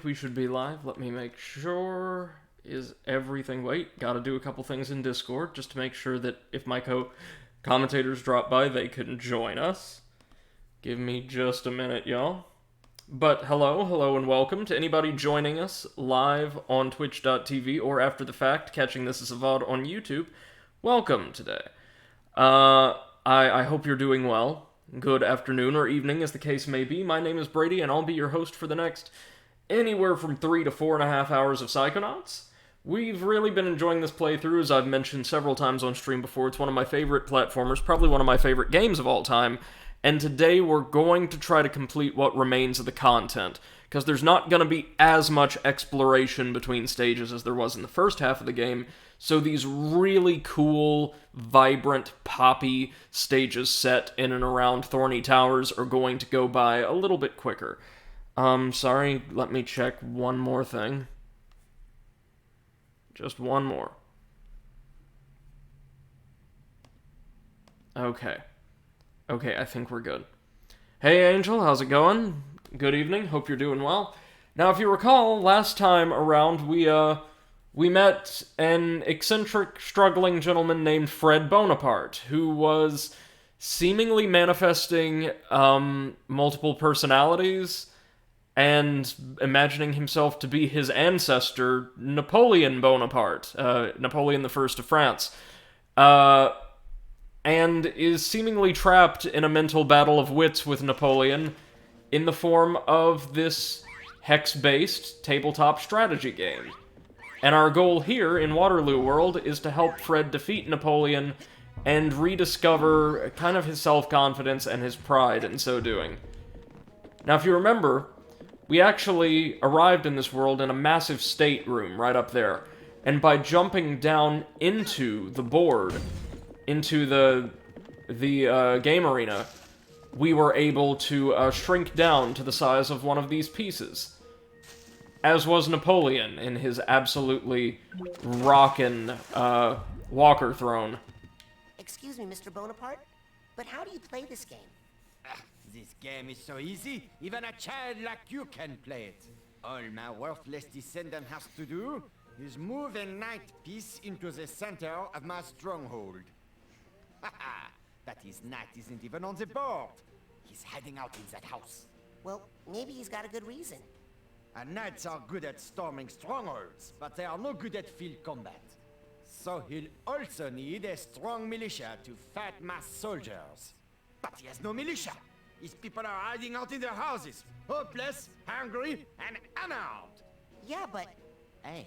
We should be live. Let me make sure. Is everything... Wait, gotta do a couple things in Discord just to make sure that if my commentators drop by, they can join us. Give me just a minute, y'all. But hello and welcome to anybody joining us live on twitch.tv or after the fact, catching this as a VOD on YouTube. Welcome today. I hope you're doing well. Good afternoon or evening, as the case may be. My name is Brady, and I'll be your host for the next anywhere from 3 to 4.5 hours of Psychonauts. We've really been enjoying this playthrough, as I've mentioned several times on stream before. It's one of my favorite platformers, probably one of my favorite games of all time, and today we're going to try to complete what remains of the content, because there's not going to be as much exploration between stages as there was in the first half of the game, so these really cool, vibrant, poppy stages set in and around Thorny Towers are going to go by a little bit quicker. Sorry, let me check one more thing. Just one more. Okay, I think we're good. Hey Angel, how's it going? Good evening, hope you're doing well. Now, if you recall, last time around, we met an eccentric, struggling gentleman named Fred Bonaparte, who was seemingly manifesting, multiple personalities, and imagining himself to be his ancestor, Napoleon Bonaparte, Napoleon I of France, and is seemingly trapped in a mental battle of wits with Napoleon in the form of this hex-based tabletop strategy game. And our goal here in Waterloo World is to help Fred defeat Napoleon and rediscover kind of his self-confidence and his pride in so doing. Now, if you remember, we actually arrived in this world in a massive stateroom right up there, and by jumping down into the board, into the game arena, we were able to shrink down to the size of one of these pieces. As was Napoleon in his absolutely rockin' walker throne. Excuse me, Mr. Bonaparte, but how do you play this game? This game is so easy, even a child like you can play it. All my worthless descendant has to do is move a knight piece into the center of my stronghold. Haha, but his knight isn't even on the board. He's hiding out in that house. Well, maybe he's got a good reason. Knights are good at storming strongholds, but they are no good at field combat. So he'll also need a strong militia to fight my soldiers. But he has no militia. His people are hiding out in their houses, hopeless, hungry, and unarmed. Yeah, but... And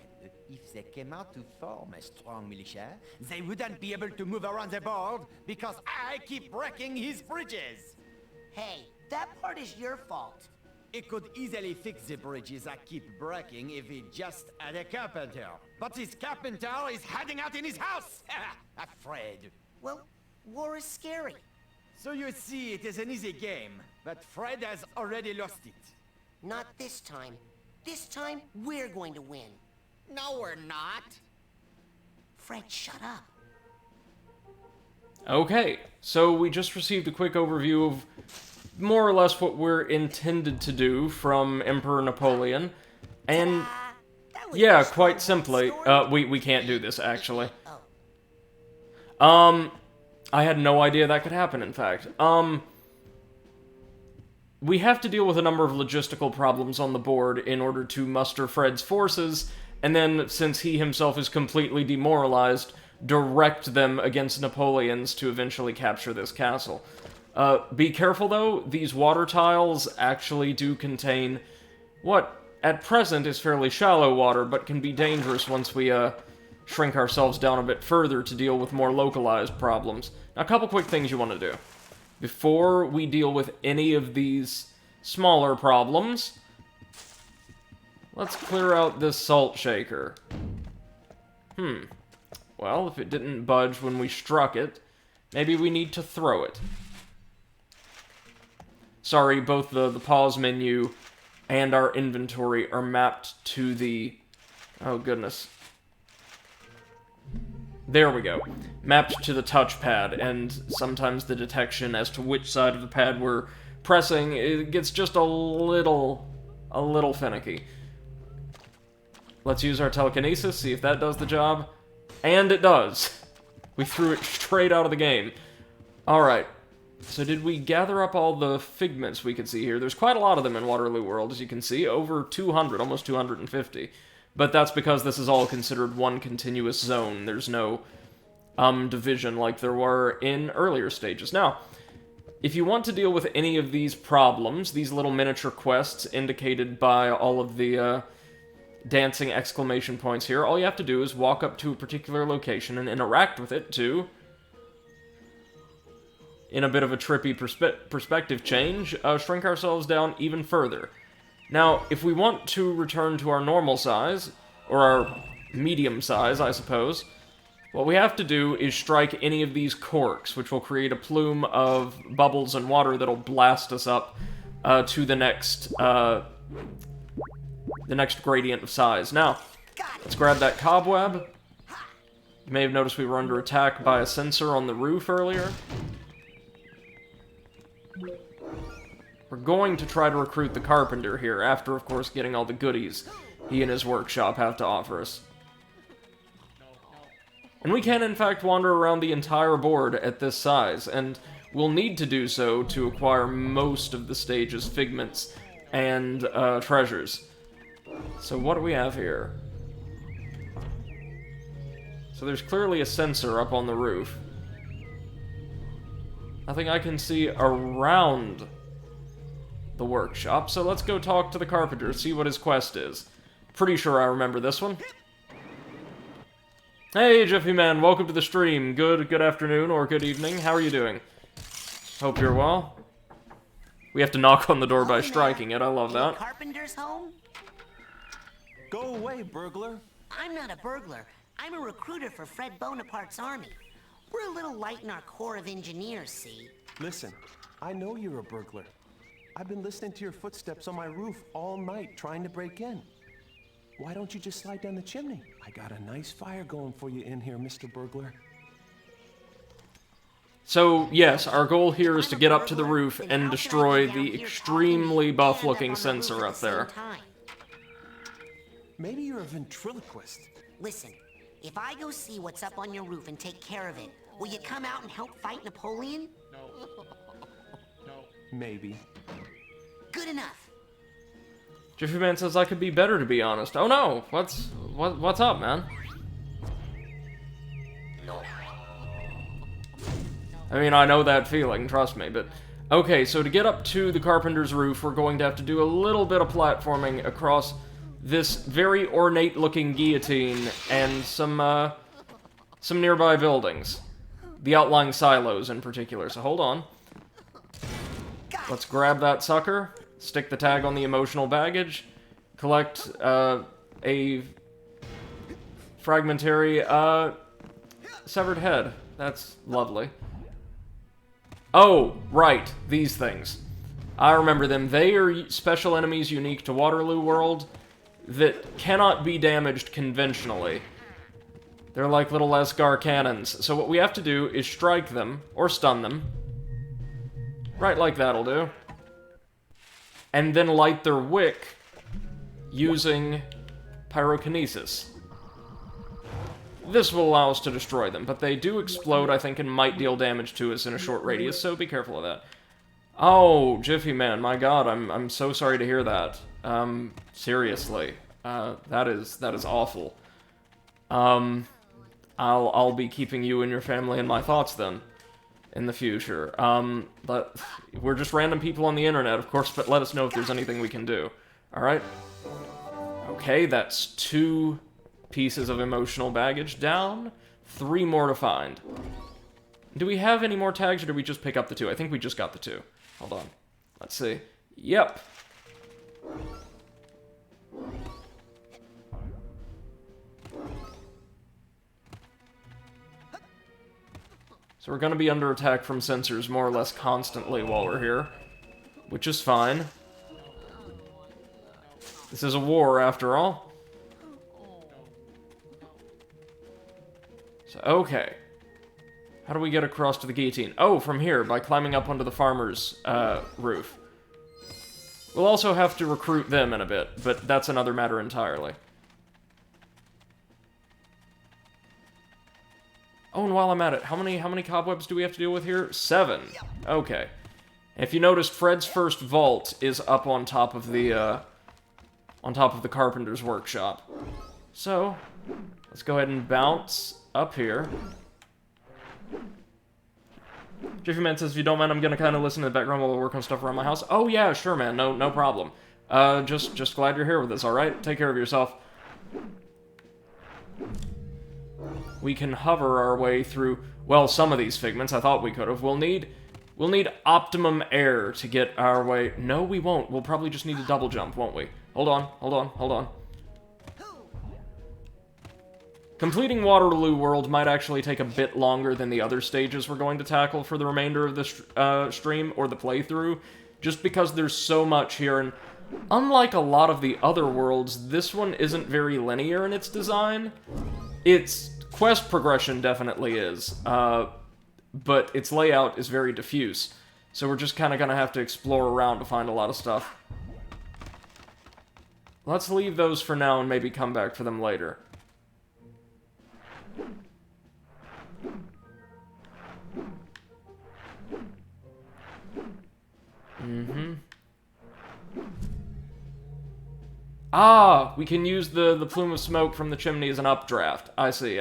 if they came out to form a strong militia, they wouldn't be able to move around the board because I keep wrecking his bridges. Hey, that part is your fault. He could easily fix the bridges I keep breaking if he just had a carpenter. But his carpenter is hiding out in his house! Afraid. Well, war is scary. So you see, it is an easy game, but Fred has already lost it. Not this time. This time, we're going to win. No, we're not. Fred, shut up. Okay, so we just received a quick overview of more or less what we're intended to do from Emperor Napoleon, and yeah, quite simply, we can't do this, actually. I had no idea that could happen, in fact. We have to deal with a number of logistical problems on the board in order to muster Fred's forces, and then, since he himself is completely demoralized, direct them against Napoleon's to eventually capture this castle. Be careful, though, these water tiles actually do contain what, at present, is fairly shallow water, but can be dangerous once we, shrink ourselves down a bit further to deal with more localized problems. Now, a couple quick things you want to do. Before we deal with any of these smaller problems, let's clear out this salt shaker. Well, if it didn't budge when we struck it, maybe we need to throw it. Sorry, both the pause menu and our inventory are mapped to the... Oh, goodness. There we go. Mapped to the touchpad, and sometimes the detection as to which side of the pad we're pressing, it gets just a little finicky. Let's use our telekinesis, see if that does the job. And it does. We threw it straight out of the game. Alright. So did we gather up all the figments we could see here? There's quite a lot of them in Waterloo World, as you can see. Over 200, almost 250. But that's because this is all considered one continuous zone. There's no division like there were in earlier stages. Now, if you want to deal with any of these problems, these little miniature quests indicated by all of the dancing exclamation points here, all you have to do is walk up to a particular location and interact with it to, in a bit of a trippy perspective change, shrink ourselves down even further. Now, if we want to return to our normal size, or our medium size, I suppose, what we have to do is strike any of these corks, which will create a plume of bubbles and water that'll blast us up to the next gradient of size. Now, let's grab that cobweb. You may have noticed we were under attack by a sensor on the roof earlier. We're going to try to recruit the carpenter here, after, of course, getting all the goodies he and his workshop have to offer us. And we can, in fact, wander around the entire board at this size, and we'll need to do so to acquire most of the stage's figments and treasures. So what do we have here? So there's clearly a sensor up on the roof. I think I can see around the workshop, so let's go talk to the carpenter, see what his quest is. Pretty sure I remember this one. Hey, Jiffy Man, welcome to the stream. Good afternoon or good evening. How are you doing? Hope you're well. We have to knock on the door by striking it. I love that. Carpenter's home? Go away, burglar. I'm not a burglar. I'm a recruiter for Fred Bonaparte's army. We're a little light in our Corps of Engineers, see? Listen, I know you're a burglar. I've been listening to your footsteps on my roof all night trying to break in. Why don't you just slide down the chimney? I got a nice fire going for you in here, Mr. Burglar. So, yes, our goal here is to get up to the roof and destroy the extremely buff-looking sensor up there. Maybe you're a ventriloquist. Listen, if I go see what's up on your roof and take care of it, will you come out and help fight Napoleon? No. Maybe. Good enough. Jiffy Man says I could be better, to be honest. Oh no! What's up, man? I mean, I know that feeling, trust me, but... Okay, so to get up to the carpenter's roof, we're going to have to do a little bit of platforming across this very ornate-looking guillotine and some nearby buildings. The outlying silos, in particular, so hold on. Let's grab that sucker, stick the tag on the emotional baggage, collect a fragmentary severed head. That's lovely. Oh, right, these things. I remember them. They are special enemies unique to Waterloo World that cannot be damaged conventionally. They're like little Esgar cannons. So what we have to do is strike them, or stun them. Right like that'll do. And then light their wick using Pyrokinesis. This will allow us to destroy them, but they do explode, I think, and might deal damage to us in a short radius, so be careful of that. Oh, Jiffy Man, my god, I'm so sorry to hear that. Seriously. That is awful. I'll be keeping you and your family in my thoughts, then, in the future. But we're just random people on the internet, of course, but let us know if there's anything we can do. Alright? Okay, that's 2 pieces of emotional baggage down. 3 more to find. Do we have any more tags, or did we just pick up the 2? I think we just got the 2. Hold on. Let's see. Yep. So we're going to be under attack from sensors more or less constantly while we're here, which is fine. This is a war, after all. So, okay. How do we get across to the guillotine? Oh, from here, by climbing up onto the farmer's roof. We'll also have to recruit them in a bit, but that's another matter entirely. Oh, and while I'm at it, how many cobwebs do we have to deal with here? 7. Okay. If you noticed, Fred's first vault is up on top of the carpenter's workshop. So, let's go ahead and bounce up here. Jiffy Man says, if you don't mind, I'm gonna kind of listen to the background while I work on stuff around my house. Oh yeah, sure, man, no problem. Just glad you're here with us, alright? Take care of yourself. We can hover our way through, well, some of these figments. I thought we could have. We'll need optimum air to get our way. No, we won't. We'll probably just need a double jump, won't we? Hold on. Completing Waterloo World might actually take a bit longer than the other stages we're going to tackle for the remainder of the stream, or the playthrough, just because there's so much here, and unlike a lot of the other worlds, this one isn't very linear in its design. Its quest progression definitely is, but its layout is very diffuse, so we're just kind of gonna have to explore around to find a lot of stuff. Let's leave those for now and maybe come back for them later. Ah, we can use the plume of smoke from the chimney as an updraft. I see.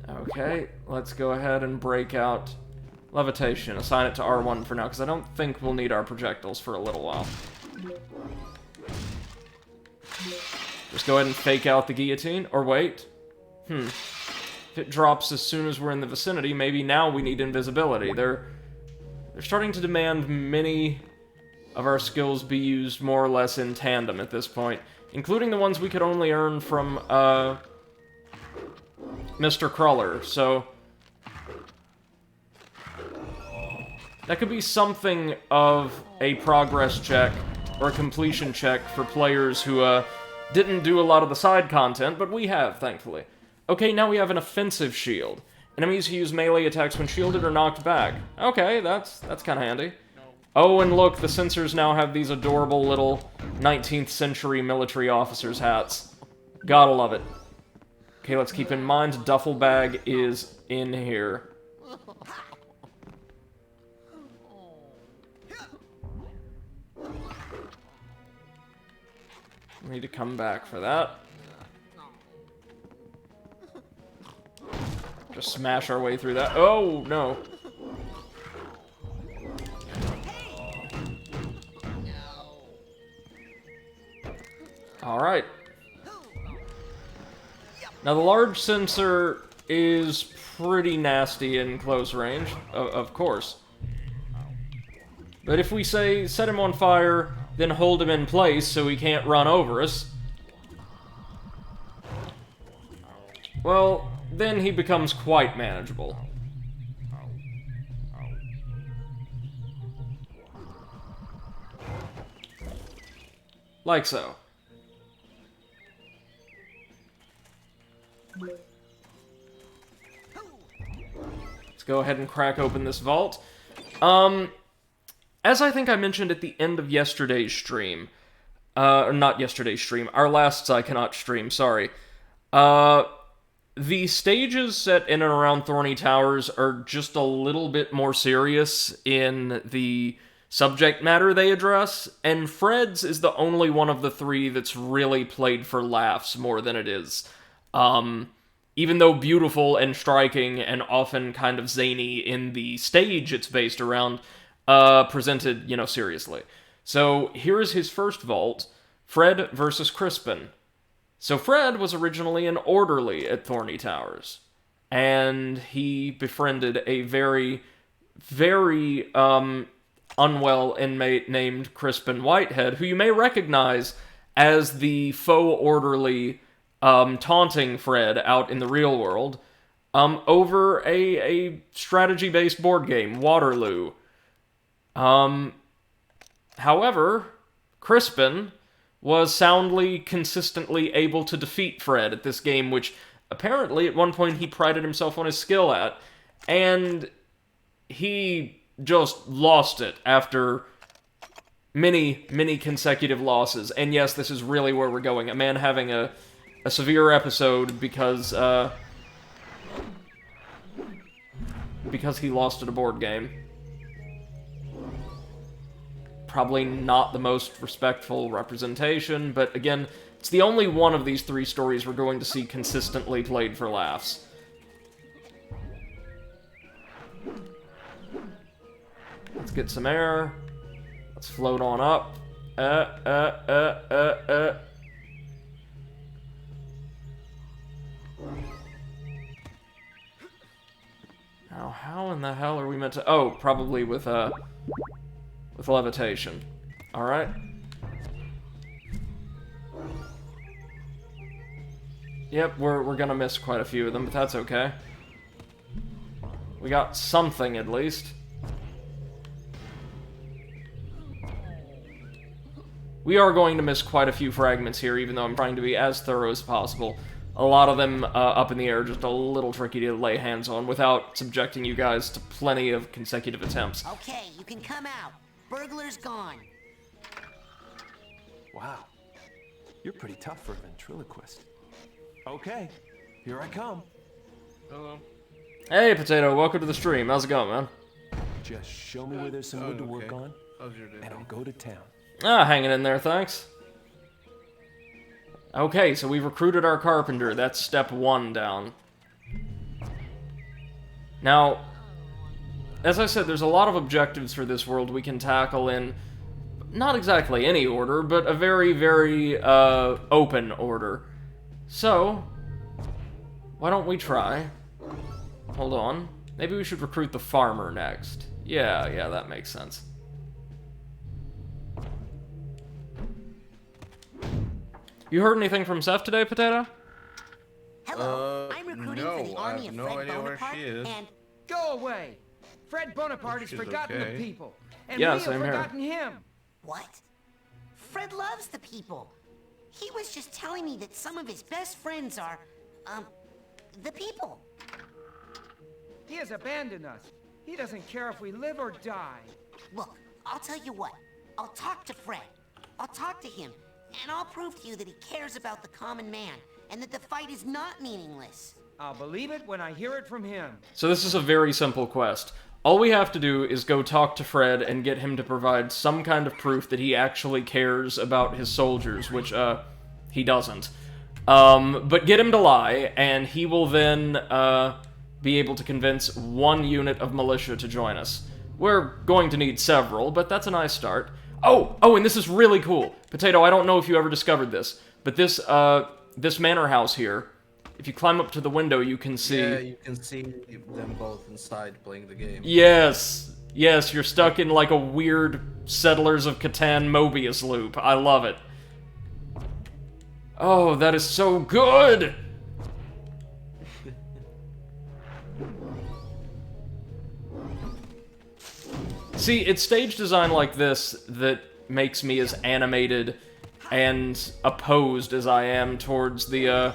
Okay, let's go ahead and break out levitation. Assign it to R1 for now, because I don't think we'll need our projectiles for a little while. Just go ahead and fake out the guillotine, or wait. If it drops as soon as we're in the vicinity, maybe now we need invisibility. They're starting to demand many of our skills be used more or less in tandem at this point, including the ones we could only earn from, Mr. Cruller, so that could be something of a progress check or a completion check for players who, didn't do a lot of the side content, but we have, thankfully. Okay, now we have an offensive shield. Enemies who use melee attacks when shielded are knocked back. Okay, that's kind of handy. Oh, and look, the sensors now have these adorable little 19th century military officers' hats. Gotta love it. Okay, let's keep in mind, duffel bag is in here. We need to come back for that. Just smash our way through that. Oh, no. Alright. Now, the large sensor is pretty nasty in close range, of course. But if we say, set him on fire, then hold him in place so he can't run over us, well, then he becomes quite manageable. Like so. Let's go ahead and crack open this vault. As I think I mentioned at the end of yesterday's stream, or not yesterday's stream, our last Psychonauts stream, sorry. The stages set in and around Thorny Towers are just a little bit more serious in the subject matter they address, and Fred's is the only one of the three that's really played for laughs more than it is. Even though beautiful and striking and often kind of zany in the stage it's based around, presented, seriously. So, here is his first vault, Fred versus Crispin. So Fred was originally an orderly at Thorny Towers, and he befriended a very, very, unwell inmate named Crispin Whitehead, who you may recognize as the faux orderly, taunting Fred out in the real world, over a strategy-based board game, Waterloo. However, Crispin was soundly, consistently able to defeat Fred at this game, which apparently at one point he prided himself on his skill at, and he just lost it after many, many consecutive losses. And yes, this is really where we're going. A man having a a severe episode because he lost at a board game. Probably not the most respectful representation, but again, it's the only one of these 3 stories we're going to see consistently played for laughs. Let's get some air. Let's float on up. Now, how in the hell are we meant to... Oh, probably with levitation. Alright. Yep, we're gonna miss quite a few of them, but that's okay. We got something, at least. We are going to miss quite a few fragments here, even though I'm trying to be as thorough as possible. A lot of them up in the air, just a little tricky to lay hands on without subjecting you guys to plenty of consecutive attempts. Okay, you can come out. Burglar's gone. Wow. You're pretty tough for a ventriloquist. Okay, here I come. Hello. Hey, Potato, welcome to the stream. How's it going, man? Just show me where there's some wood to work on, How's your day? and I'll go to town. Ah, hanging in there, thanks. Okay, so we've recruited our carpenter. That's step 1 down. Now, as I said, there's a lot of objectives for this world we can tackle in not exactly any order, but a very, very open order. So, why don't we try? Hold on. Maybe we should recruit the farmer next. Yeah, that makes sense. You heard anything from Seth today, Potato? Hello, I'm recruiting for the no, I army have of no Fred idea where Bonaparte, she is. and Go away! Fred Bonaparte has She's forgotten okay. the people, and Yeah, we have same here. forgotten him. what? Fred loves the people. He was just telling me that some of his best friends are, the people. He has abandoned us. He doesn't care if we live or die. Look, I'll tell you what. I'll talk to Fred. I'll talk to him, and I'll prove to you that he cares about the common man, and that the fight is not meaningless. I'll believe it when I hear it from him. So this is a very simple quest. All we have to do is go talk to Fred and get him to provide some kind of proof that he actually cares about his soldiers, which, he doesn't. But get him to lie, and he will then, be able to convince 1 unit of militia to join us. We're going to need several, but that's a nice start. Oh, and this is really cool. Potato, I don't know if you ever discovered this, but this manor house here, if you climb up to the window, you can see... Yeah, you can see them both inside playing the game. Yes, you're stuck in like a weird Settlers of Catan Mobius loop. I love it. Oh, that is so good! See, it's stage design like this that makes me as animated and opposed as I am towards the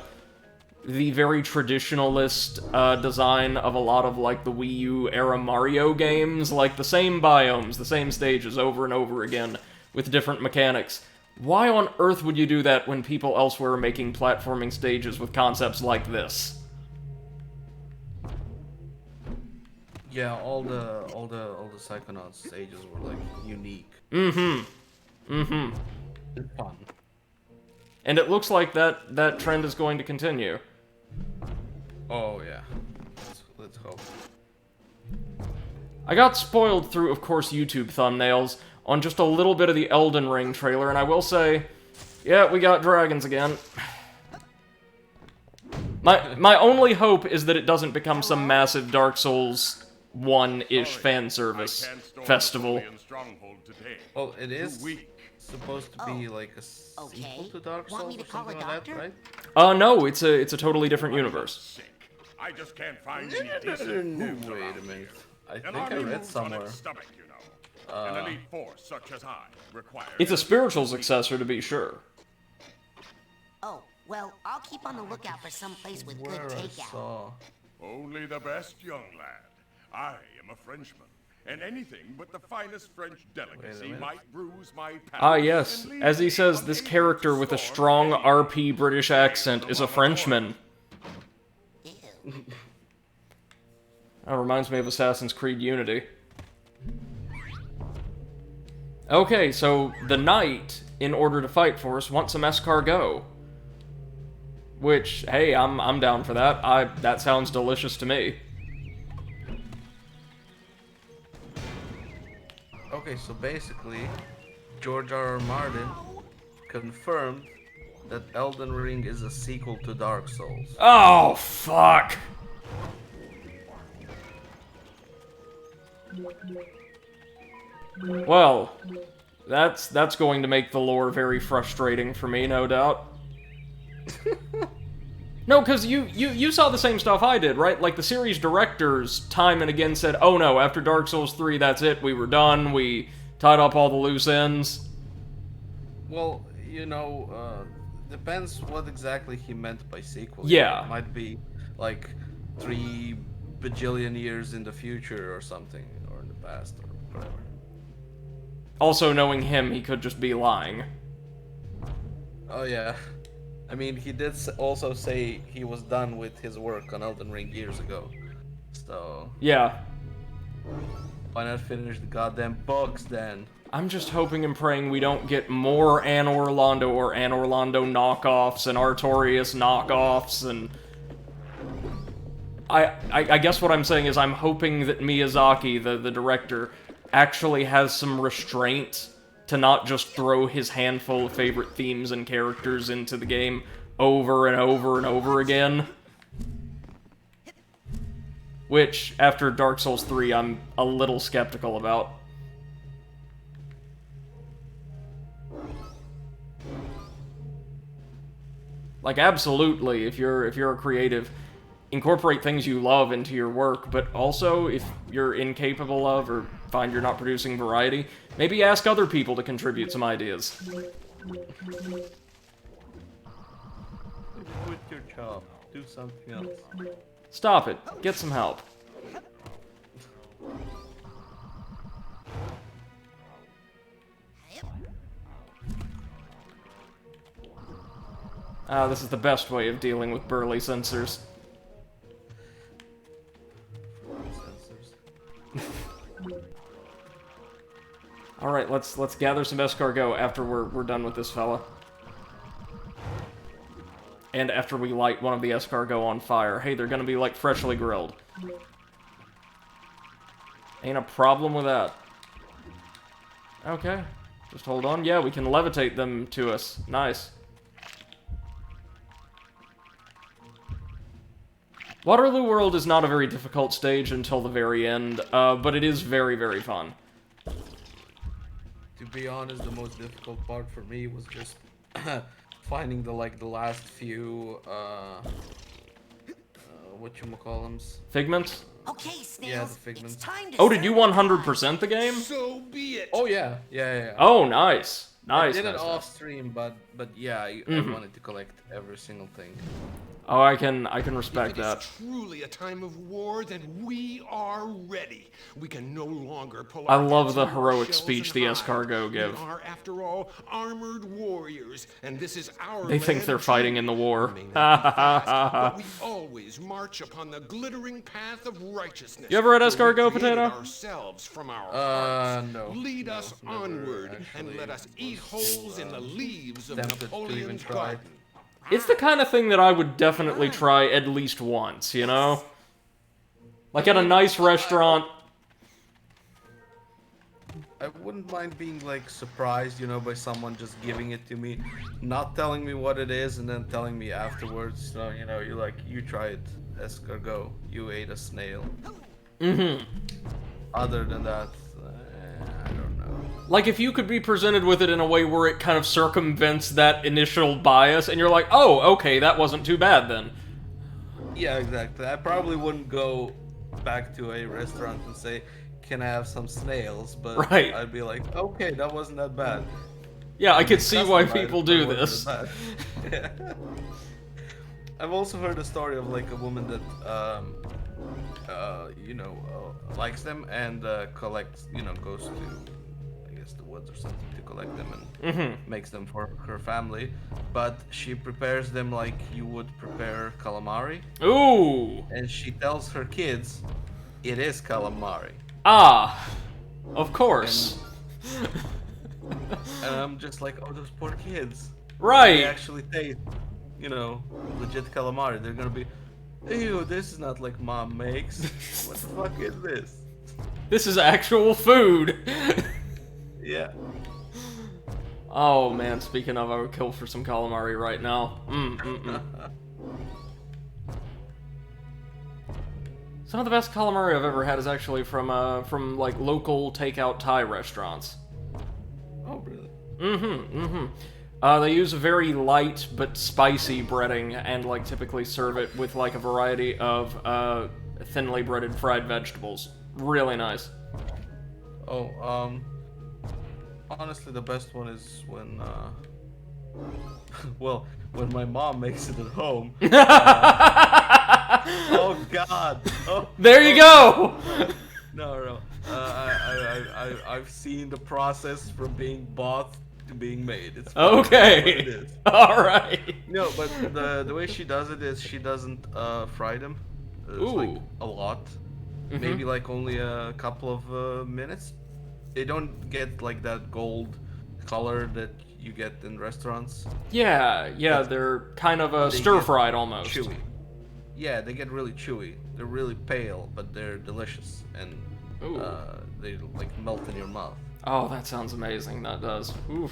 very traditionalist design of a lot of, like, the Wii U era Mario games. Like, the same biomes, the same stages over and over again, with different mechanics. Why on earth would you do that when people elsewhere are making platforming stages with concepts like this? Yeah, all the Psychonauts stages were like unique. Mm-hmm. It's fun. And it looks like that trend is going to continue. Oh yeah. Let's hope. I got spoiled through, of course, YouTube thumbnails on just a little bit of the Elden Ring trailer, and I will say, yeah, we got dragons again. My only hope is that it doesn't become some massive Dark Souls 1-ish fan service festival. Well, it is supposed to be like a Okay. sequel to Dark Want Souls me to or call a something like that, doctor? right? No, it's a totally different universe. I just can't find any decent No, food wait around a minute. here. I An think I army read moves on somewhere. its stomach, you know. An elite force such as I requires... It's a spiritual successor, to be sure. Oh, well, I'll keep on the lookout for some place with good Where I takeout. saw. Only the best, young lad. I am a Frenchman, and anything but the finest French delicacy might bruise my palate. Ah, yes. As he says, this character with a strong RP British accent is a Frenchman. That reminds me of Assassin's Creed Unity. Okay, so the knight, in order to fight for us, wants some escargot. Which, hey, I'm down for that. That sounds delicious to me. Okay, so basically, George R.R. Martin confirmed that Elden Ring is a sequel to Dark Souls. Oh, fuck! Well, that's going to make the lore very frustrating for me, no doubt. No, because you saw the same stuff I did, right? Like, the series directors time and again said, oh no, after Dark Souls 3, that's it, we were done, we tied up all the loose ends. Well, you know, depends what exactly he meant by sequel. Yeah. It might be, like, 3 bajillion years in the future or something, or in the past, or whatever. Also, knowing him, he could just be lying. Oh yeah. I mean, he did also say he was done with his work on Elden Ring years ago. So... Yeah. Why not finish the goddamn books, then? I'm just hoping and praying we don't get more Anne Orlando or Anne Orlando knockoffs and Artorias knockoffs, and... I guess what I'm saying is I'm hoping that Miyazaki, the director, actually has some restraint to not just throw his handful of favorite themes and characters into the game over and over and over again. Which, after Dark Souls 3, I'm a little skeptical about. Like, absolutely, if you're a creative, incorporate things you love into your work, but also, if you're incapable of or find you're not producing variety, maybe ask other people to contribute some ideas. Quit your job. Do something else. Stop it. Get some help. This is the best way of dealing with burly censors. Alright, let's gather some escargot after we're done with this fella. And after we light one of the escargot on fire. Hey, they're gonna be, like, freshly grilled. Ain't a problem with that. Okay. Just hold on. Yeah, we can levitate them to us. Nice. Waterloo World is not a very difficult stage until the very end, but it is very, very fun. To be honest, the most difficult part for me was just finding the last few whatchamacallums? Figments? Okay, Snails, yeah, the figments. It's time to Oh, did you 100% the game? So be it. Oh yeah, yeah. Oh, nice. Nice. I did it nice, off stream, but yeah, I wanted to collect every single thing. Oh, I can respect If it that. is truly a time of war, then we are ready. We can no longer pull I our love the heads from our heroic shells speech and the hide. escargot give. We are, after all, armored warriors, and this is our They think land they're fighting too. in the war. We may not be fast, but we always march upon the glittering path of righteousness. You ever had for we escargot created potato? ourselves from our hearts. No. Lead us never onward and actually let us eat holes in the leaves of tempted to even Napoleon's try. garden. It's the kind of thing that I would definitely try at least once, you know? Like at a nice restaurant. I wouldn't mind being like surprised, by someone just giving it to me, not telling me what it is, and then telling me afterwards. So you're like, you tried escargot, you ate a snail. Mm-hmm. Other than that, I don't know. Like if you could be presented with it in a way where it kind of circumvents that initial bias, and you're like, oh, okay, that wasn't too bad then. Yeah, exactly. I probably wouldn't go back to a restaurant and say, can I have some snails? But right. I'd be like, okay, that wasn't that bad. Yeah, I could see why people do this. I've also heard a story of like a woman that likes them and collects, goes to, I guess, the woods or something to collect them and makes them for her family. But she prepares them like you would prepare calamari. Ooh! And she tells her kids, it is calamari. Ah! Of course. And I'm just like, oh, those poor kids. Right! They actually taste, legit calamari. They're gonna be, ew, this is not like mom makes. What the fuck is this? This is actual food! Yeah. Oh man, speaking of, I would kill for some calamari right now. Some of the best calamari I've ever had is actually from like local takeout Thai restaurants. Oh, really? They use a very light but spicy breading and like typically serve it with like a variety of thinly breaded fried vegetables. Really nice. Oh, honestly, the best one is when, well, when my mom makes it at home. Oh God! Oh, there you go. No. I've seen the process from being bought to being made. It's okay. What it is. All right. No, but the way she does it is she doesn't fry them. It's like a lot. Maybe like only a couple of minutes. They don't get like that gold color that you get in restaurants. Yeah, they're kind of stir-fried almost. Chewy. Yeah, they get really chewy. They're really pale, but they're delicious, and they like melt in your mouth. Oh, that sounds amazing. That does. Oof.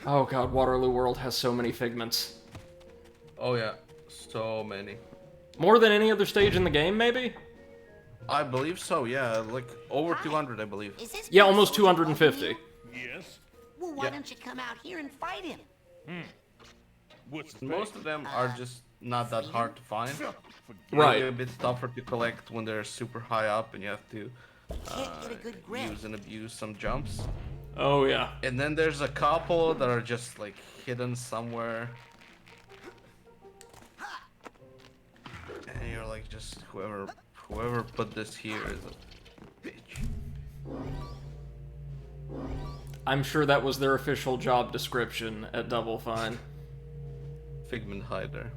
Oh god, Waterloo World has so many figments. Oh yeah, so many. More than any other stage in the game, maybe? I believe so, yeah. Like, over 200, I believe. Is this Yeah, guy almost soldier 250. bugging you? Yes? Well, why don't you come out here and fight him? What's the Most of them are just not that hard to find. Right. Maybe a bit tougher to collect when they're super high up and you have to Can't get a good grip. use and abuse some jumps. Oh yeah. And then there's a couple that are just like hidden somewhere. And you're like, just whoever put this here is a bitch. I'm sure that was their official job description at Double Fine. Figment hider.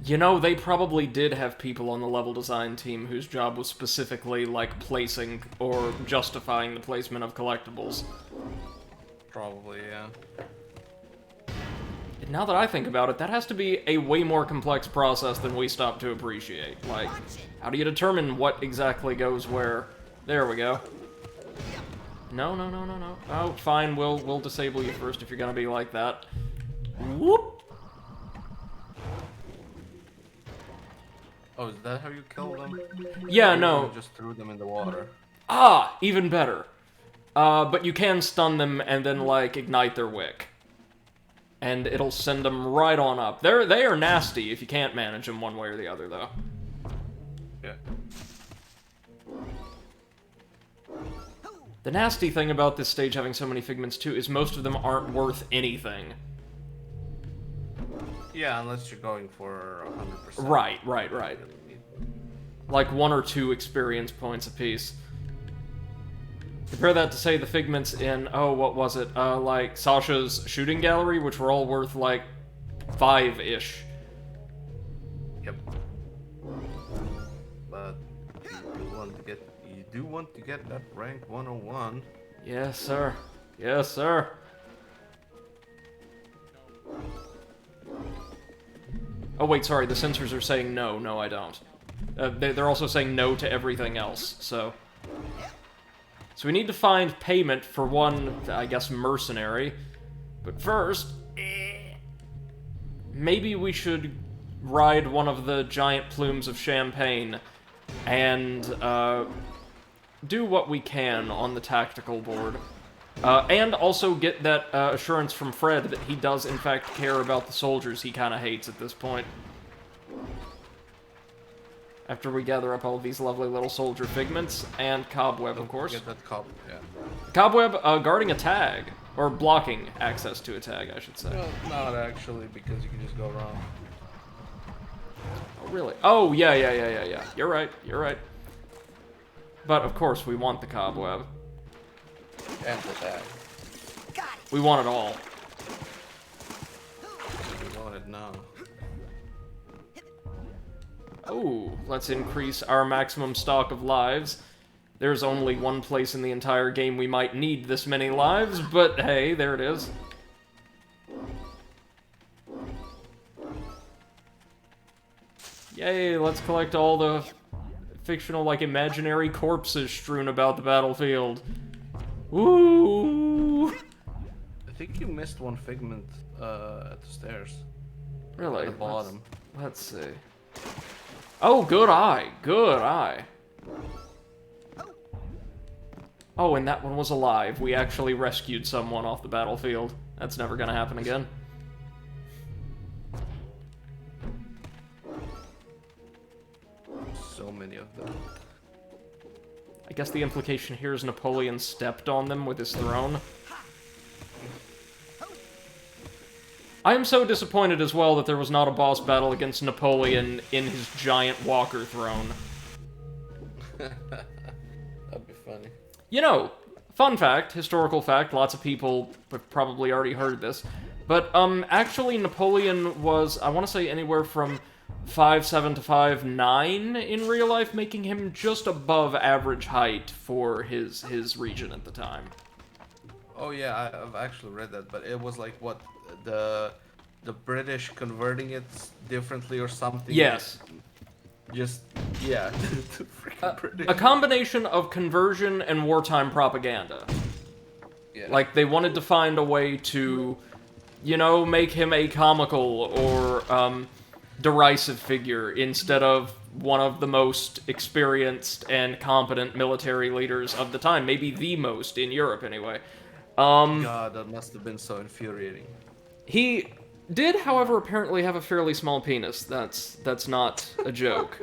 You know, they probably did have people on the level design team whose job was specifically, like, placing or justifying the placement of collectibles. Probably, yeah. And now that I think about it, that has to be a way more complex process than we stop to appreciate. Like, how do you determine what exactly goes where? There we go. No. Oh, fine, we'll disable you first if you're gonna be like that. Whoop! Oh, is that how you kill them? Yeah, Or no. you just threw them in the water. Ah, even better. But you can stun them and then, like, ignite their wick. And it'll send them right on up. They are nasty if you can't manage them one way or the other, though. Yeah. The nasty thing about this stage having so many figments, too, is most of them aren't worth anything. Yeah, unless you're going for 100%. Right. Like 1 or 2 experience points apiece. Compare that to, say, the figments in, oh, what was it? Like, Sasha's shooting gallery, which were all worth, like, 5-ish. Yep. But you do want to get that rank 101. Yes, sir. Yes, sir. Oh, wait, sorry, the censors are saying no. No, I don't. They're also saying no to everything else, so... So we need to find payment for one, I guess, mercenary. But first... maybe we should ride one of the giant plumes of champagne and, do what we can on the tactical board. And also get that assurance from Fred that he does, in fact, care about the soldiers he kind of hates at this point. After we gather up all of these lovely little soldier figments, and Cobweb, of course. Get that cop, yeah. Cobweb, guarding a tag. Or blocking access to a tag, I should say. Well, not actually, because you can just go wrong. Oh, really? Oh, yeah. You're right. But, of course, we want the cobweb. And the tag. Got it. We want it all. We want it now. Oh, let's increase our maximum stock of lives. There's only one place in the entire game we might need this many lives, but hey, there it is. Yay, let's collect all the fictional, like, imaginary corpses strewn about the battlefield. Woo! I think you missed one figment at the stairs. Really? At the bottom. Let's see. Oh, good eye. Good eye. Oh, and that one was alive. We actually rescued someone off the battlefield. That's never gonna happen again. So many of them. I guess the implication here is Napoleon stepped on them with his throne. I am so disappointed as well that there was not a boss battle against Napoleon in his giant walker throne. That'd be funny. You know, fun fact, historical fact, lots of people have probably already heard this, but actually Napoleon was, I want to say, anywhere from 5'7" to 5'9" in real life, making him just above average height for his region at the time. Oh yeah, I've actually read that, but it was like what the British converting it differently or something. Yes. Just yeah, the freaking British. A combination of conversion and wartime propaganda. Yeah. Like, they wanted to find a way to, you know, make him a comical or derisive figure instead of one of the most experienced and competent military leaders of the time. Maybe the most in Europe, anyway. God, that must have been so infuriating. He did, however, apparently have a fairly small penis. That's not a joke.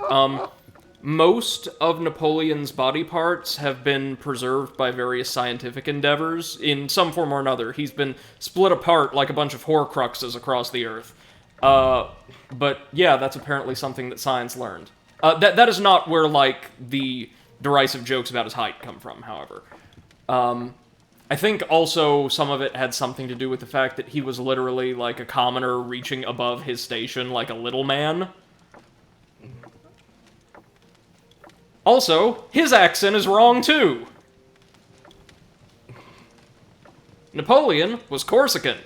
Most of Napoleon's body parts have been preserved by various scientific endeavors in some form or another. He's been split apart like a bunch of Horcruxes across the earth. But yeah, that's apparently something that science learned. That is not where, like, the derisive jokes about his height come from, however. I think also some of it had something to do with the fact that he was literally like a commoner reaching above his station like a little man. Also, his accent is wrong too. Napoleon was Corsican.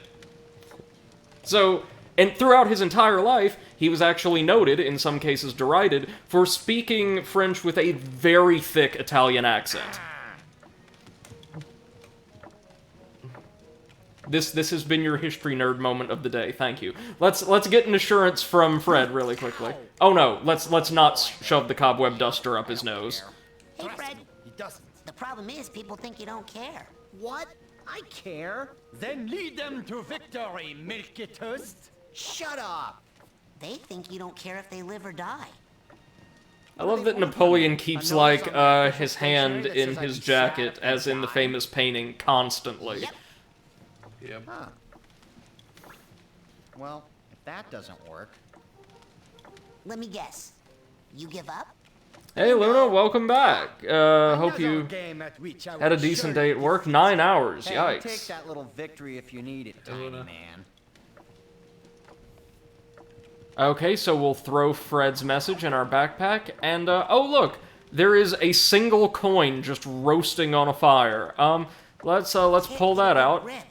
So, and throughout his entire life, he was actually noted, in some cases derided, for speaking French with a very thick Italian accent. This has been your history nerd moment of the day. Thank you. Let's get an assurance from Fred really quickly. Oh no, let's not shove the cobweb duster up his nose. Hey, Fred. He doesn't. The problem is people think you don't care. What? I care. Then lead them to victory, Milky Toast. Shut up. They think you don't care if they live or die. I love that Napoleon keeps, like, his hand in his jacket, as in the famous painting, constantly. Yep. Yep. Huh. Well, if that doesn't work. Let me guess. You give up? Hey, Luna, welcome back. Hope Another you game at which I had a will decent surely day at work. 9 hours, Hey, yikes. take that little victory if you need it, tiny Luna. man. Okay, so we'll throw Fred's message in our backpack, and, oh look! There is a single coin just roasting on a fire. Let's pull that out. Rip.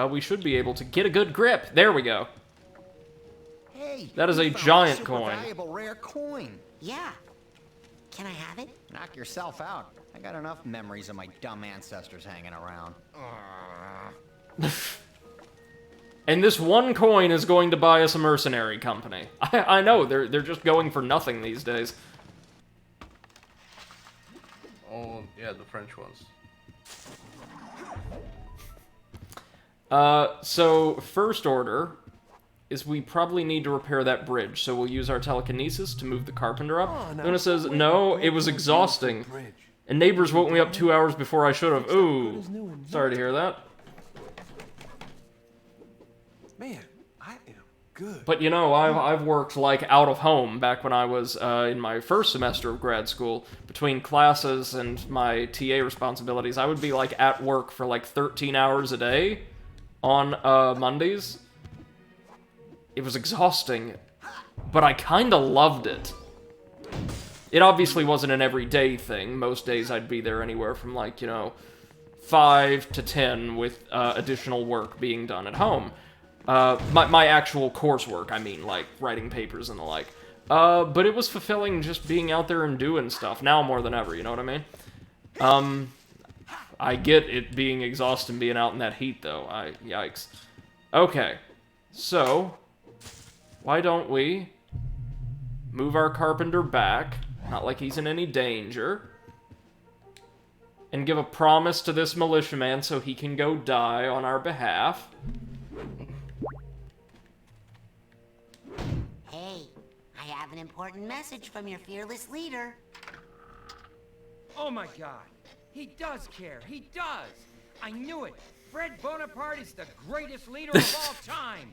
We should be able to get a good grip. There we go. Hey, That is you a found giant super coin. Valuable rare coin. Yeah. Can I have it? Knock yourself out. I got enough memories of my dumb ancestors hanging around. And this one coin is going to buy us a mercenary company. I know, they're just going for nothing these days. Oh, yeah, the French ones. So, first order is we probably need to repair that bridge, so we'll use our telekinesis to move the carpenter up. Oh, now, Luna says, wait, no, wait, it was wait, exhausting. bridge. And neighbors woke me up 2 hours before I should have. Good Ooh, as new and sorry to hear that. Man, I am good. But you know, I've worked like out of home back when I was in my first semester of grad school. Between classes and my TA responsibilities, I would be like at work for like 13 hours a day on Mondays. It was exhausting, but I kind of loved it. It obviously wasn't an everyday thing. Most days I'd be there anywhere from like, 5 to 10 with additional work being done at home. My actual coursework, I mean, like writing papers and the like. But it was fulfilling just being out there and doing stuff, now more than ever, you know what I mean? I get it being exhausting being out in that heat, though. Yikes. Okay, so, why don't we move our carpenter back, not like he's in any danger, and give a promise to this militiaman so he can go die on our behalf. Hey, I have an important message from your fearless leader. Oh my god. He does care. He does. I knew it. Fred Bonaparte is the greatest leader of all time.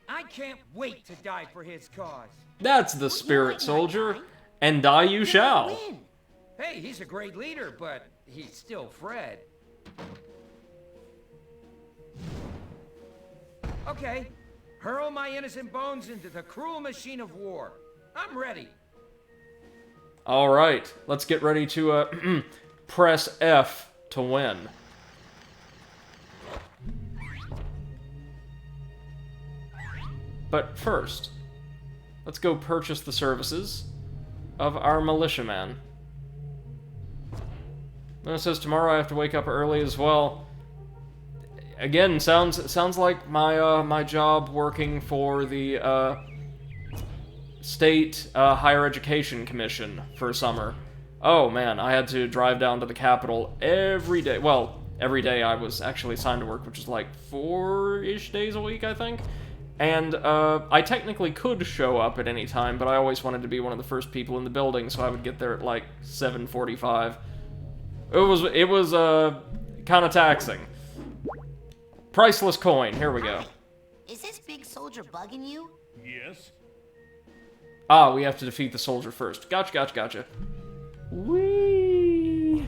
I can't wait to die for his cause. That's the spirit, soldier. And die you shall. Win. Hey, he's a great leader, but he's still Fred. Okay. Hurl my innocent bones into the cruel machine of war. I'm ready. Alright, let's get ready to press F to win. But first, let's go purchase the services of our militiaman. And it says tomorrow I have to wake up early as well. Again, sounds like my job working for the State Higher Education Commission for summer. Oh man, I had to drive down to the Capitol every day. Well, every day I was actually assigned to work, which is like 4-ish days a week, I think. And I technically could show up at any time, but I always wanted to be one of the first people in the building, so I would get there at like 7:45. It was kind of taxing. Priceless coin. Here we go. Is this big soldier bugging you? Yes? Ah, we have to defeat the soldier first. Gotcha. Whee!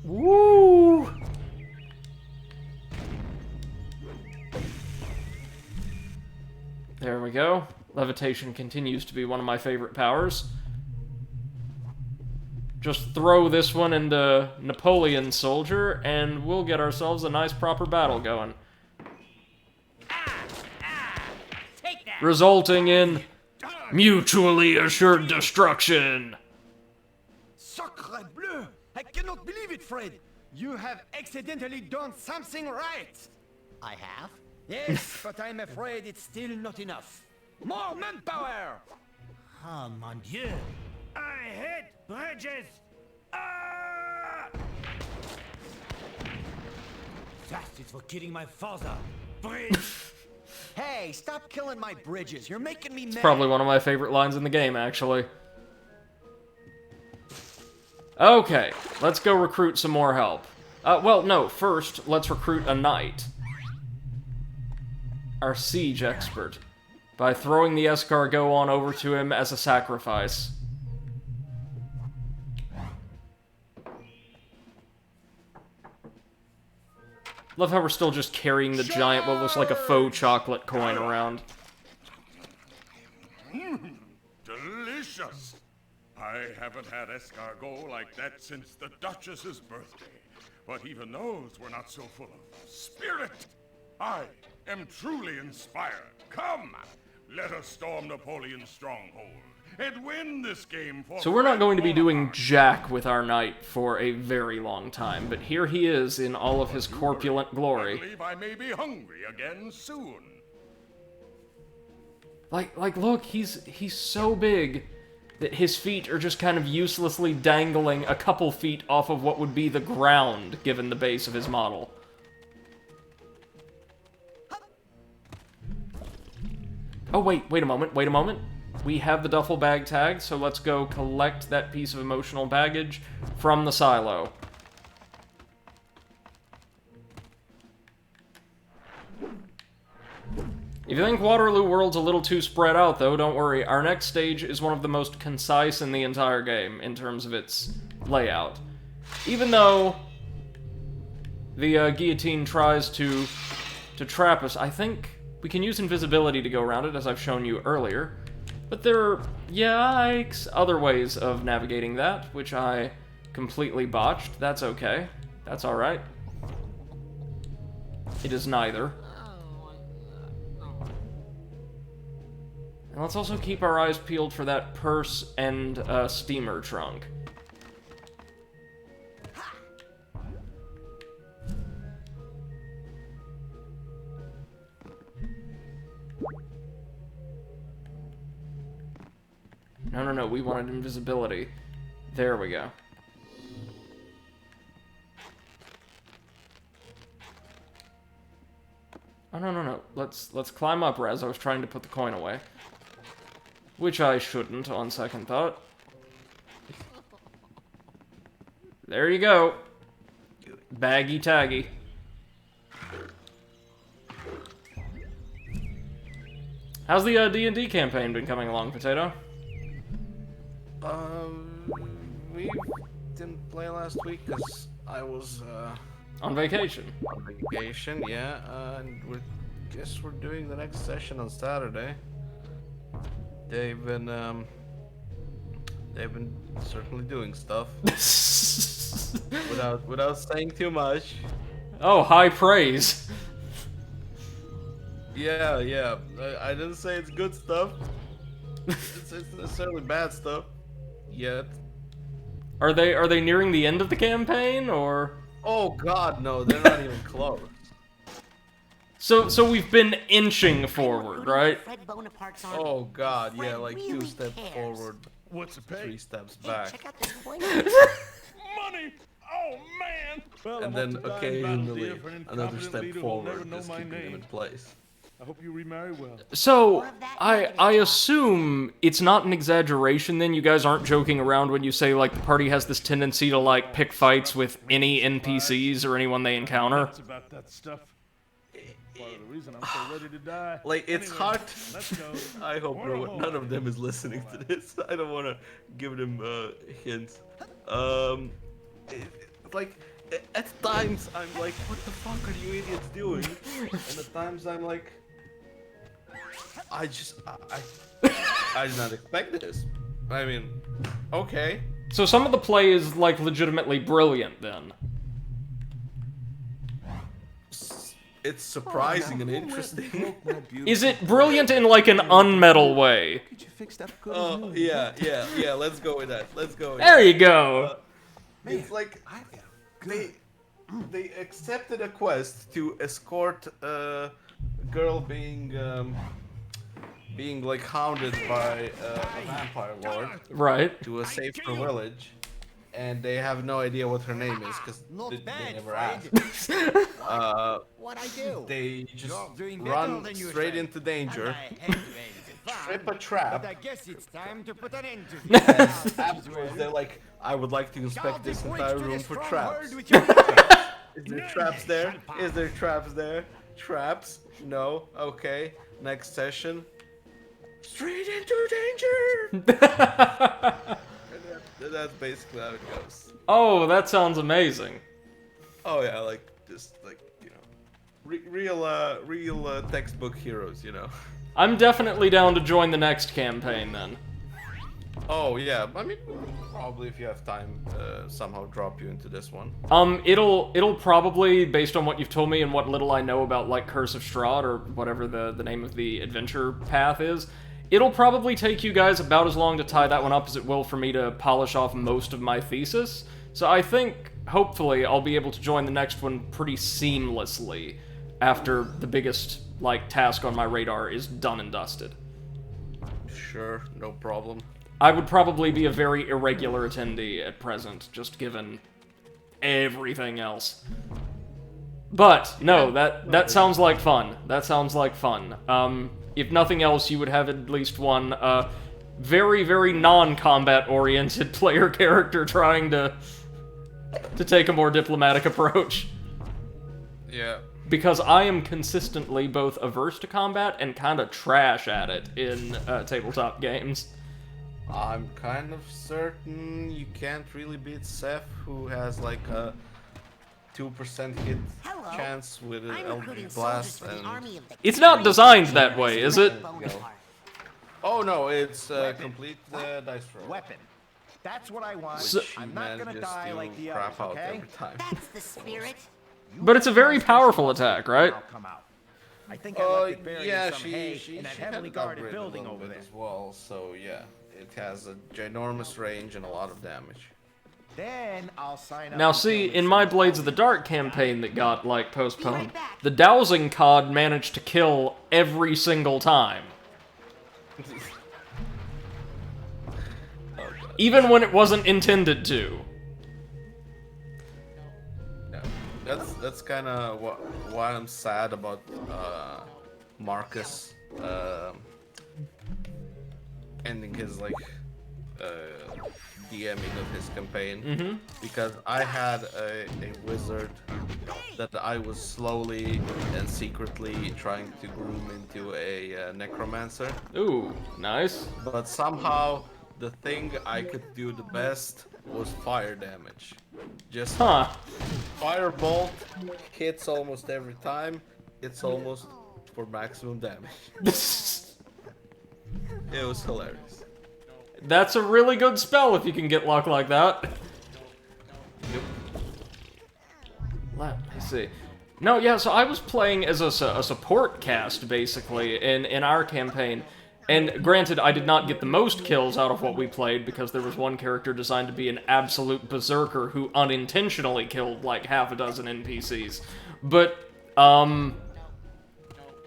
Woo! There we go. Levitation continues to be one of my favorite powers. Just throw this one into Napoleon soldier, and we'll get ourselves a nice proper battle going. Resulting in mutually assured destruction. Sacre bleu! I cannot believe it, Fred! You have accidentally done something right! I have? Yes, but I'm afraid it's still not enough. More manpower! Oh, mon Dieu. I hit bridges. Ah! That is for killing my father. Bridge! Hey, stop killing my bridges. You're making me mad. Probably one of my favorite lines in the game, actually. Okay, let's go recruit some more help. Well, no, first, let's recruit a knight. Our siege expert. By throwing the escargot on over to him as a sacrifice. Love how we're still just carrying the giant, what looks like a faux chocolate coin around. Delicious! I haven't had escargot like that since the Duchess's birthday. But even those were not so full of spirit. I am truly inspired. Come, let us storm Napoleon's stronghold and win this game for So we're not going to be doing jack with our knight for a very long time, but here he is in all of his corpulent glory. I believe I may be hungry again soon. Like, look, he's so big that his feet are just kind of uselessly dangling a couple feet off of what would be the ground, given the base of his model. Oh, wait a moment. We have the duffel bag tag, so let's go collect that piece of emotional baggage from the silo. If you think Waterloo World's a little too spread out, though, don't worry. Our next stage is one of the most concise in the entire game in terms of its layout. Even though the guillotine tries to trap us, I think we can use invisibility to go around it, as I've shown you earlier. But there are, yikes, other ways of navigating that, which I completely botched. That's okay. That's alright. It is neither. And let's also keep our eyes peeled for that purse and steamer trunk. No, we wanted invisibility. There we go. Oh, no. Let's climb up, Raz. I was trying to put the coin away. Which I shouldn't, on second thought. There you go. Baggy taggy. How's the D&D campaign been coming along, Potato? We didn't play last week because I was, on vacation. On vacation, yeah, and guess we're doing the next session on Saturday. They've been certainly doing stuff. without saying too much. Oh, high praise. Yeah. I didn't say it's good stuff. It's necessarily bad stuff. Yet. Are they nearing the end of the campaign, or? Oh God, no! They're not even close. So we've been inching forward, right? Oh God, yeah, like 2 steps forward. What's the pay? 3 steps back. Check out this point. Money! Oh man! Well, And then occasionally another step forward, just keeping them in place. I hope you remarry well. So, I assume it's not an exaggeration then, you guys aren't joking around when you say, like, the party has this tendency to, like, pick fights with any NPCs or anyone they encounter? That's about that stuff. Part of the reason I'm so ready to die. Like, it's hard. Let's go. I hope none of them is listening to this. I don't want to give them hints. Like, at times I'm like, what the fuck are you idiots doing? And at times I'm like, I did not expect this. I mean, okay. So some of the play is, like, legitimately brilliant, then. It's surprising and interesting. Is it brilliant in, like, an unmetal way? Oh, yeah, let's go with that. There you go! It's like, they accepted a quest to escort a girl being like hounded by a vampire lord Right. to a safer village, and they have no idea what her name is because they never asked. What I do? They just You're doing better run than you straight said. into danger, And I hate to end it. trip a But trap, I guess it's time to put an end to and this. afterwards they're like, I would like to inspect this entire room for traps. With your Is there traps there? Is there traps there? Traps? No. Okay. Next session. Straight into danger! And that's basically how it goes. Oh, that sounds amazing. Oh yeah, like, just, like, you know, real textbook heroes, you know. I'm definitely down to join the next campaign, then. Oh yeah, I mean, probably if you have time, somehow drop you into this one. It'll probably, based on what you've told me and what little I know about, like, Curse of Strahd, or whatever the name of the adventure path is, it'll probably take you guys about as long to tie that one up as it will for me to polish off most of my thesis. So I think, hopefully, I'll be able to join the next one pretty seamlessly after the biggest, like, task on my radar is done and dusted. Sure, no problem. I would probably be a very irregular attendee at present, just given everything else. But, no, that sounds like fun. That sounds like fun. If nothing else, you would have at least one, very, very non-combat oriented player character trying to take a more diplomatic approach. Yeah. because I am consistently both averse to combat and kind of trash at it in tabletop games. I'm kind of certain you can't really beat Seth, who has like a 2% hit Hello. chance with an I'm Eldritch recruiting soldiers Blast. for the And army of the It's not designed that great way, is it? Fred Bonaparte. oh no, it's complete dice roll. Weapon. That's what I want. So- Which I'm not gonna manages die to like the crap others, out okay? every time. That's the spirit. But it's a very powerful attack, right? I'll come out. I think I left it buried yeah, in some hay she in that had heavily it guarded upgraded a building little over bit there. as well. So yeah, it has a ginormous range and a lot of damage. Then I'll sign up. Now and see, kill in the my shit. Blades of the Dark campaign that got, like, postponed, Be right back. the dowsing cod managed to kill every single time. Even when it wasn't intended to. Yeah, that's kind of why I'm sad about Marcus ending his like DMing of his campaign, because I had a wizard that I was slowly and secretly trying to groom into a necromancer, Ooh, nice. but somehow the thing I could do the best was fire damage. Just Huh. firebolt hits almost every time. It's almost for maximum damage. It was hilarious. That's a really good spell if you can get luck like that. Yep. Let me see. No, yeah, so I was playing as a support cast, basically, in our campaign. And granted, I did not get the most kills out of what we played, because there was one character designed to be an absolute berserker who unintentionally killed, like, half a dozen NPCs. But,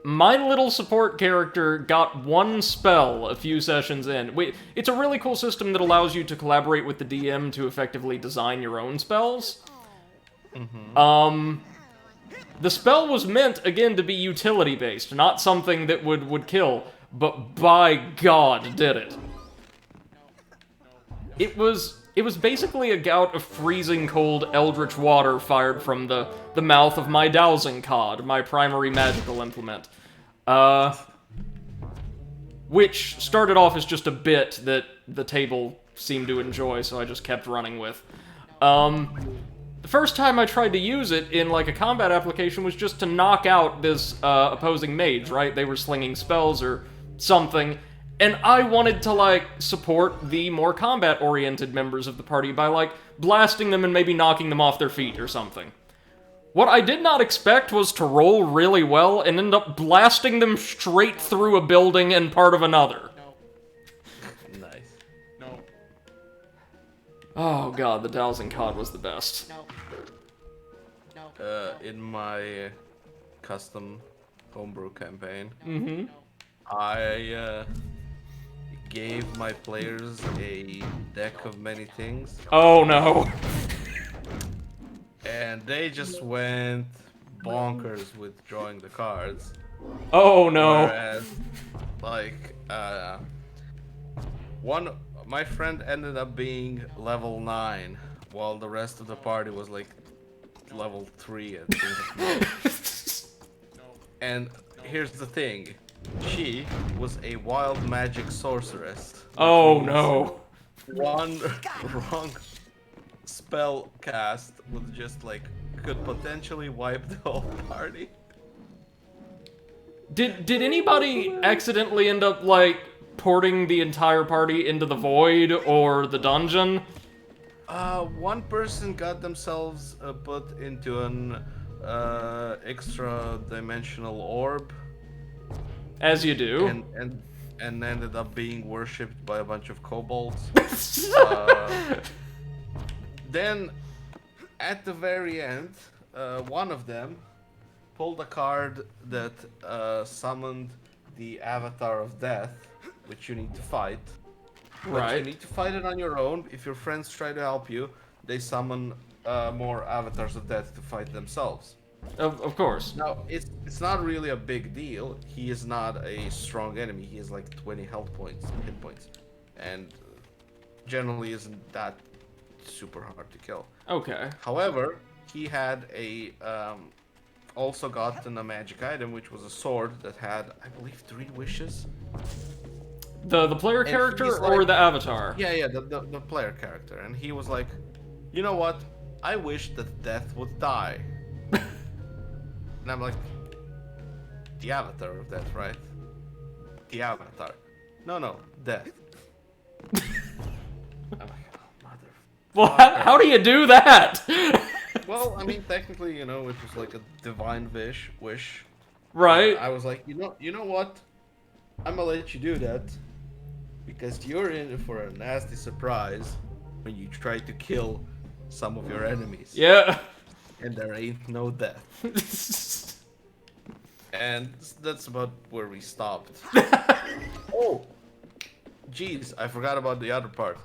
my little support character got one spell a few sessions in. It's a really cool system that allows you to collaborate with the DM to effectively design your own spells. The spell was meant, again, to be utility-based, not something that would kill, but by God, did it. It was basically a gout of freezing cold eldritch water fired from the mouth of my dowsing cod, my primary magical implement. Which started off as just a bit that the table seemed to enjoy, so I just kept running with. The first time I tried to use it in, like, a combat application was just to knock out this opposing mage, right? They were slinging spells or something, and I wanted to, like, support the more combat-oriented members of the party by, like, blasting them and maybe knocking them off their feet or something. What I did not expect was to roll really well and end up blasting them straight through a building and part of another. Nice. Oh god, the dowsing cod was the best. In my custom homebrew campaign, I gave my players a deck of many things, Oh no. and they just went bonkers with drawing the cards. Oh no. Whereas, like, my friend ended up being level 9, while the rest of the party was like level 3 at the And here's the thing, she was a wild magic sorceress. which Oh means no. One wrong spell cast would just like could potentially wipe the whole party. Did anybody accidentally end up, like, porting the entire party into the void or the dungeon? One person got themselves put into an extra dimensional orb, As you do. and ended up being worshipped by a bunch of kobolds. Then, at the very end, one of them pulled a card that summoned the Avatar of Death, which you need to fight. But Right. you need to fight it on your own. If your friends try to help you, they summon more Avatars of Death to fight themselves. Of course. Now, it's not really a big deal. He is not a strong enemy. He has like 20 hit points, and generally isn't that super hard to kill. Okay. However, he had a also gotten a magic item, which was a sword that had, I believe, 3 wishes. The player And character he's or like- the avatar? Yeah, the player character. And he was like, you know what? I wish that death would die. And I'm like, the avatar of death, right? The avatar. No, death. I'm like, oh, mother. Well, how do you do that? Well, I mean, technically, you know, it was like a divine wish. Right. I was like, you know what? I'm gonna let you do that because you're in for a nasty surprise when you try to kill some of your enemies. Yeah. And there ain't no death. And that's about where we stopped. Oh, jeez, I forgot about the other part.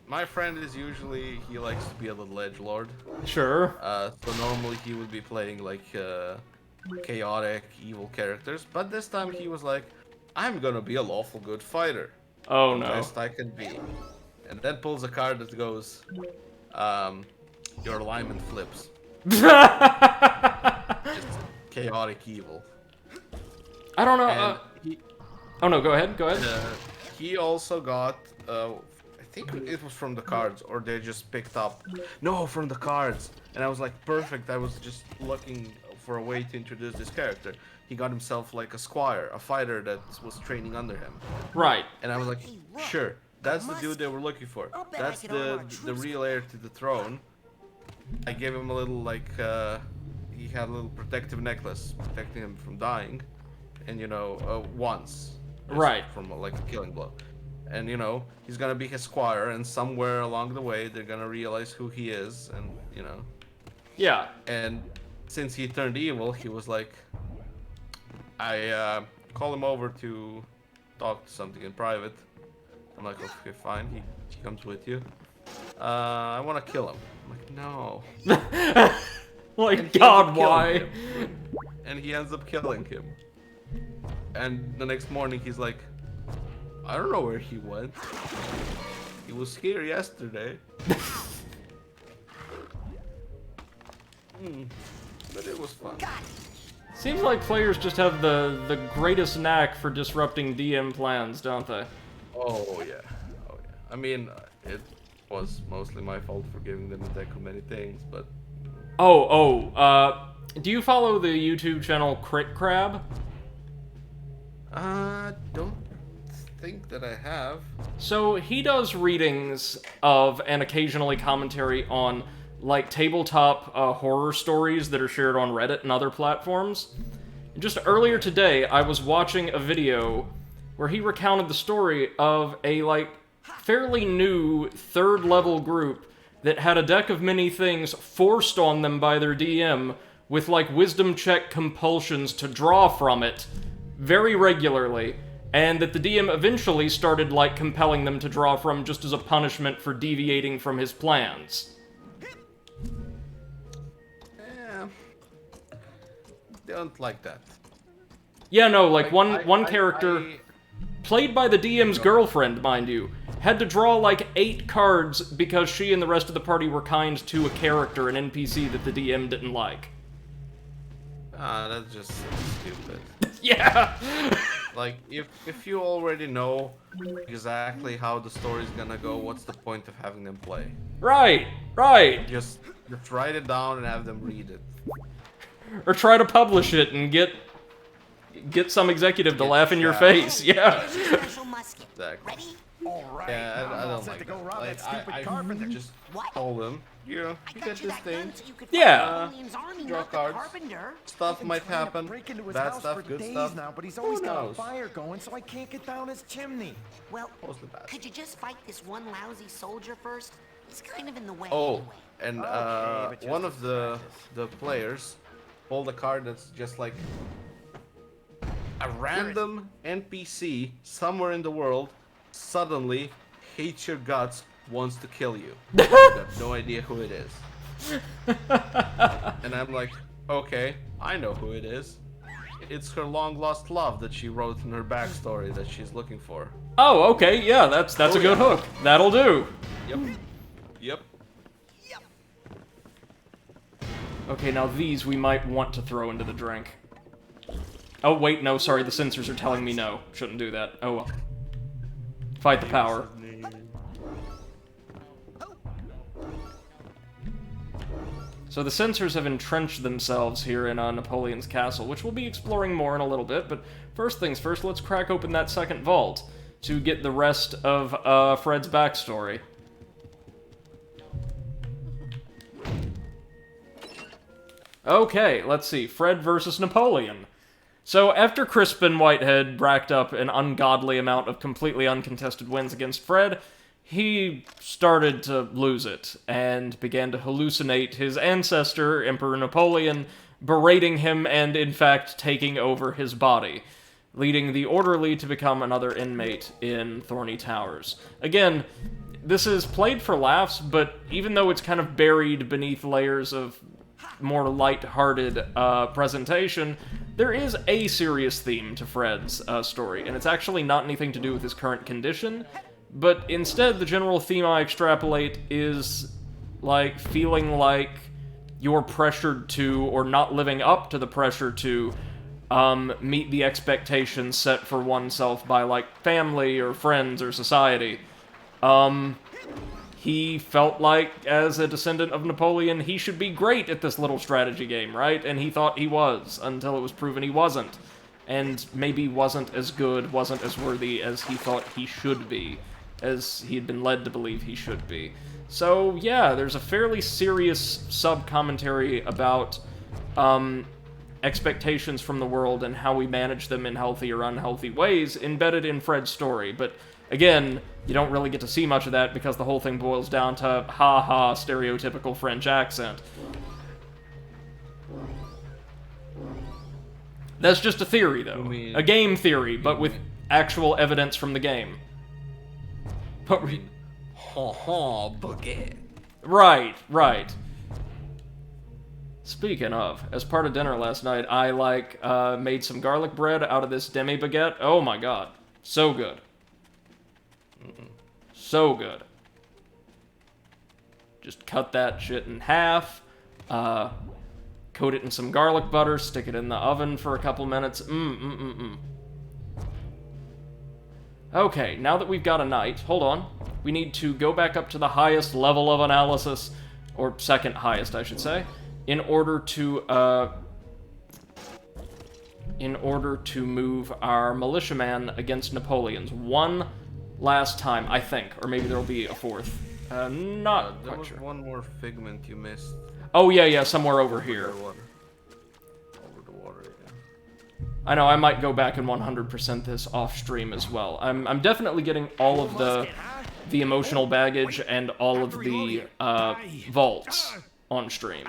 My friend is usually, he likes to be a little edgelord. Sure. So normally he would be playing like chaotic, evil characters. But this time he was like, I'm gonna be a lawful good fighter. Oh The no. best I can be. And then pulls a card that goes, your alignment flips. Just chaotic evil. I don't know. And he, Oh no, go ahead. Go ahead. he also got, I think it was from the cards, or they just picked up. No, from the cards. And I was like, perfect. I was just looking for a way to introduce this character. He got himself like a squire, a fighter that was training under him. Right. And I was like, sure, that's the dude they were looking for. That's the real heir to the throne. I gave him a little like, he had a little protective necklace protecting him from dying, and you know, once. Just Right. From like a killing blow. And you know, he's gonna be his squire, and somewhere along the way, they're gonna realize who he is, and you know. Yeah. And since he turned evil, he was like, I call him over to talk to something in private. I'm like, okay, fine. He comes with you. I want to kill him. I'm like, no. Like, And he God, ends up killing why? him. And he ends up killing him. And the next morning, he's like, I don't know where he went. He was here yesterday. But it was fun. Seems like players just have the greatest knack for disrupting DM plans, don't they? Oh yeah. I mean, it was mostly my fault for giving them a deck of many things, but Do you follow the YouTube channel Crit Crab? don't think that I have. So he does readings of and occasionally commentary on like tabletop horror stories that are shared on Reddit and other platforms. And just earlier today, I was watching a video where he recounted the story of a like fairly new third level group that had a deck of many things forced on them by their DM with like wisdom check compulsions to draw from it very regularly, and that the DM eventually started like compelling them to draw from just as a punishment for deviating from his plans. Yeah. Don't like that. Yeah, no, like one I- character, I- played by the DM's girlfriend, mind you, had to draw like 8 cards because she and the rest of the party were kind to a character, an NPC that the DM didn't like. That's just stupid. Yeah! Like, if you already know exactly how the story's gonna go, what's the point of having them play? Right! Just write it down and have them read it. Or try to publish it and get some executive to Get laugh in your shot. face, yeah. Here's your special musket. Exactly. Ready? All right. Yeah, I I'm all don't set like to go that. rob Like, that stupid I carpenter. just What? told them, you know, I you got get you this that thing, gun so you could Yeah. fight Napoleon's army, draw not the cards. carpenter. stuff Been might trying to happen, break into his bad house stuff, for good days stuff. now, but he's Who always got a knows? fire going, so I can't get down his chimney. Well, Mostly bad. could you just fight this one lousy soldier first? He's kind of in the way Oh, anyway. and Okay, but just one as of the players pulled a card that's just like a random NPC somewhere in the world suddenly hates your guts, wants to kill you. You got no idea who it is. And I'm like, okay, I know who it is. It's her long lost love that she wrote in her backstory that she's looking for. Oh, okay, yeah, that's a good yeah. hook. That'll do. Yep. Yep. Okay, now these we might want to throw into the drink. Oh, wait, no, sorry, the sensors are telling me no. Shouldn't do that. Oh well. Fight the power. So the sensors have entrenched themselves here in Napoleon's castle, which we'll be exploring more in a little bit, but first things first, let's crack open that second vault to get the rest of Fred's backstory. Okay, let's see. Fred versus Napoleon. So, after Crispin Whitehead racked up an ungodly amount of completely uncontested wins against Fred, he started to lose it, and began to hallucinate his ancestor, Emperor Napoleon, berating him and, in fact, taking over his body, leading the orderly to become another inmate in Thorny Towers. Again, this is played for laughs, but even though it's kind of buried beneath layers of more light-hearted presentation, there is a serious theme to Fred's story, and it's actually not anything to do with his current condition, but instead the general theme I extrapolate is, like, feeling like you're pressured to, or not living up to the pressure to, meet the expectations set for oneself by, like, family or friends or society. He felt like, as a descendant of Napoleon, he should be great at this little strategy game, right? And he thought he was, until it was proven he wasn't. And maybe wasn't as good, wasn't as worthy as he thought he should be, as he had been led to believe he should be. So, yeah, there's a fairly serious sub-commentary about, expectations from the world and how we manage them in healthy or unhealthy ways embedded in Fred's story, but again, you don't really get to see much of that because the whole thing boils down to ha-ha stereotypical French accent. That's just a theory, though. A game theory, but with actual evidence from the game. But Ha-ha, baguette. Right. Speaking of, as part of dinner last night, I, made some garlic bread out of this demi-baguette. Oh my god. So good. So good. Just cut that shit in half, coat it in some garlic butter, stick it in the oven for a couple minutes. Okay, now that we've got a knight, hold on. We need to go back up to the highest level of analysis, or second highest, I should say, in order to move our militiaman against Napoleon's one last time, I think, or maybe there'll be a fourth. Not There quite was sure. one more figment you missed. Oh yeah, somewhere over here. Over the water, yeah. I know, I might go back and 100% this off stream as well. I'm definitely getting all of the emotional baggage and all of the vaults on stream.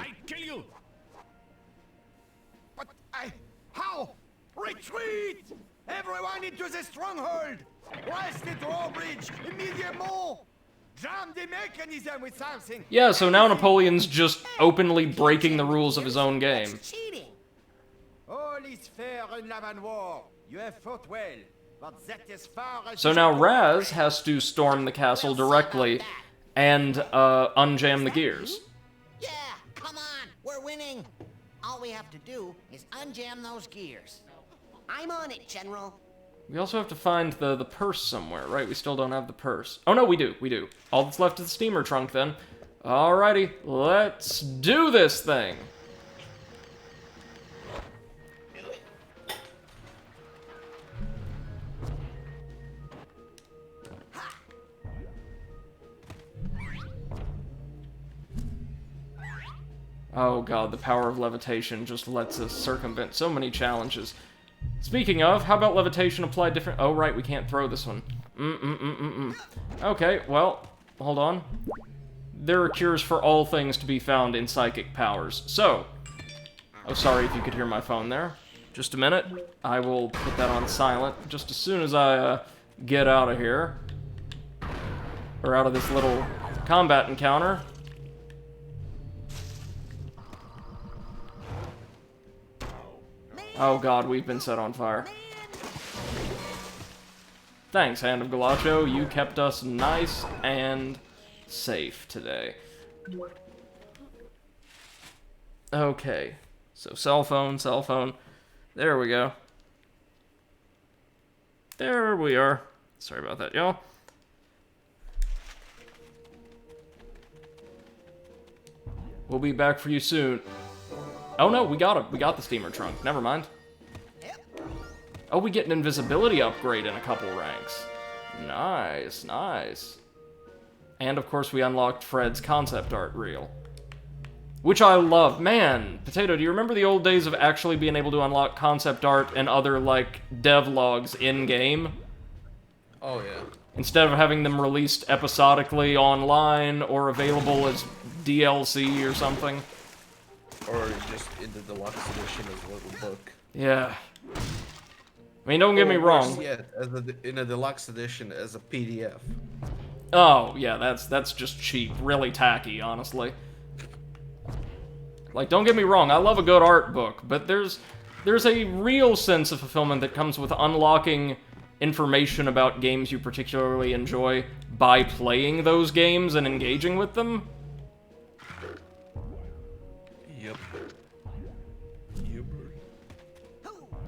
But how? Retreat! Everyone into the stronghold! Blast the drawbridge! Immediately! Jam the mechanism with something! Yeah, so now Napoleon's just openly breaking the rules of his own game. That's cheating. All is fair in love and war. You have fought well, but that is far as So now Raz has to storm the castle directly and unjam the gears. Yeah, come on, we're winning. All we have to do is unjam those gears. I'm on it, General. We also have to find the purse somewhere, right? We still don't have the purse. Oh no, we do. All that's left is the steamer trunk then. Alrighty, let's do this thing. Oh god, the power of levitation just lets us circumvent so many challenges. Speaking of, how about levitation applied different... Oh, right, we can't throw this one. Okay, well, hold on. There are cures for all things to be found in psychic powers. So, oh, sorry if you could hear my phone there. Just a minute. I will put that on silent just as soon as I get out of here. Or out of this little combat encounter. Oh god, we've been set on fire. Thanks, Hand of Galacho. You kept us nice and safe today. Okay. So cell phone, cell phone. There we go. There we are. Sorry about that, y'all. We'll be back for you soon. Oh no, we got the steamer trunk. Never mind. Oh, we get an invisibility upgrade in a couple ranks. Nice, nice. And of course we unlocked Fred's concept art reel. Which I love. Man, Potato, do you remember the old days of actually being able to unlock concept art and other, like, devlogs in-game? Oh, yeah. Instead of having them released episodically online or available as DLC or something. Or just in the deluxe edition as a little book. Yeah. I mean, don't get me wrong. Yeah, in a deluxe edition as a PDF. Oh, yeah, that's just cheap. Really tacky, honestly. Like, don't get me wrong, I love a good art book, but there's a real sense of fulfillment that comes with unlocking information about games you particularly enjoy by playing those games and engaging with them. Yep.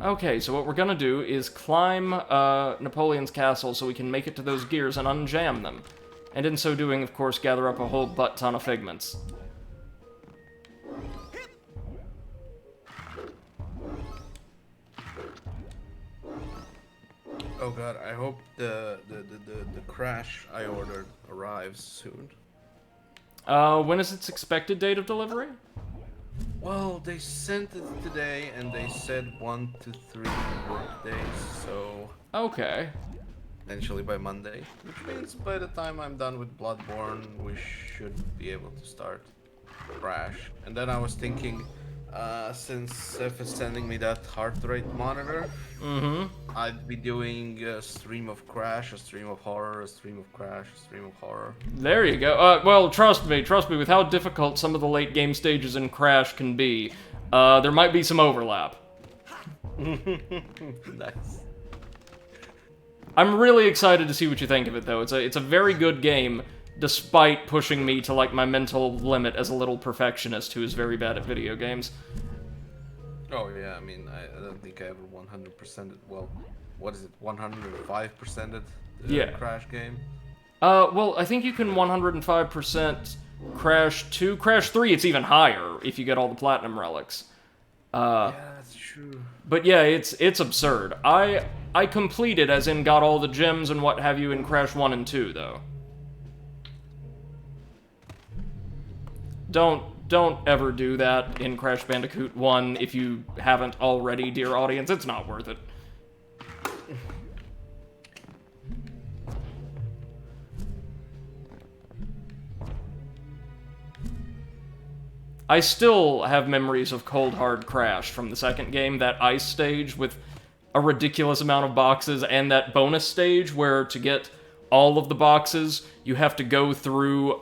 Okay, so what we're gonna do is climb Napoleon's castle so we can make it to those gears and unjam them. And in so doing, of course, gather up a whole butt-ton of figments. Oh god, I hope the crash I ordered arrives soon. When is its expected date of delivery? Well, they sent it today, and they said 1 to 3 work days, so... Okay. Eventually by Monday. Which means by the time I'm done with Bloodborne, we should be able to start Crash. And then I was thinking, since Seth is sending me that heart rate monitor, I'd be doing a stream of Crash, a stream of horror, a stream of Crash, a stream of horror. There you go. Well, trust me, with how difficult some of the late game stages in Crash can be, there might be some overlap. Nice. I'm really excited to see what you think of it, though. It's a very good game, despite pushing me to, like, my mental limit as a little perfectionist who is very bad at video games. Oh yeah, I mean, I don't think I ever 100%ed, well, what is it, 105%ed Yeah. Crash game? Well, I think you can 105% Crash 2. Crash 3, it's even higher if you get all the Platinum Relics. Yeah, that's true. But yeah, it's absurd. I completed, as in got all the gems and what have you in Crash 1 and 2, though. Don't ever do that in Crash Bandicoot 1 if you haven't already, dear audience. It's not worth it. I still have memories of Cold Hard Crash from the second game, that ice stage with a ridiculous amount of boxes, and that bonus stage where to get all of the boxes, you have to go through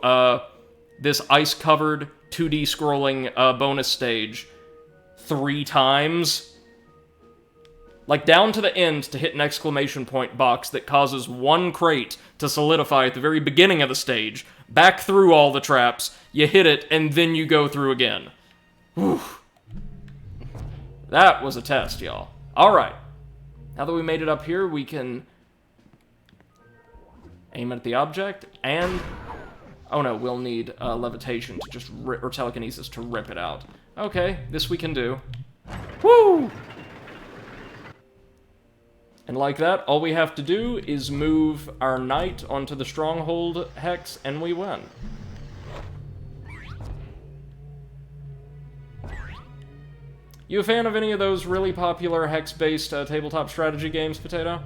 this ice-covered 2D scrolling bonus stage 3 times. Like, down to the end to hit an exclamation point box that causes one crate to solidify at the very beginning of the stage, back through all the traps, you hit it, and then you go through again. Whew. That was a test, y'all. Alright. Now that we made it up here, we can aim at the object, and... oh no, we'll need levitation to just or telekinesis to rip it out. Okay, this we can do. Woo! And like that, all we have to do is move our knight onto the stronghold hex, and we win. You a fan of any of those really popular hex-based tabletop strategy games, Potato?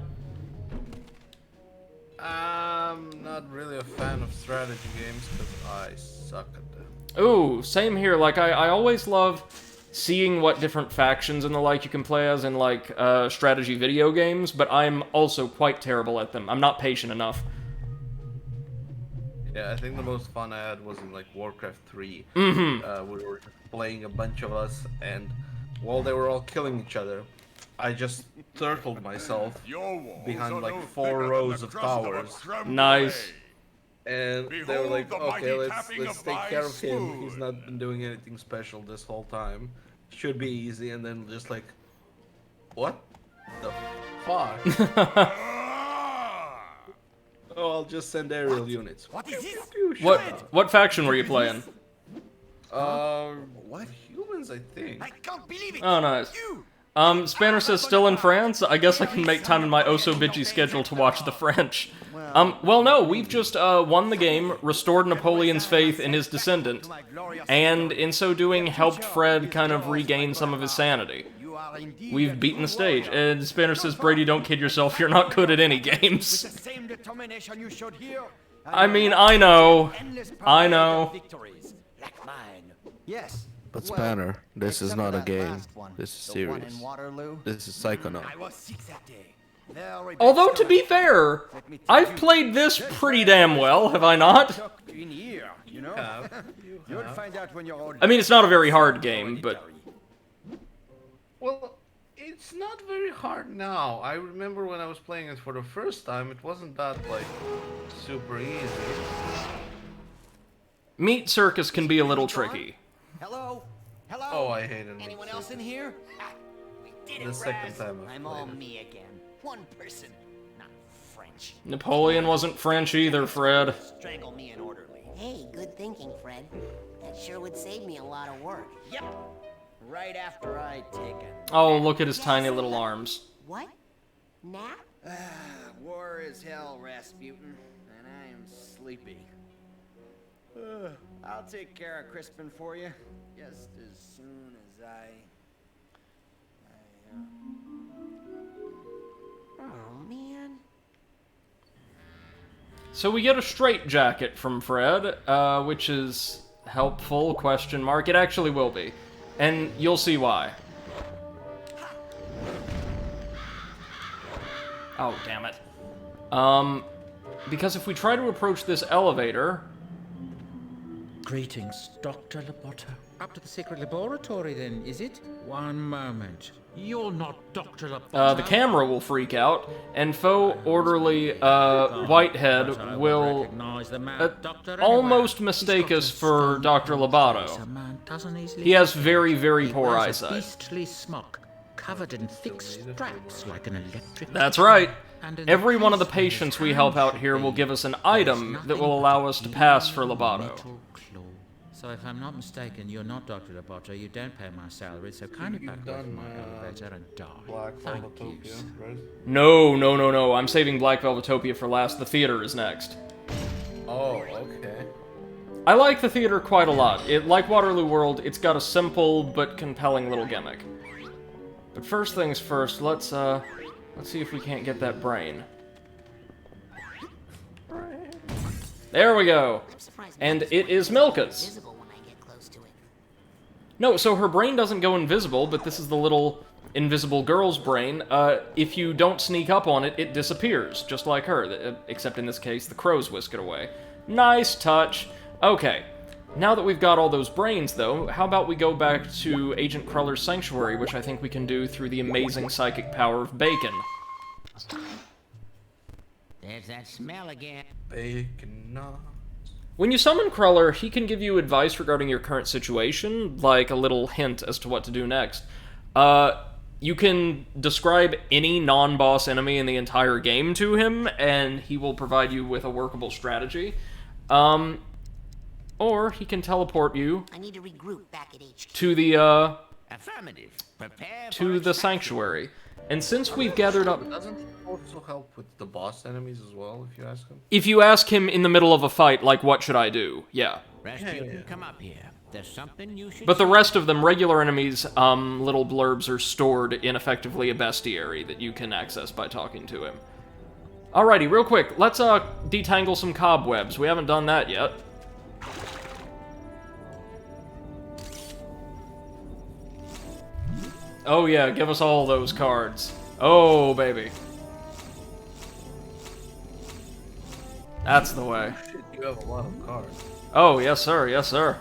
I'm not really a fan of strategy games because I suck at them. Ooh, same here. Like, I always love seeing what different factions and the like you can play as in, like, strategy video games, but I'm also quite terrible at them. I'm not patient enough. Yeah, I think the most fun I had was in, like, Warcraft 3. Mm-hmm. We were playing a bunch of us, and while they were all killing each other, I just turtled myself behind, like, 4 rows of towers. Nice. And they were Behold like, the okay, mighty let's tapping take of thy care of him. He's spoon." not been doing anything special this whole time. Should be easy. And then just like, what the fuck? Ah! Oh, I'll just send aerial units. What is this? What faction were you playing? What humans? I think. I can't believe it. Oh, nice. You. Spanner says still in France. I guess I can make time in my oh-so-bitchy schedule to watch the French. Well, no, we've just won the game, restored Napoleon's faith in his descendant, and in so doing helped Fred kind of regain some of his sanity. You are indeed We've beaten the stage, and Spanner says, Brady, don't kid yourself, you're not good at any games. the same determination you showed here. I mean, I know. I know. Victories, like mine. Yes. But well, Spanner, this is except not for a that game. last one, This is the one serious. in Waterloo. This is Psychonauts. I was sick that day. Very bad Although, to be story. fair, Let me tell I've you, played this pretty damn well, have I not? tucked in here, you know? You'll find out when you're old. I mean, it's not a very hard game, but... Well, it's not very hard now. I remember when I was playing it for the first time, it wasn't that, like, super easy. Meat Circus can be a little tricky. Hello? Hello? Oh, I hated it. Anyone else in here? Ah, we did The it, second Raz. time I've I'm all played it. me again. One person, not French. Napoleon wasn't French either, Fred. Strangle me and orderly. Hey, good thinking, Fred. That sure would save me a lot of work. Yep. Right after I take it. Oh, look at his tiny little arms. What? Nap? War is hell, Rasputin, and I am sleepy. I'll take care of Crispin for you, just as soon as Oh, man. So we get a straitjacket from Fred, which is helpful, question mark. It actually will be. And you'll see why. Oh, damn it. Because if we try to approach this elevator... Greetings, Dr. Loboto. Up to the secret laboratory, then, is it? One moment. You're not Dr. Loboto. the camera will freak out, and faux orderly Whitehead will almost mistake us for Dr. Loboto. He has very, very poor eyesight. Beastly smock, covered in thick straps like an electric. That's right. Every one of the patients we help out here will give us an item that will allow us to pass for Loboto. So if I'm not mistaken, you're not Dr. Loboto. You don't pay my salary, so kindly back away from my elevator and die. Black Thank you. Velvetopia, right? No. I'm saving Black Velvetopia for last. The theater is next. Oh, okay. I like the theater quite a lot. Like Waterloo World, it's got a simple but compelling little gimmick. But first things first, let's see if we can't get that brain. There we go. I'm surprised And Milka's it is brain isn't Milka's. invisible when I get close to it. No, so her brain doesn't go invisible, but this is the little invisible girl's brain. If you don't sneak up on it, it disappears, just like her, except in this case, the crows whisk it away. Nice touch. Okay, now that we've got all those brains, though, how about we go back to Agent Kruller's sanctuary, which I think we can do through the amazing psychic power of bacon. There's that smell again. Bacon. When you summon Kruller, he can give you advice regarding your current situation, like a little hint as to what to do next. You can describe any non-boss enemy in the entire game to him, and he will provide you with a workable strategy. Or he can teleport you I need to regroup back at HQ. to the, Affirmative. Prepare to the sanctuary. And since we've gathered up... Doesn't it also help with the boss enemies as well, if you ask him? If you ask him in the middle of a fight, like, what should I do? Yeah. Rasputin, come up here. There's something you should. But the rest of them, regular enemies, little blurbs are stored in effectively a bestiary that you can access by talking to him. Alrighty, real quick, let's detangle some cobwebs. We haven't done that yet. Oh yeah, give us all those cards. Oh, baby. That's the way. Shit, you have a lot of cards. Oh, yes sir, yes sir.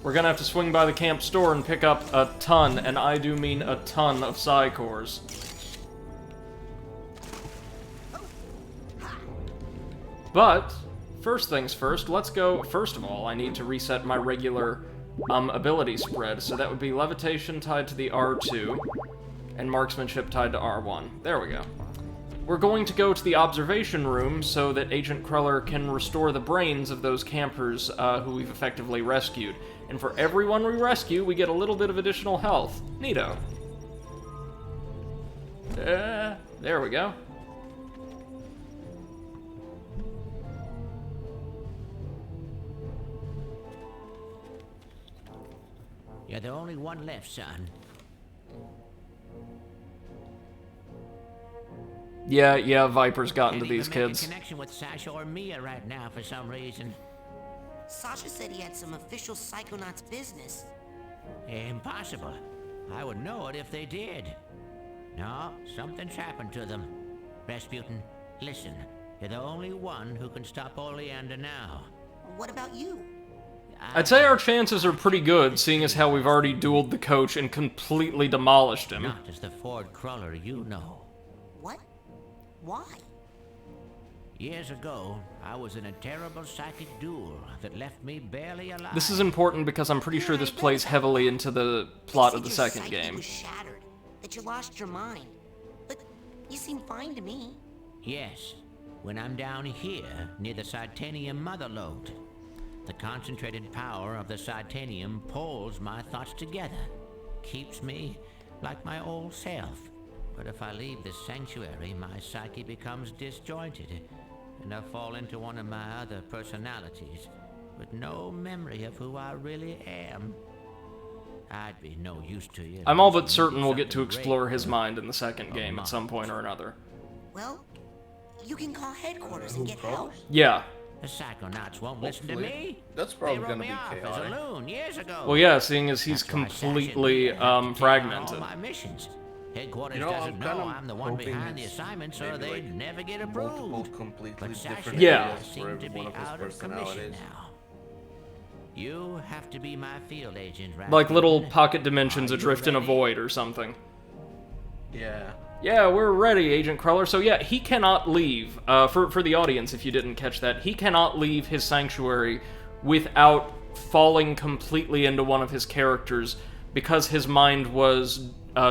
We're gonna have to swing by the camp store and pick up a ton, and I do mean a ton of Psy cores. But, first things first, let's go... First of all, I need to reset my regular ability spread, so that would be levitation tied to the R2, and marksmanship tied to R1. There we go. We're going to go to the observation room so that Agent Cruller can restore the brains of those campers who we've effectively rescued. And for everyone we rescue, we get a little bit of additional health. Neato. There we go. You're the only one left, son. Yeah, Viper's gotten to these Make a kids. connection with Sasha or Mia right now for some reason. Sasha said he had some official Psychonauts business. Impossible. I would know it if they did. No, something's happened to them. Rasputin, listen. You're the only one who can stop Oleander now. What about you? I'd say our chances are pretty good, seeing as how we've already dueled the coach and completely demolished him. Not as the Ford Cruller you know. What? Why? Years ago, I was in a terrible psychic duel that left me barely alive. This is important because I'm pretty sure this plays heavily into the plot of the second game. Was shattered, that you lost your mind. But you seem fine to me. Yes, when I'm down here near the Titanium mother lode. The concentrated power of the Titanium pulls my thoughts together, keeps me like my old self. But if I leave this sanctuary, my psyche becomes disjointed, and I fall into one of my other personalities, with no memory of who I really am. I'd be no use to you. I'm all but certain we'll get to explore his mind in the second game at some point or another. Well, you can call headquarters and get help. Yeah. The Psychonauts won't listen to me. That's probably They wrote gonna me be off as a chaotic. loon years ago. Well, yeah, seeing as he's That's why Sasha completely and me have to take on fragmented. all my missions. Headquarters You know, doesn't I'm know kinda I'm the one hoping behind the it's assignment, so maybe, they like, never get multiple approved. completely But different Sasha Yeah. areas seem for to every be one of his out of commission personalities. now. You have to be my field agent, right? Like little pocket dimensions adrift in a void or something. Yeah. Yeah, we're ready, Agent Cruller. So yeah, he cannot leave. For the audience, if you didn't catch that, he cannot leave his sanctuary without falling completely into one of his characters because his mind was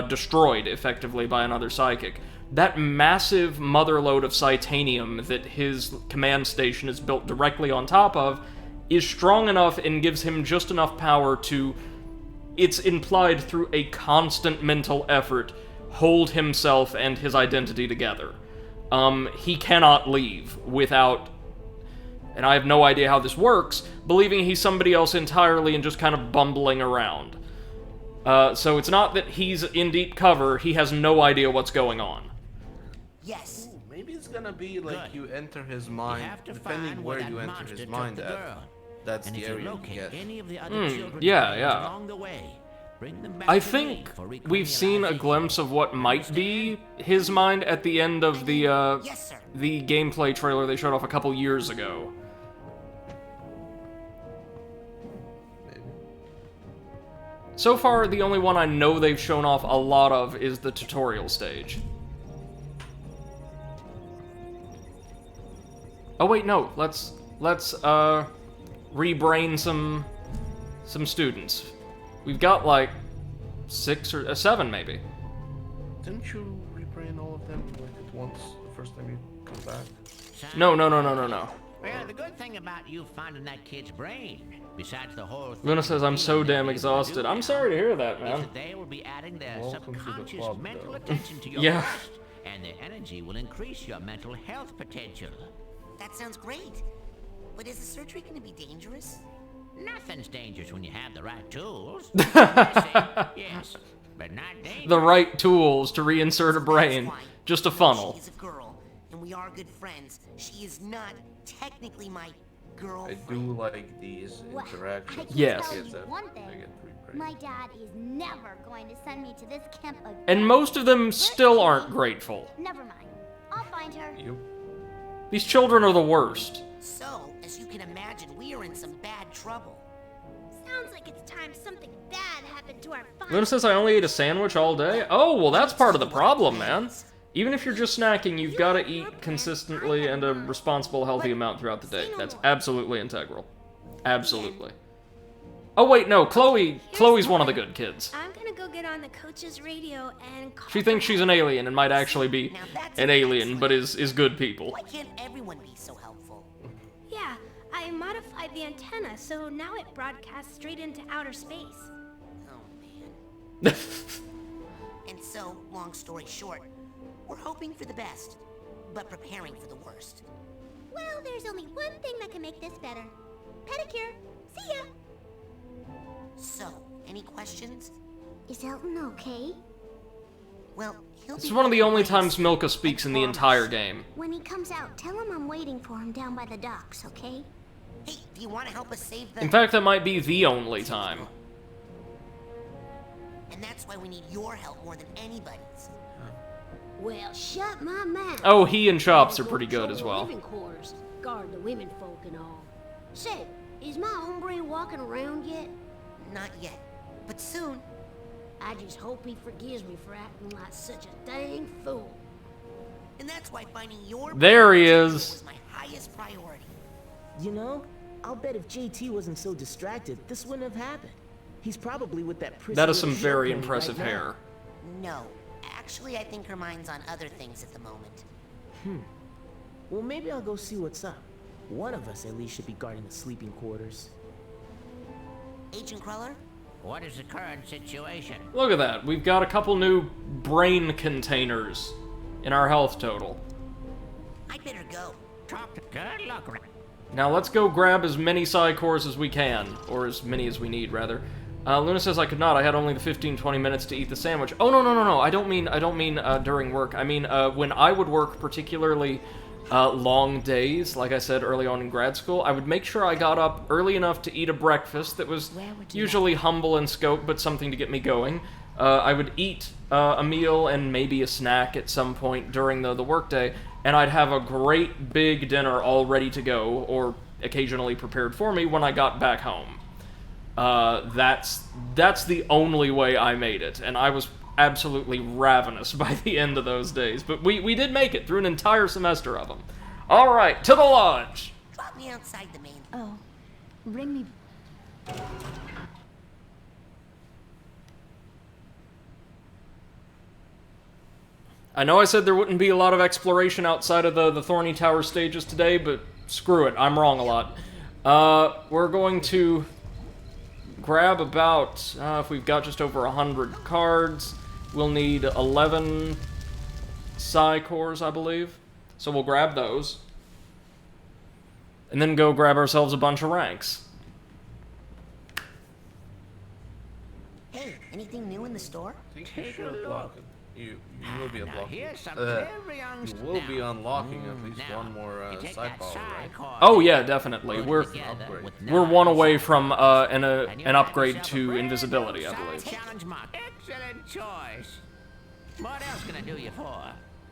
destroyed, effectively, by another psychic. That massive motherlode of Titanium that his command station is built directly on top of is strong enough and gives him just enough power to, it's implied through a constant mental effort, hold himself and his identity together. He cannot leave without, and I have no idea how this works, believing he's somebody else entirely and just kind of bumbling around. So it's not that he's in deep cover, he has no idea what's going on. Yes. Ooh, maybe it's gonna be like Good. you enter his mind, You have to depending find where that you enter monster his took mind the at. girl. That's And the if you area you locate get. any of the other children yeah. along the way, bring them back I to me think for we've seen a recriminalization. glimpse of what might be his mind at the end of the Yes, sir. the gameplay trailer they showed off a couple years ago. Maybe. So far, the only one I know they've shown off a lot of is the tutorial stage. Oh wait, no. Let's rebrain some students. We've got like 6 or 7 maybe. Didn't you rebrain all of them like at once the first time you come back? No. Well, the good thing about you finding that kid's brain, besides the whole thing Luna says I'm so damn that you're able to exhausted. do I'm now, sorry to hear that, is man. that they will be adding their Welcome to the subconscious club, mental though. attention to your Yeah. quest, and their energy will increase your mental health potential. That sounds great. But is the surgery going to be dangerous? Nothing's dangerous when you have the right tools. Yes, but not dangerous. The right tools to reinsert a brain. That's fine. Just a funnel. She's a girl, and we are good friends. She is not technically my I girlfriend. do like these Well, interactions. I can Yes. tell Kids you that one they thing. get rebrained. My dad is never going to send me to this camp again. And most of them still aren't grateful. Never mind. I'll find her. Yep. These children are the worst. So, as you can imagine, we are in some bad trouble. Sounds like it's time something bad happened to our Luna says I only ate a sandwich all day. Oh, well that's part of the problem, man. Even if you're just snacking, you've got to eat consistently and a responsible, healthy amount throughout the day. That's absolutely integral. Absolutely. Oh wait, no, Chloe's one of the good kids. I'm gonna go get on the coach's radio and call She thinks she's an alien and might actually be an alien, but is good people. Why can't everyone be so helpful? Yeah, I modified the antenna, so now it broadcasts straight into outer space. Oh, man. And so, long story short, we're hoping for the best, but preparing for the worst. Well, there's only one thing that can make this better. Pedicure. See ya. So, any questions? Is Elton okay? Well, he'll This be is one of the back only in times place. Milka speaks in the entire game. When he comes out, tell him I'm waiting for him down by the docks, okay? Hey, do you want to help us save the... In fact, that might be the only time. And that's why we need your help more than anybody's. Well, shut my mouth. Oh, he and Chops are pretty good as well. Living quarters, guard the women folk and all. Say, is my hombre walking around yet? Not yet, but soon. I just hope he forgives me for acting like such a dang fool. And that's why finding your... There he is. ...was my highest priority. You know, I'll bet if JT wasn't so distracted, this wouldn't have happened. He's probably with that prissy That is some little very shit pony impressive right now. hair. No, actually I think her mind's on other things at the moment. Well, maybe I'll go see what's up. One of us at least should be guarding the sleeping quarters. Agent Cruller? What is the current situation? Look at that. We've got a couple new brain containers in our health total. I'd better go. Good luck. Now let's go grab as many psi cores as we can, or as many as we need, rather. Luna says I could not. I had only the 15-20 minutes to eat the sandwich. Oh no! I don't mean during work. I mean when I would work particularly long days, like I said early on in grad school, I would make sure I got up early enough to eat a breakfast that was usually humble in scope, but something to get me going. I would eat a meal and maybe a snack at some point during the workday, and I'd have a great big dinner all ready to go, or occasionally prepared for me when I got back home. That's the only way I made it, and I was absolutely ravenous by the end of those days. But we did make it through an entire semester of them. All right, to the lodge. Drop me outside the main. Oh, bring me... I know I said there wouldn't be a lot of exploration outside of the Thorny Tower stages today, but screw it, I'm wrong a lot. We're going to grab about, if we've got just over 100 cards, we'll need 11 psi cores, I believe. So we'll grab those. And then go grab ourselves a bunch of ranks. Hey, anything new in the store? Take a look. You will be unlocking. Here's some very young You will be unlocking at least one more you take psi that power, psi right? core Oh yeah, definitely. We're together with one knives, away from and an you'll have upgrade yourself a to brand invisibility, new I psi believe. challenge mark. Excellent choice. What else can I do you for?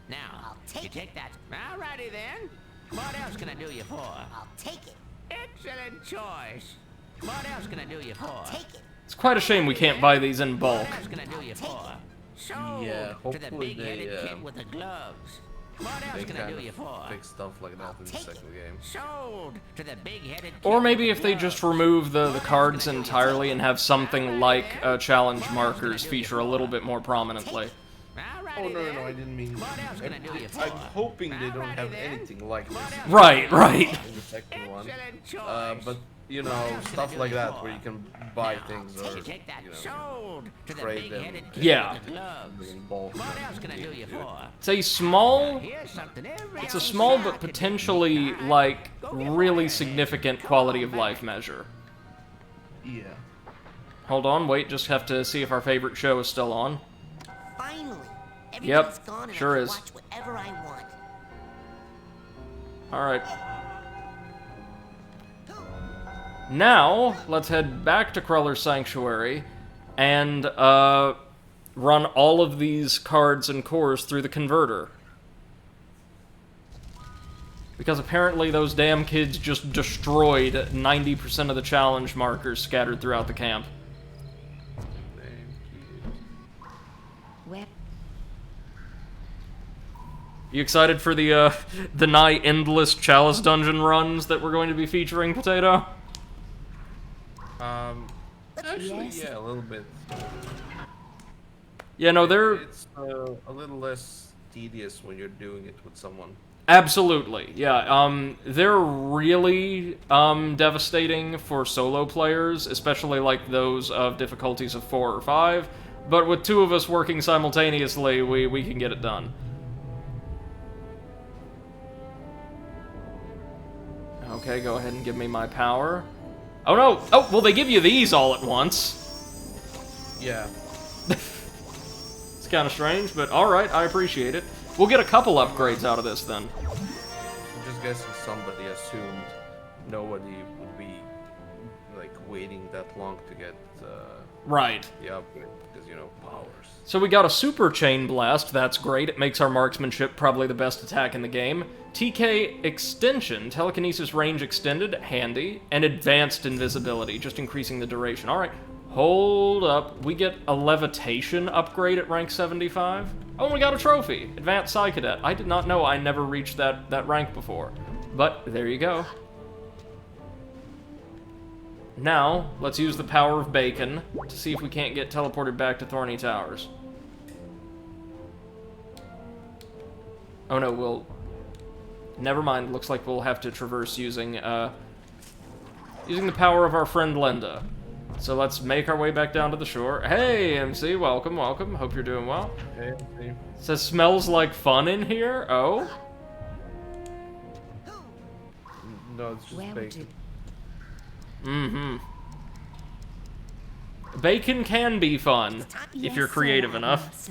Now, you take that. Alrighty then. What else can I do you for? I'll take it. Excellent choice. What else can I do you for? Take it. It's quite a shame we can't buy these in bulk. What else can I do you for? Sold Yeah, to the hopefully big-headed they, kid with the gloves. What else They can I kind do you for? of fix stuff like that in the second game. Sold to the big-headed kid Or maybe with if the they just gloves. remove the cards entirely and have something like challenge markers feature a little bit more prominently. Alrighty Oh no, then. I didn't mean. What else can I do you for? I'm hoping they don't Alrighty have then. anything like this Right. in the second one. Excellent choice. But you know, What else can I stuff do like you that for? where you can buy Now, things or you take that. you know, Sold to the trade them. big-headed kid Yeah. with the gloves. in bulk. What else can I do you for? It's a small, Here's something every it's a young small star but can do. potentially like really significant quality of life measure. Yeah. Hold on, wait, just have to see if our favorite show is still on. Finally. Yep, Everybody's gone and sure I can is. watch whatever I want. Alright. Now, let's head back to Kruller's Sanctuary and run all of these cards and cores through the converter. Because apparently those damn kids just destroyed 90% of the challenge markers scattered throughout the camp. Where? You excited for the nigh endless Chalice dungeon runs that we're going to be featuring, Potato? Actually, yeah, a little bit. Yeah, no, It's a little less tedious when you're doing it with someone. Absolutely, yeah. They're really devastating for solo players, especially like those of difficulties of 4 or 5. But with 2 of us working simultaneously, we can get it done. Okay, go ahead and give me my power. Oh no! Oh, well, they give you these all at once. Yeah. It's kind of strange, but alright, I appreciate it. We'll get a couple upgrades out of this, then. I'm just guessing somebody assumed nobody would be, like, waiting that long to get Right. the upgrade, because, you know, powers. So we got a Super Chain Blast, that's great. It makes our marksmanship probably the best attack in the game. TK Extension, Telekinesis Range Extended, handy. And Advanced Invisibility, just increasing the duration. Alright, hold up. We get a Levitation upgrade at rank 75. Oh, and we got a trophy, Advanced Psy Cadet. I did not know I never reached that rank before. But, there you go. Now, let's use the power of bacon to see if we can't get teleported back to Thorny Towers. Oh no, we'll... Never mind, looks like we'll have to traverse using the power of our friend Linda. So let's make our way back down to the shore. Hey, MC, welcome, welcome. Hope you're doing well. Hey, MC. Says, smells like fun in here? Oh? No, it's just bacon. Mm-hmm. Bacon can be fun, if you're creative enough.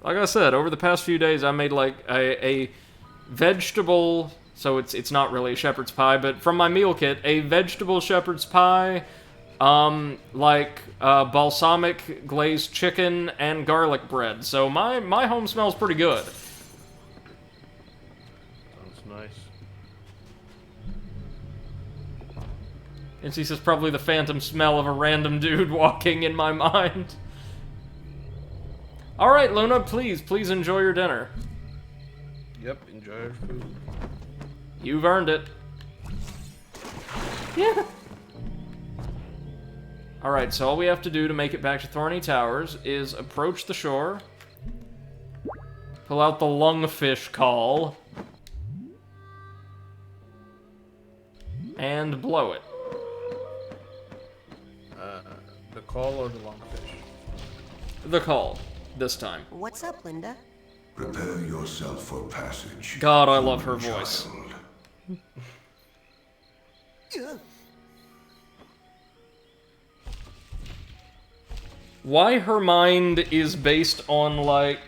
Like I said, over the past few days I made like a vegetable, so it's not really a shepherd's pie, but from my meal kit, a vegetable shepherd's pie, balsamic glazed chicken and garlic bread. So my home smells pretty good. Nice. And she says probably the phantom smell of a random dude walking in my mind. Alright, Luna, please enjoy your dinner. Yep, enjoy your food. You've earned it. Yeah. Alright, so all we have to do to make it back to Thorny Towers is approach the shore, pull out the lungfish call, and blow it. The call or the lungfish? The call, this time. What's up, Linda? Prepare yourself for passage. God, I love her voice. Why her mind is based on, like,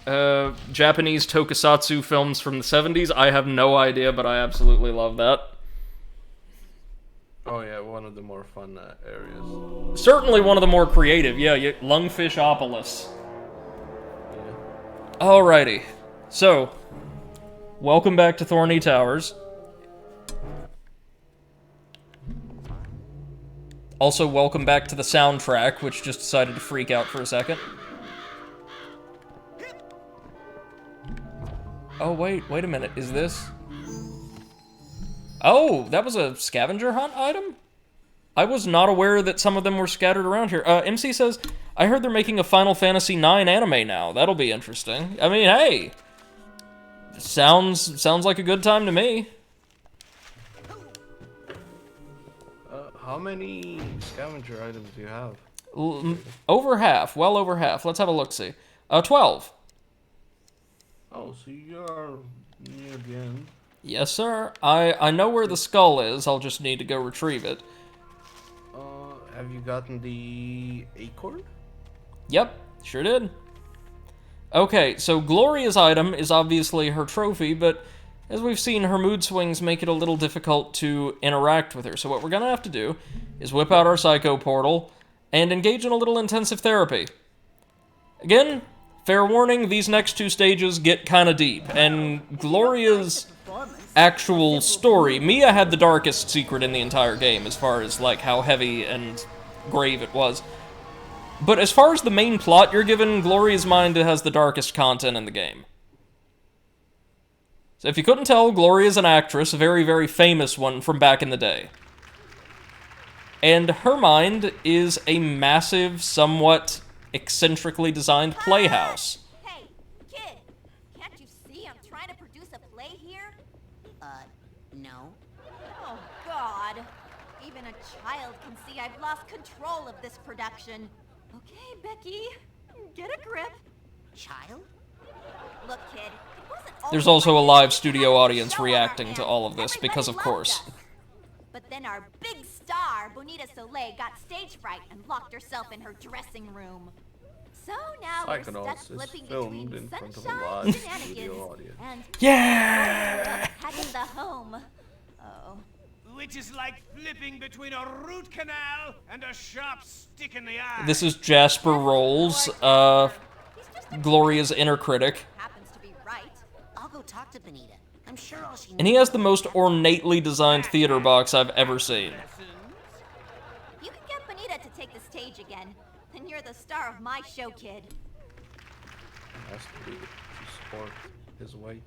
Japanese tokusatsu films from the 70s, I have no idea, but I absolutely love that. Oh yeah, one of the more fun areas. Certainly one of the more creative, yeah, Lungfishopolis. Yeah. Alrighty, so, welcome back to Thorny Towers. Also, welcome back to the soundtrack, which just decided to freak out for a second. Oh, wait a minute, is this... Oh, that was a scavenger hunt item? I was not aware that some of them were scattered around here. MC says, I heard they're making a Final Fantasy IX anime now. That'll be interesting. I mean, hey! Sounds like a good time to me. How many scavenger items do you have? Over half. Well over half. Let's have a look-see. 12. Oh, so you're near the end. Yes, sir. I know where the skull is. I'll just need to go retrieve it. Have you gotten the acorn? Yep, sure did. Okay, so Gloria's item is obviously her trophy, but as we've seen, her mood swings make it a little difficult to interact with her. So what we're gonna have to do is whip out our Psycho Portal and engage in a little intensive therapy. Again, fair warning, these next 2 stages get kinda deep, and Gloria's actual story, Mia had the darkest secret in the entire game as far as like how heavy and grave it was. But as far as the main plot you're given, Gloria's Mind has the darkest content in the game. So if you couldn't tell, Gloria's an actress, a very, very famous one from back in the day. And her mind is a massive, somewhat eccentrically designed playhouse. Hey, kid! Can't you see I'm trying to produce a play here? No. Oh, God. Even a child can see I've lost control of this production. Okay, Becky, get a grip. Child? Look, kid, it wasn't There's always also a like live this. studio We had a audience show on our reacting to hands. all of this, Everybody because of loved course. us. But then our big star, Bonita Soleil, got stage fright and locked herself in her dressing room. So now we're stuck Psychonauts is flipping filmed between in front of a sunshine live shenanigans studio audience. and Yeah! hacking the home. Oh. Which is like flipping between a root canal and a sharp stick in the eye. This is Jasper Rolls, Gloria's inner critic. Happens to be right. I'll go talk to Bonita. I'm sure all she And he has the most ornately designed theater box I've ever seen. You can get Bonita to take the stage again. Then you're the star of my show, kid. Has to be to support his weight.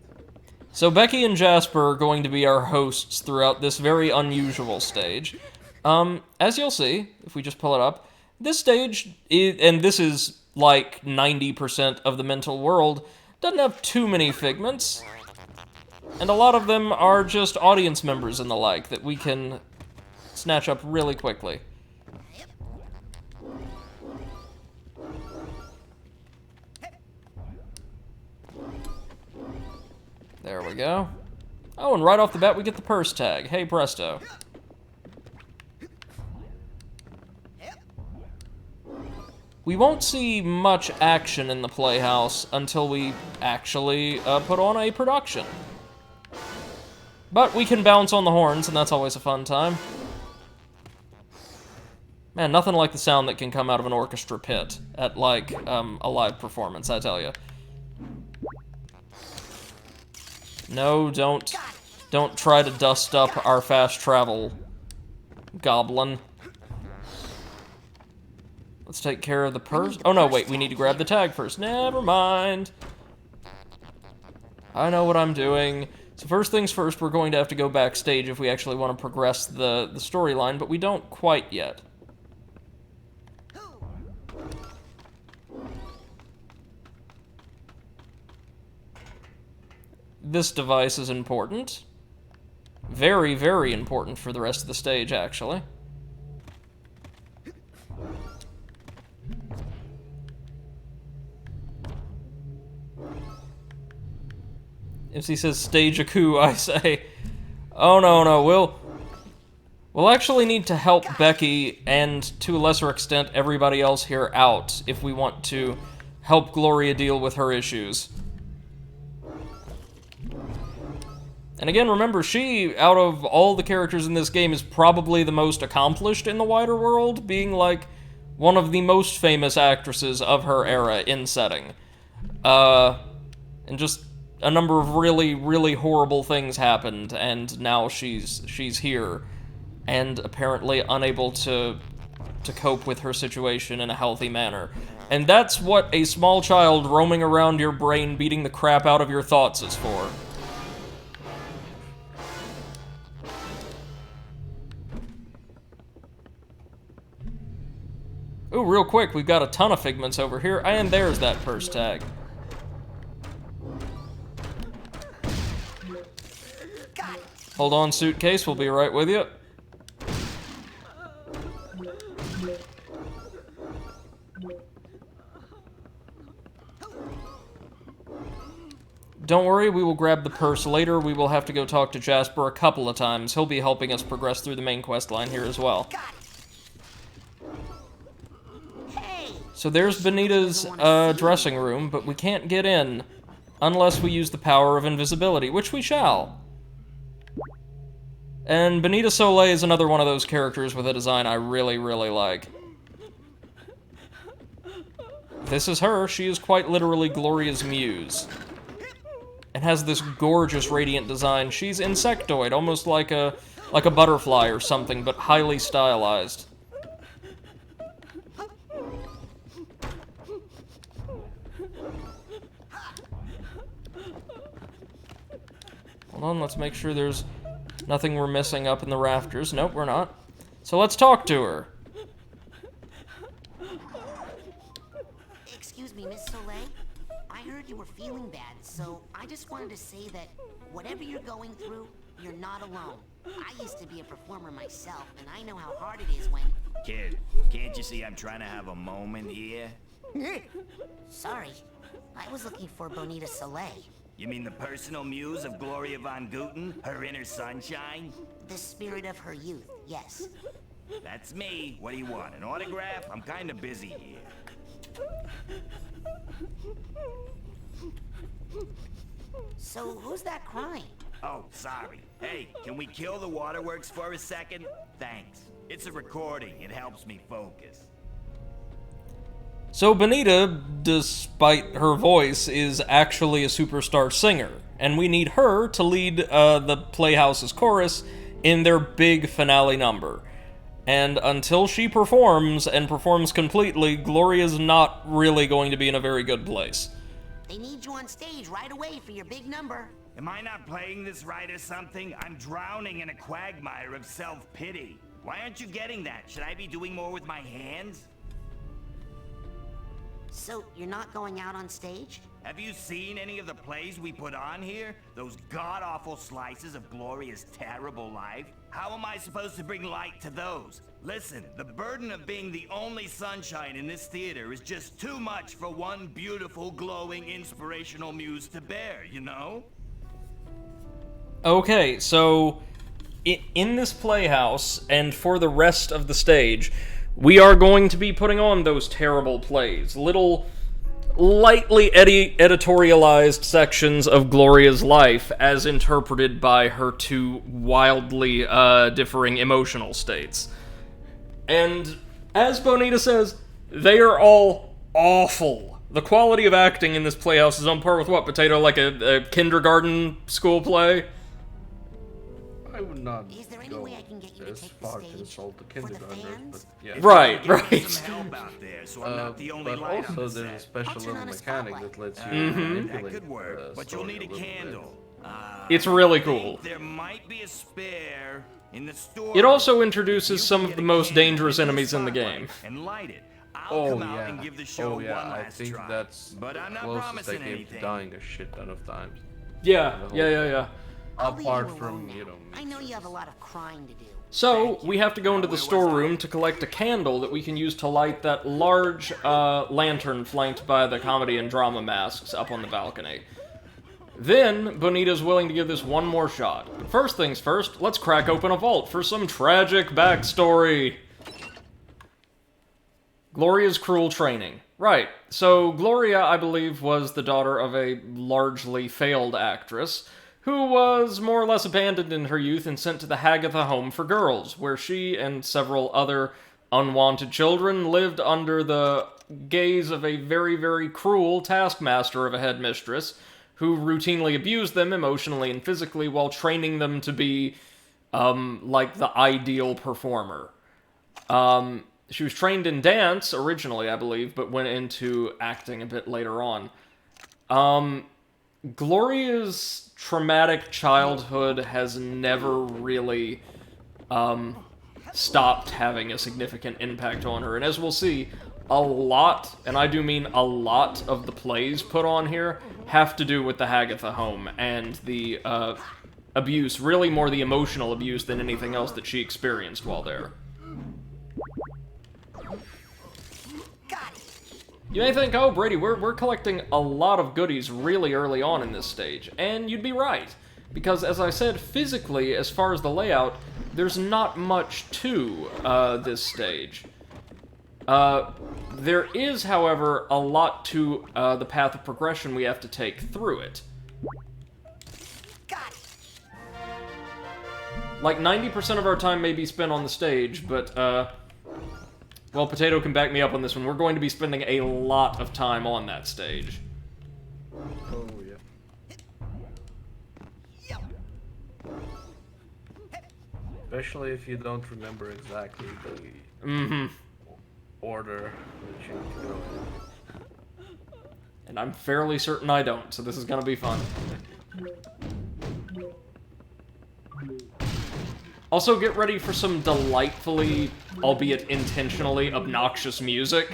So Becky and Jasper are going to be our hosts throughout this very unusual stage. As you'll see, if we just pull it up, this stage, and this is like 90% of the mental world, doesn't have too many figments. And a lot of them are just audience members and the like that we can snatch up really quickly. There we go. Oh, and right off the bat we get the purse tag. Hey, presto. We won't see much action in the Playhouse until we actually put on a production. But we can bounce on the horns, and that's always a fun time. Man, nothing like the sound that can come out of an orchestra pit at, like, a live performance, I tell you. No, don't try to dust up our fast travel goblin. Let's take care of the purse. Oh no, wait, we need to grab the tag first. Never mind. I know what I'm doing. So first things first, we're going to have to go backstage if we actually want to progress the storyline, but we don't quite yet. This device is important. Very, very important for the rest of the stage, actually. If he says stage a coup, I say, oh no, we'll actually need to help Becky and, to a lesser extent, everybody else here out if we want to help Gloria deal with her issues. And again, remember, she, out of all the characters in this game, is probably the most accomplished in the wider world, being, like, one of the most famous actresses of her era in setting. And just a number of really, really horrible things happened, and now she's here, and apparently unable to cope with her situation in a healthy manner. And that's what a small child roaming around your brain beating the crap out of your thoughts is for. Ooh, real quick, we've got a ton of figments over here, and there's that purse tag. Hold on, suitcase, we'll be right with you. Don't worry, we will grab the purse later. We will have to go talk to Jasper a couple of times. He'll be helping us progress through the main quest line here as well. So there's Bonita's dressing room, but we can't get in unless we use the power of invisibility, which we shall. And Bonita Soleil is another one of those characters with a design I really, really like. This is her. She is quite literally Gloria's muse. And has this gorgeous radiant design. She's insectoid, almost like a butterfly or something, but highly stylized. Hold on, let's make sure there's nothing we're missing up in the rafters. Nope, we're not. So let's talk to her. Excuse me, Miss Soleil. I heard you were feeling bad, so I just wanted to say that whatever you're going through, you're not alone. I used to be a performer myself, and I know how hard it is when... Kid, can't you see I'm trying to have a moment here? Sorry, I was looking for Bonita Soleil. You mean the personal muse of Gloria von Guten, her inner sunshine? The spirit of her youth, yes. That's me. What do you want, an autograph? I'm kind of busy here. So, who's that crying? Oh, sorry. Hey, can we kill the waterworks for a second? Thanks. It's a recording. It helps me focus. So Bonita, despite her voice, is actually a superstar singer, and we need her to lead the Playhouse's chorus in their big finale number. And until she performs, and performs completely, Gloria's not really going to be in a very good place. They need you on stage right away for your big number. Am I not playing this right or something? I'm drowning in a quagmire of self-pity. Why aren't you getting that? Should I be doing more with my hands? So, you're not going out on stage? Have you seen any of the plays we put on here? Those god-awful slices of Gloria's terrible life? How am I supposed to bring light to those? Listen, the burden of being the only sunshine in this theater is just too much for one beautiful, glowing, inspirational muse to bear, you know? Okay, so in this playhouse, and for the rest of the stage, we are going to be putting on those terrible plays. Little, lightly editorialized sections of Gloria's life as interpreted by her two wildly differing emotional states. And as Bonita says, they are all awful. The quality of acting in this playhouse is on par with what, Potato? Like a kindergarten school play? I would not Is there any go way I can get you to as take the far to stage insult the for the kindergartners, fans? but yeah. Right. But also there's a special little mechanic that lets you That could work, but you'll need a candle. It's really cool. There might be a spare in the store. It also introduces some of the most dangerous enemies in the game. And light it. I'll come out and give the show one I last think try. that's But I'm not closest I promising came to anything. dying a shit ton of times. Yeah. Apart from, I know you have a lot of crying to do. So, we have to go into the storeroom to collect a candle that we can use to light that large lantern flanked by the comedy and drama masks up on the balcony. Then, Bonita's willing to give this one more shot. But first things first, let's crack open a vault for some tragic backstory. Gloria's cruel training. Right, so Gloria, I believe, was the daughter of a largely failed actress, who was more or less abandoned in her youth and sent to the Hagatha Home for Girls, where she and several other unwanted children lived under the gaze of a very, very cruel taskmaster of a headmistress, who routinely abused them emotionally and physically while training them to be, like the ideal performer. She was trained in dance, originally, I believe, but went into acting a bit later on. Gloria's traumatic childhood has never really stopped having a significant impact on her. And as we'll see, a lot, and I do mean a lot, of the plays put on here have to do with the Hagatha home and the abuse, really more the emotional abuse than anything else that she experienced while there. You may think, oh, Brady, we're collecting a lot of goodies really early on in this stage, and you'd be right. Because, as I said, physically, as far as the layout, there's not much to this stage. There is, however, a lot to the path of progression we have to take through it. Like, 90% of our time may be spent on the stage, but, well, Potato can back me up on this one. We're going to be spending a lot of time on that stage. Oh, yeah. Especially if you don't remember exactly the order that you need to go in. And I'm fairly certain I don't, so this is gonna be fun. Also, get ready for some delightfully, albeit intentionally, obnoxious music.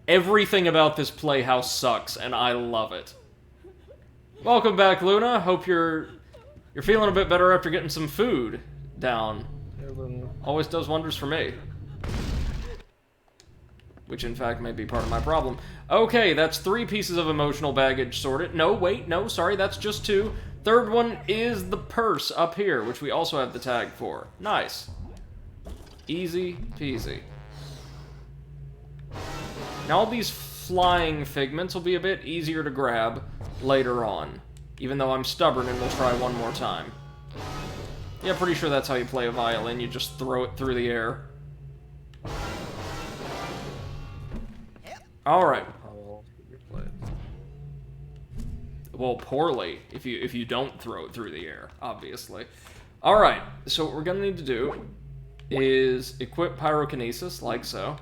Everything about this playhouse sucks, and I love it. Welcome back, Luna. Hope you're feeling a bit better after getting some food down. Always does wonders for me. Which, in fact, may be part of my problem. Okay, that's 3 pieces of emotional baggage sorted. No, wait, no, sorry, that's just 2. Third one is the purse up here, which we also have the tag for. Nice. Easy peasy. Now all these flying figments will be a bit easier to grab later on, even though I'm stubborn and will try one more time. Yeah, pretty sure that's how you play a violin, you just throw it through the air. Alright. Well, poorly, if you don't throw it through the air, obviously. Alright, so what we're gonna need to do is equip Pyrokinesis, like so.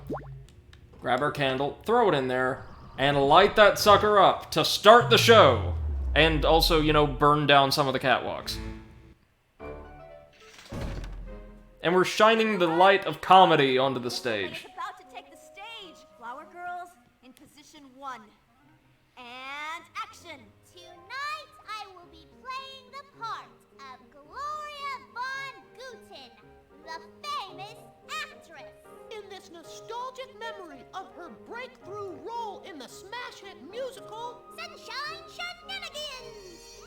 Grab our candle, throw it in there, and light that sucker up to start the show! And also, you know, burn down some of the catwalks. And we're shining the light of comedy onto the stage. About to take the stage. Flower girls in position 1. And action. Tonight, I will be playing the part of Gloria von Guten, the famous actress. In this nostalgic memory of her breakthrough role in the smash hit musical Sunshine Shenanigans!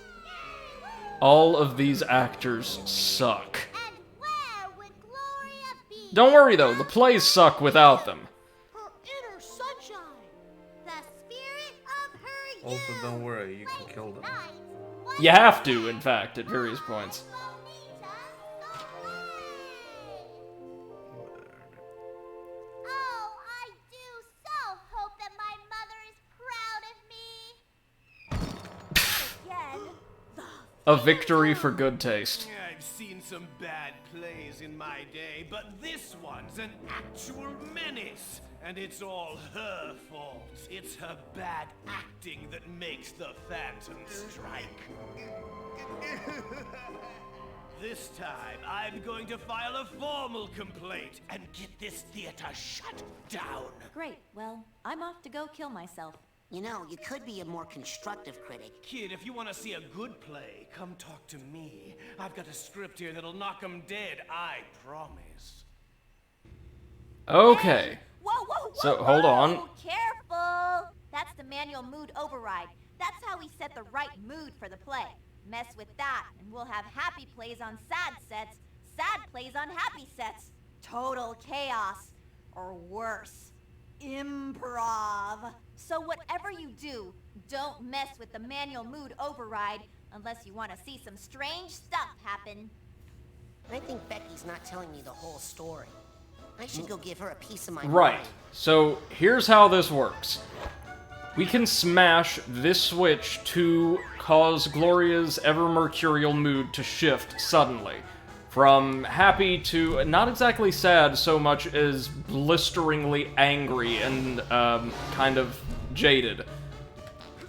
All of these actors suck. And where would Gloria be? Don't worry though, the plays suck without them. Her inner sunshine. The spirit of her Also, don't worry, you can kill them. You have to, in fact, at various points. Oh, I do so hope that my mother is proud of me. Again. A victory for good taste. I've seen some bad plays in my day, but this one's an actual menace. And it's all her fault. It's her bad acting that makes the Phantom strike. This time, I'm going to file a formal complaint and get this theater shut down. Great. Well, I'm off to go kill myself. You know, you could be a more constructive critic. Kid, if you want to see a good play, come talk to me. I've got a script here that'll knock 'em dead, I promise. Okay. Whoa, So, hold on. Careful! That's the manual mood override. That's how we set the right mood for the play. Mess with that, and we'll have happy plays on sad sets, sad plays on happy sets. Total chaos. Or worse, improv. So whatever you do, don't mess with the manual mood override unless you want to see some strange stuff happen. I think Becky's not telling me the whole story. I should go give her a piece of my Right. mind. So, here's how this works. We can smash this switch to cause Gloria's ever-mercurial mood to shift suddenly. From happy to not exactly sad so much as blisteringly angry and kind of jaded.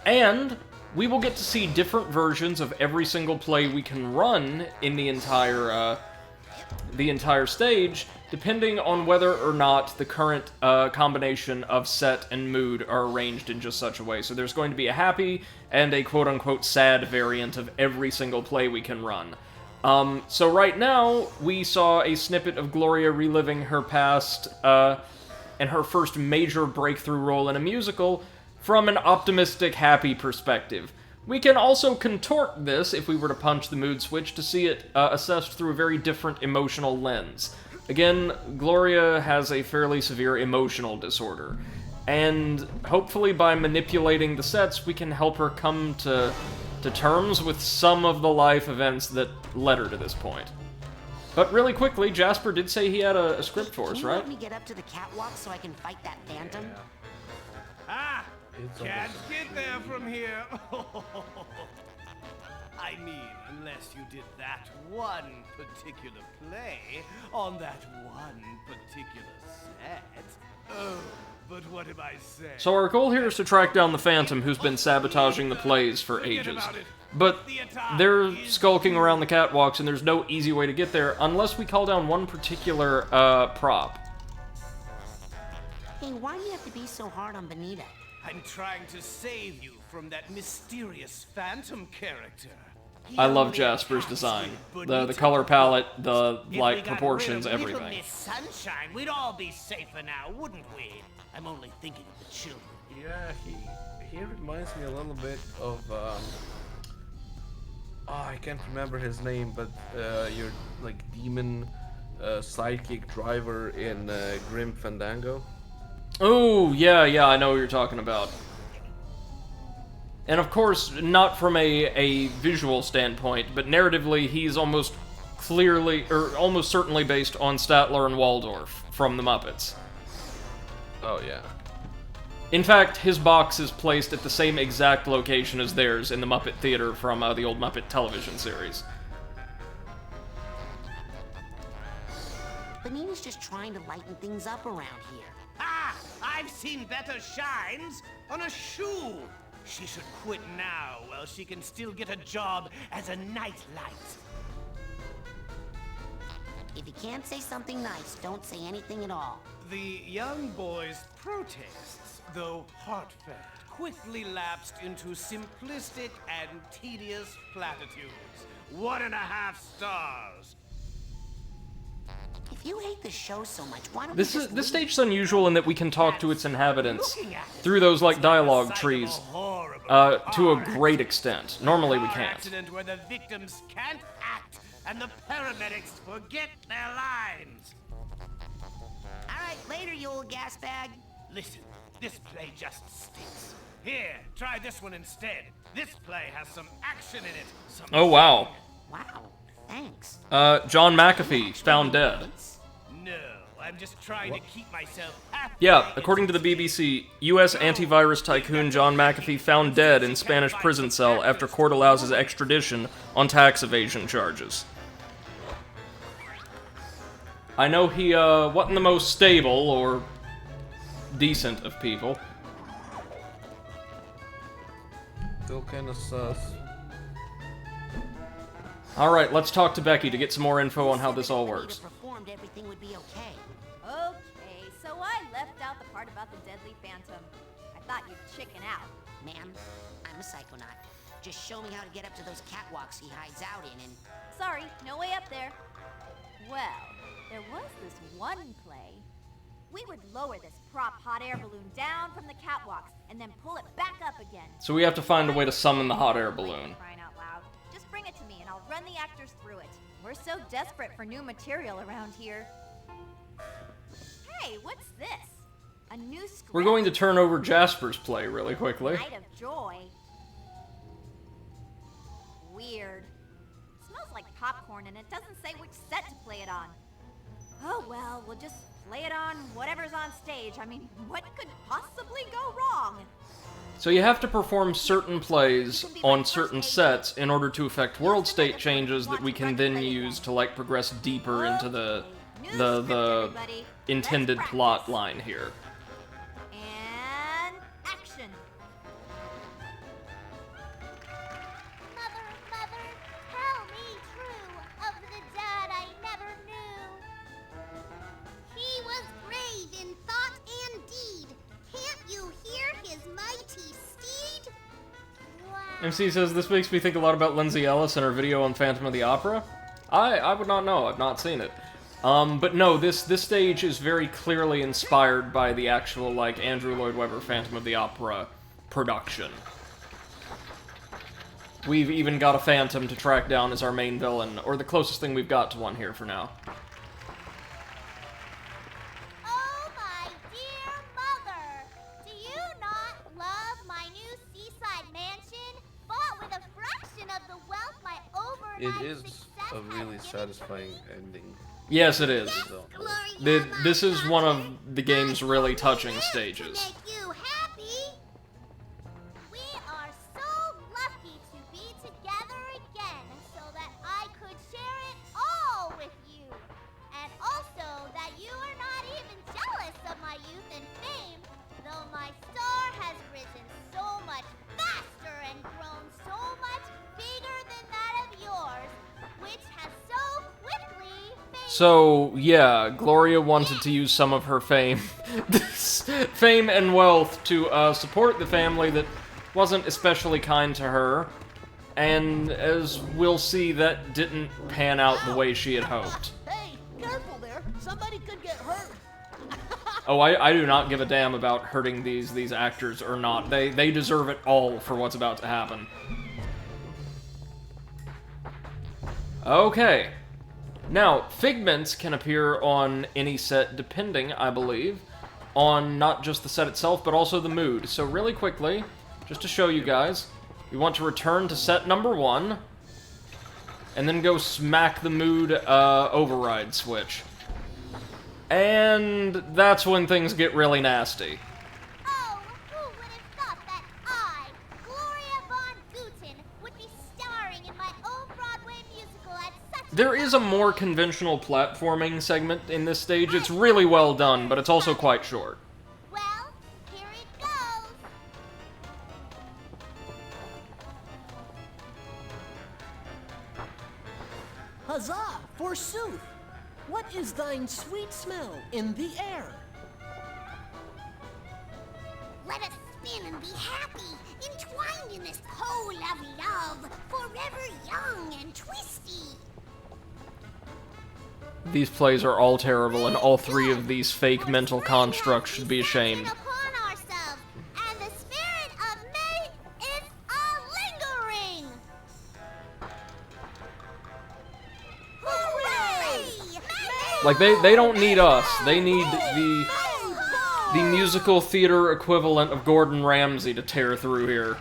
And we will get to see different versions of every single play we can run in the entire stage, depending on whether or not the current combination of set and mood are arranged in just such a way. So there's going to be a happy and a quote-unquote sad variant of every single play we can run. So right now, we saw a snippet of Gloria reliving her past and her first major breakthrough role in a musical from an optimistic, happy perspective. We can also contort this, if we were to punch the mood switch, to see it assessed through a very different emotional lens. Again, Gloria has a fairly severe emotional disorder, and hopefully by manipulating the sets, we can help her come to terms with some of the life events that led her to this point. But really quickly, Jasper did say he had a script for us, Can you right? help me get up to the catwalk so I can fight that Phantom? Ah! Can't get there from here. I mean, unless you did that one particular play on that one particular set. Oh, but what am I saying? So our goal here is to track down the Phantom who's been sabotaging the plays for ages. But they're skulking around the catwalks, and there's no easy way to get there unless we call down one particular prop. Hey, why do you have to be so hard on Bonita? I'm trying to save you from that mysterious phantom character. I love Jasper's design. The color palette, the light proportions, everything. Miss Sunshine, we'd all be safer now, wouldn't we? I'm only thinking of the children. Yeah, he reminds me a little bit of I can't remember his name, but your like demon sidekick driver in Grim Fandango. Oh, yeah, I know what you're talking about. And of course, not from a visual standpoint, but narratively, he's almost clearly, or almost certainly based on Statler and Waldorf from the Muppets. Oh, yeah. In fact, his box is placed at the same exact location as theirs in the Muppet Theater from the old Muppet television series. Bonita's just trying to lighten things up around here. Ah! I've seen better shines on a shoe! She should quit now while she can still get a job as a nightlight. If you can't say something nice, don't say anything at all. The young boy's protests, though heartfelt, quickly lapsed into simplistic and tedious platitudes. 1.5 stars. If you hate the show so much, why don't This stage is unusual in that we can talk to its inhabitants through those like dialogue trees to a great extent. Normally we can't. Accident where the victims can't act and the paramedics forget their lines. Alright, later, you old gas bag. Listen, this play just stinks. Here, try this one instead. This play has some action in it. Some Oh, wow. Wow, thanks. John McAfee, found dead. No, I'm just trying to keep myself happy. Yeah, according to the BBC, U.S. antivirus tycoon John McAfee found dead in Spanish prison cell after court allows his extradition on tax evasion charges. I know he, wasn't the most stable or decent of people. Still kinda sus. Alright, let's talk to Becky to get some more info on how this all works. Performed, everything would be okay. Okay, so I left out the part about the deadly phantom. I thought you'd chicken out. Ma'am, I'm a psychonaut. Just show me how to get up to those catwalks he hides out in and... Sorry, no way up there. Well, there was this one play. We would lower this prop hot air balloon down from the catwalks and then pull it back up again. So we have to find a way to summon the hot air balloon. Crying out loud. Just bring it to me and I'll run the actors through it. We're so desperate for new material around here. Hey, what's this? A new script? We're going to turn over Jasper's play really quickly. Night of Joy. Weird. Smells like popcorn and it doesn't say which set to play it on. Oh well, we'll just play it on whatever's on stage. I mean, what could possibly go wrong? So you have to perform certain plays on certain sets in order to effect world state changes that we can then use to like progress deeper into the intended plot line here. And action. Mother, tell me true of the dad I never knew. He was brave in thought and deed. Can't you hear his mighty steed? Wow. MC says, this makes me think a lot about Lindsay Ellis and her video on Phantom of the Opera. I would not know, I've not seen it. But no, this stage is very clearly inspired by the actual, like, Andrew Lloyd Webber Phantom of the Opera production. We've even got a Phantom to track down as our main villain, or the closest thing we've got to one here for now. Oh, my dear mother! Do you not love my new seaside mansion? Bought with a fraction of the wealth my overnight It is success a really has given satisfying ending. Yes, it is. Gloria, This is one of the game's really touching stages. make you happy. We are so lucky to be together again so that I could share it all with you. And also that you are not even jealous of my youth and fame, though my star has risen so much faster and grown so much bigger. So, yeah, Gloria wanted to use some of her fame, fame and wealth to support the family that wasn't especially kind to her, and as we'll see, that didn't pan out the way she had hoped. Hey, careful there. Somebody could get hurt. Oh, I do not give a damn about hurting these actors or not. They deserve it all for what's about to happen. Okay. Now, figments can appear on any set depending, I believe, on not just the set itself, but also the mood. So really quickly, just to show you guys, we want to return to set number 1, and then go smack the mood override switch. And that's when things get really nasty. Oh, who would have thought that I, Gloria Von Guten, would be starring in my own Broadway musical at such There is a more conventional platforming segment in this stage. It's really well done, but it's also quite short. Well, here it goes. Huzzah, forsooth! What is thine sweet smell in the air? Let us spin and be happy, entwined in this pole of love, forever young and twisty. These plays are all terrible, and all 3 of these fake mental constructs should be ashamed. Upon ourselves, and the spirit of May is a-lingering. Hooray! Like, they don't need us. They need the musical theater equivalent of Gordon Ramsay to tear through here.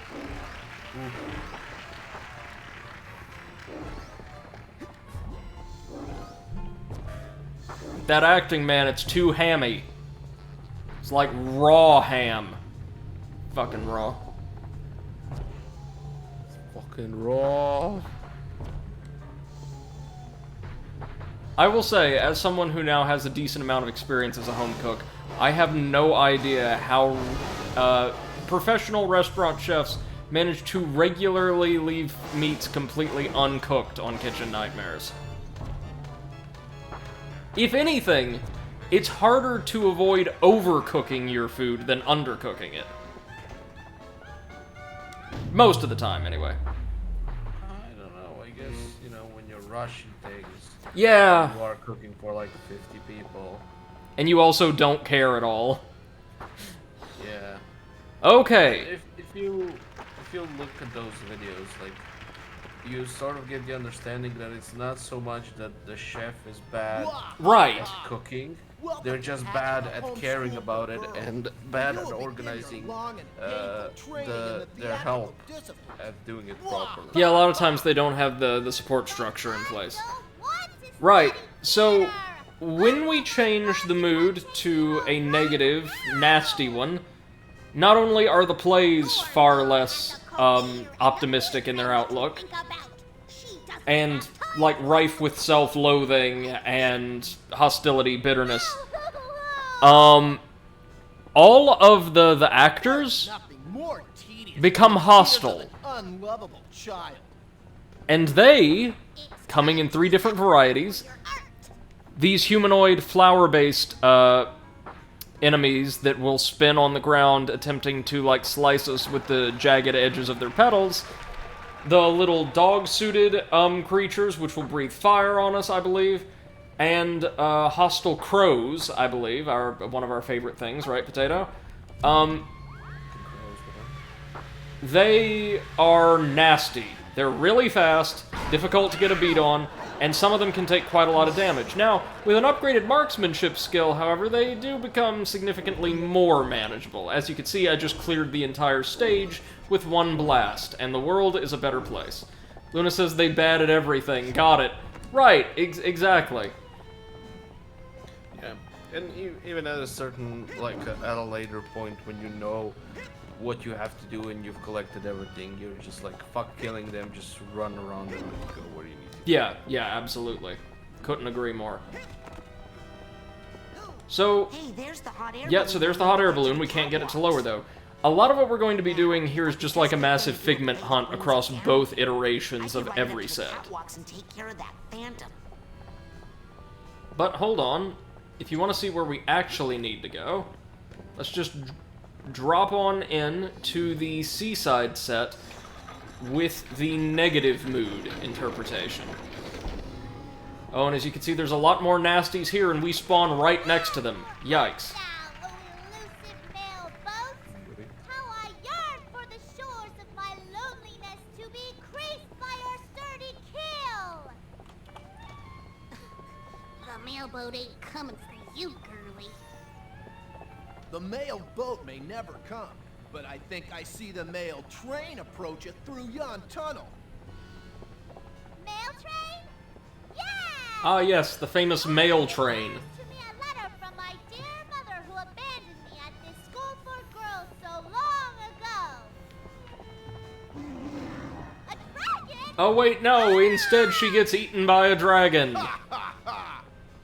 That acting, man, it's too hammy. It's like raw ham. Fucking raw. Fucking raw. I will say, as someone who now has a decent amount of experience as a home cook, I have no idea how professional restaurant chefs manage to regularly leave meats completely uncooked on Kitchen Nightmares. If anything, it's harder to avoid overcooking your food than undercooking it. Most of the time, anyway. I don't know, I guess, you know, when you're rushing things, yeah, you are cooking for like 50 people. And you also don't care at all. Yeah. Okay. If you look at those videos, like, you sort of get the understanding that it's not so much that the chef is bad right. at cooking, they're just bad at caring about it and bad at organizing their help at doing it properly. Yeah, a lot of times they don't have the support structure in place. Right, so when we change the mood to a negative, nasty one, not only are the plays far less optimistic in their outlook, and like rife with self-loathing and hostility, bitterness, all of the actors become hostile. Unlovable child. And they, coming in 3 different varieties, these humanoid flower-based enemies that will spin on the ground attempting to, like, slice us with the jagged edges of their petals, the little dog-suited creatures which will breathe fire on us, I believe, and hostile crows, I believe, are one of our favorite things, right, Potato? They are nasty. They're really fast, difficult to get a beat on, and some of them can take quite a lot of damage. Now, with an upgraded marksmanship skill, however, they do become significantly more manageable. As you can see, I just cleared the entire stage with 1 blast, and the world is a better place. Luna says they bad at everything. Got it. Right, exactly. Yeah, and even at a certain, like, at a later point when you know what you have to do and you've collected everything, you're just like, fuck killing them, just run around them and go where you need to. Yeah, absolutely. Couldn't agree more. So, hey, there's the hot air yeah, so there's the hot air balloon. We can't get it to lower, though. A lot of what we're going to be doing here is just like a massive figment hunt across both iterations of every set. And take care of that phantom. But hold on. If you want to see where we actually need to go, let's just drop on in to the seaside set with the negative mood interpretation. Oh, and as you can see, there's a lot more nasties here, and we spawn right next to them. Yikes. The mailboat ain't coming for you, girly. The mail boat may never come, but I think I see the mail train approach it through yon tunnel. Mail train? Yeah! Ah, yes, the famous mail train. To me a letter from my dear mother who abandoned me at this school for girls so long ago. A dragon? Oh, wait, no. Instead, she gets eaten by a dragon.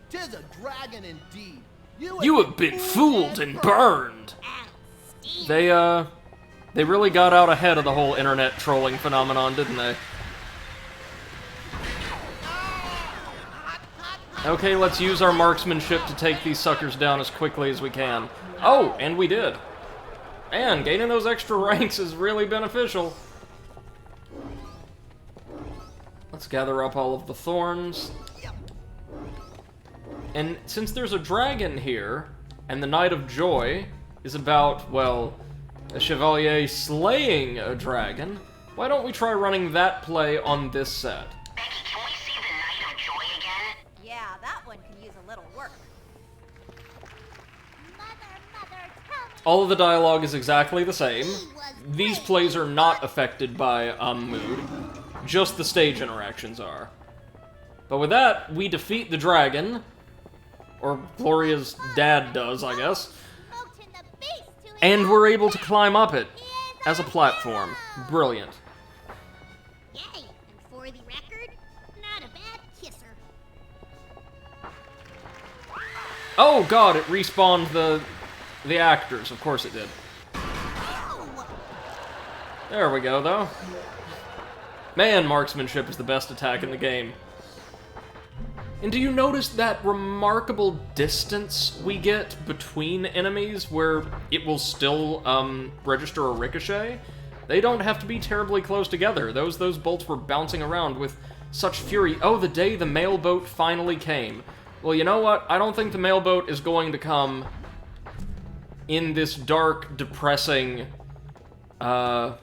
Tis a dragon indeed. You have been fooled and burned. They really got out ahead of the whole internet trolling phenomenon, didn't they? Okay, let's use our marksmanship to take these suckers down as quickly as we can. Oh, and we did. Man, gaining those extra ranks is really beneficial. Let's gather up all of the thorns. And since there's a dragon here, and the Night of Joy is about, well, a chevalier slaying a dragon, why don't we try running that play on this set? Becky, can we see the Night of Joy again? Yeah, that one can use a little work. All of the dialogue is exactly the same. These plays are not affected by mood, just the stage interactions are. But with that, we defeat the dragon, or Gloria's dad does, I guess. And we're able to climb up it as a platform. Brilliant. Yay! And for the record, not a bad kisser. Oh god, it respawned the actors. Of course it did. There we go, though. Man, marksmanship is the best attack in the game. And do you notice that remarkable distance we get between enemies where it will still register a ricochet? They don't have to be terribly close together. Those bolts were bouncing around with such fury. Oh, the day the mailboat finally came. Well, you know what? I don't think the mailboat is going to come in this dark, depressing, horrible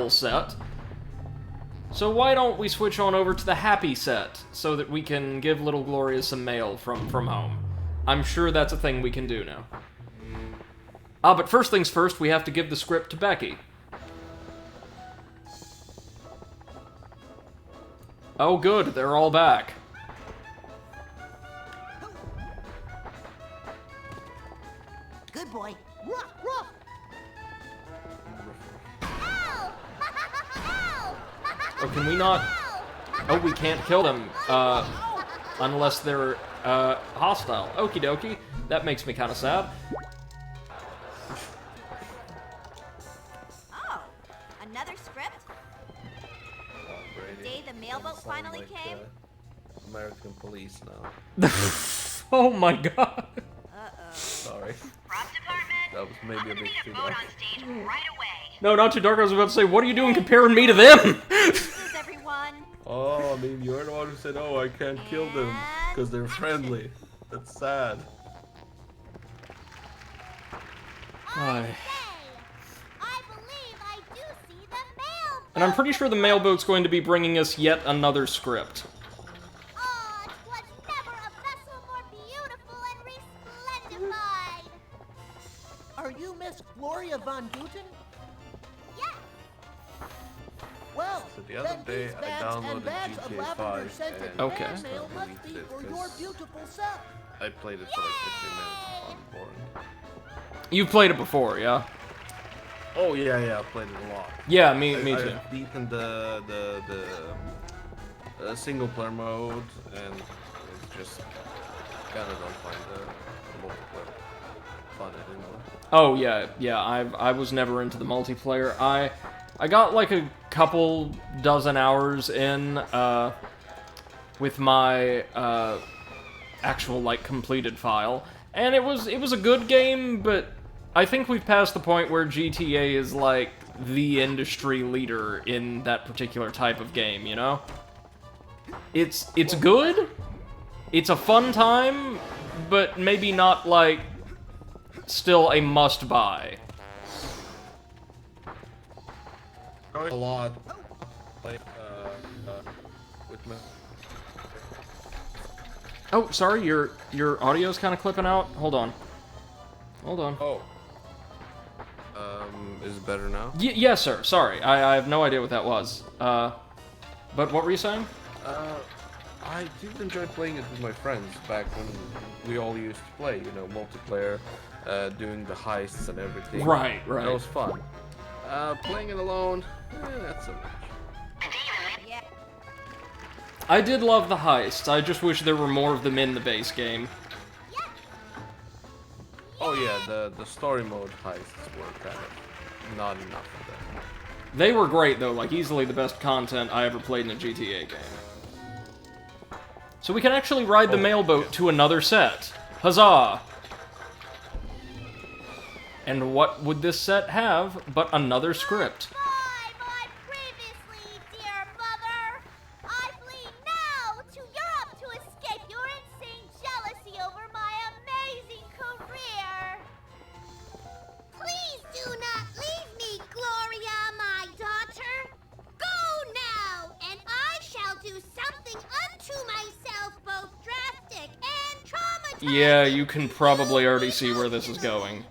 set. So why don't we switch on over to the happy set, so that we can give little Gloria some mail from home. I'm sure that's a thing we can do now. But first things first, we have to give the script to Becky. Oh good, they're all back. Good boy. Oh, can we not? Oh, we can't kill them, unless they're, hostile. Okie dokie. That makes me kind of sad. Oh, another script? The day the mailboat finally came? American police now. Oh my god. Sorry. That was maybe a bit too dark. No, not too dark. I was about to say, what are you doing comparing me to them? Oh, I mean, you're the one who said, oh, I can't kill them because they're friendly. That's sad. And I'm pretty sure the mailboat's going to be bringing us yet another script. Are you Miss Gloria Von Guten? Yes. Well, So the other day I downloaded GTA 5 and Okay. deleted it because I played it for like 15 minutes on boring. You've played it before, yeah? Oh yeah, I played it a lot. Yeah, me too. I've beaten the single player mode and it's just kind of don't find the multiplayer fun anymore. Oh yeah. I was never into the multiplayer. I got like a couple dozen hours in with my actual, like, completed file. And it was a good game, but I think we've passed the point where GTA is, like, the industry leader in that particular type of game, you know? It's good, it's a fun time, but maybe not, like, still a must-buy. A lot. Like, with my... Oh, sorry, your audio's kind of clipping out. Hold on. Hold on. Oh. Is it better now? Yes, sir. Sorry, I have no idea what that was. But what were you saying? I did enjoy playing it with my friends back when we all used to play, you know, multiplayer, doing the heists and everything. Right, right. That was fun. Playing it alone, not so much. I did love the heists. I just wish there were more of them in the base game. Oh yeah, the story mode heists were kind of not enough of them. They were great though, like easily the best content I ever played in a GTA game. So we can actually ride the mailboat to another set. Huzzah! And what would this set have but another script? Yeah, you can probably already see where this is going.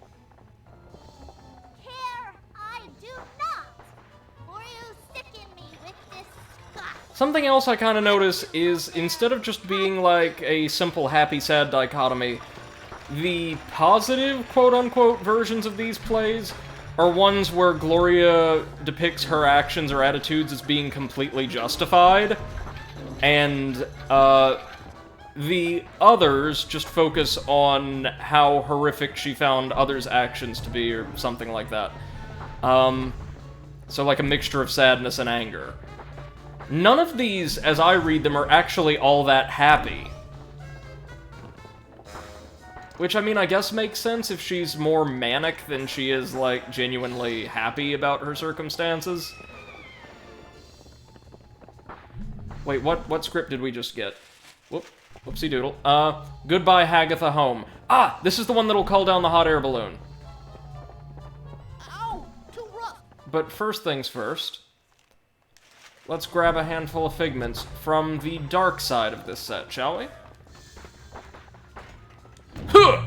Something else I kind of notice is, instead of just being like a simple happy-sad dichotomy, the positive, quote-unquote, versions of these plays are ones where Gloria depicts her actions or attitudes as being completely justified, and, the others just focus on how horrific she found others' actions to be, or something like that. So like a mixture of sadness and anger. None of these, as I read them, are actually all that happy. Which, I mean, I guess makes sense if she's more manic than she is, like, genuinely happy about her circumstances. Wait, what script did we just get? Whoop. Whoopsie doodle. Goodbye Hagatha home. Ah! This is the one that'll call down the hot air balloon. Ow! Too rough! But first things first, let's grab a handful of figments from the dark side of this set, shall we? Huh!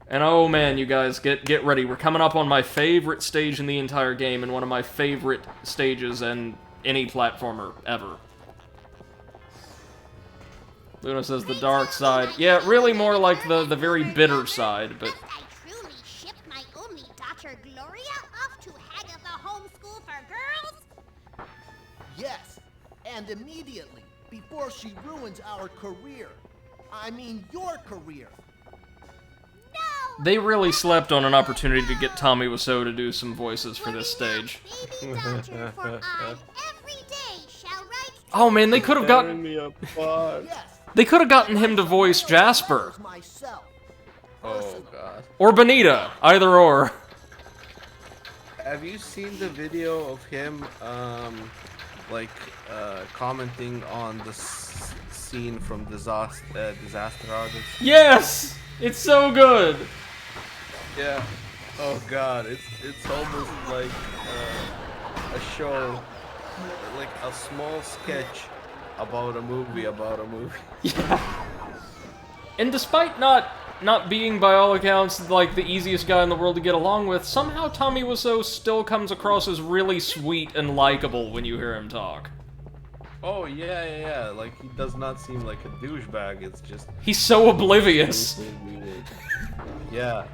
And oh man, you guys, get ready. We're coming up on my favorite stage in the entire game, and one of my favorite stages in any platformer ever. Luna says the dark side. Yeah, really more like the very bitter side, but... I truly shipped my only daughter Gloria off to Hagatha Homeschool for Girls? Yes, and immediately, before she ruins our career. I mean, your career. They really slept on an opportunity to get Tommy Wiseau to do some voices for this stage. Oh man, they could have gotten... They could have gotten him to voice Jasper. Oh god. Or Bonita, either or. Have you seen the video of him, commenting on the scene from Disaster Artist? Yes! It's so good! Yeah. Oh god, it's almost like a show, like a small sketch about a movie. Yeah. And despite not being, by all accounts, like the easiest guy in the world to get along with, somehow Tommy Wiseau still comes across as really sweet and likable when you hear him talk. Oh yeah. Like he does not seem like a douchebag. It's just he's so oblivious. Yeah.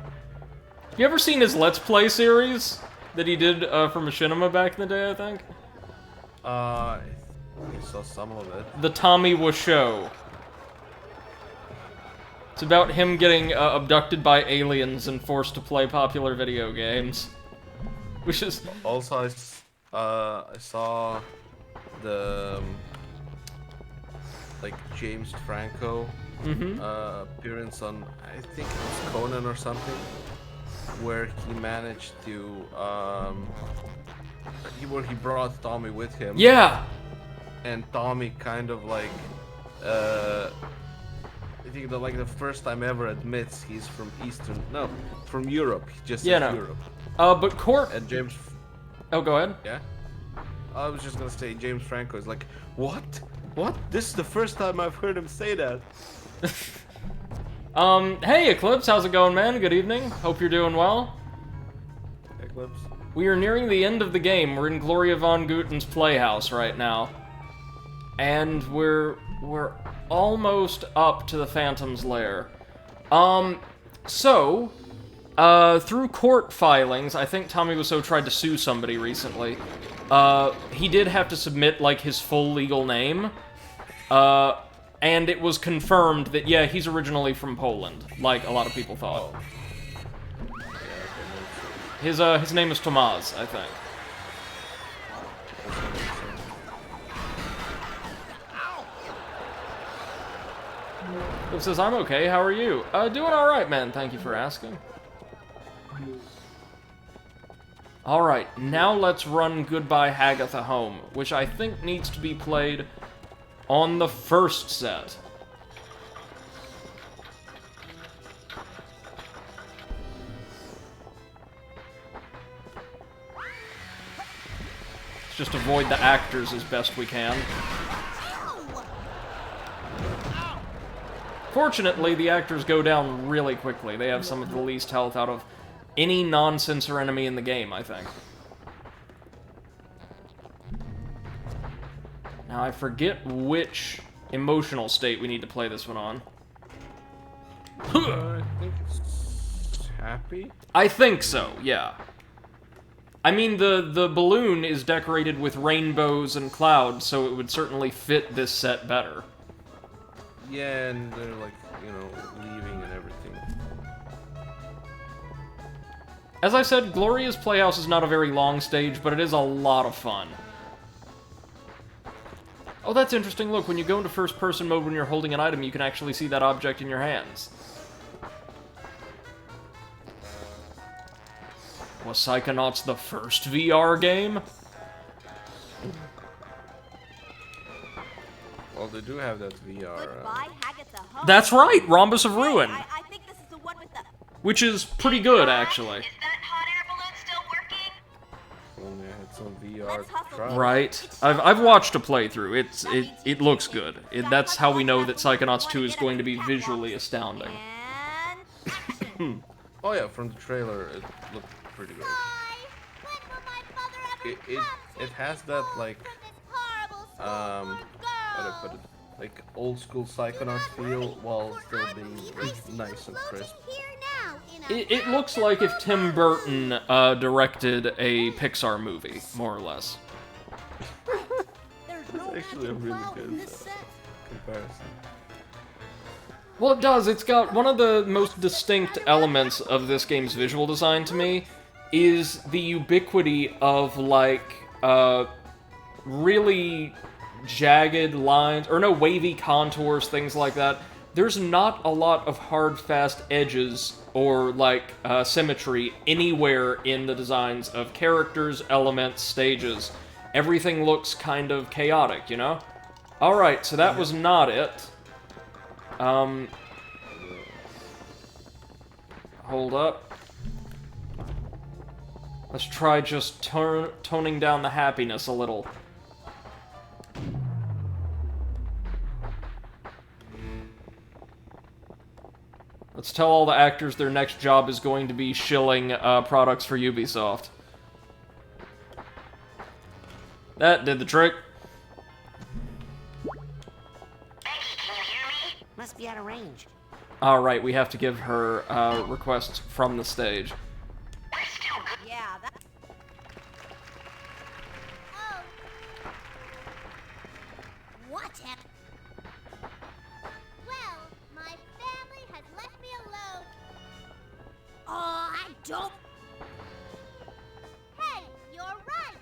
You ever seen his Let's Play series that he did for Machinima back in the day? I think. I saw some of it. The Tommy Wiseau. It's about him getting abducted by aliens and forced to play popular video games. Which is... Also, I saw the... like James Franco appearance on, I think it was Conan or something, where he managed to where he brought Tommy with him. Yeah. And Tommy kind of like I think that like the first time ever admits he's from from Europe. He just says Europe. But Court and James. Oh, go ahead. Yeah. I was just gonna say James Franco is like, what? What? This is the first time I've heard him say that. Hey Eclipse, how's it going, man? Good evening. Hope you're doing well. Eclipse. We are nearing the end of the game. We're in Gloria von Guten's playhouse right now. And we're almost up to the Phantom's lair. So, through court filings, I think Tommy Wiseau tried to sue somebody recently. He did have to submit, like, his full legal name. And it was confirmed that, yeah, he's originally from Poland, like a lot of people thought. His name is Tomasz, I think. It says, I'm okay, how are you? Doing alright, man, thank you for asking. Alright, now let's run Goodbye Hagatha home, which I think needs to be played on the first set. Let's just avoid the actors as best we can. Fortunately, the actors go down really quickly. They have some of the least health out of any non-sensor enemy in the game, I think. Now, I forget which emotional state we need to play this one on. I think it's happy? I think so, yeah. I mean, the balloon is decorated with rainbows and clouds, so it would certainly fit this set better. Yeah, and they're like, you know, leaving and everything. As I said, Gloria's Playhouse is not a very long stage, but it is a lot of fun. Oh, that's interesting. Look, when you go into first-person mode when you're holding an item, you can actually see that object in your hands. Was Psychonauts the first VR game? Well, they do have that VR. That's right, Rhombus of Ruin. I think this is the one with the... Which is pretty good, actually. Is that hot air balloon still working? Only I had some VR trials. Right. I've watched a playthrough. It looks good. That's how we know that Psychonauts 2 is going to be visually astounding. Oh yeah, from the trailer, it looked pretty good. It has that, like, how do I put it? Like old school Psychonauts feel while still being like, nice and crisp. It looks like if Tim Burton directed a Pixar movie, more or less. That's actually a really good comparison. Well, it does. It's got one of the most distinct elements of this game's visual design to me is the ubiquity of, like, really jagged lines, or no, wavy contours, things like that. There's not a lot of hard, fast edges or, like, symmetry anywhere in the designs of characters, elements, stages. Everything looks kind of chaotic, you know? Alright, so that was not it. Hold up. Let's try just toning down the happiness a little. Let's tell all the actors their next job is going to be shilling products for Ubisoft. That did the trick. Must be out of range. Alright, we have to give her requests from the stage. Yeah, that... What happened? Well, my family has left me alone. Oh, I don't... Hey, you're right.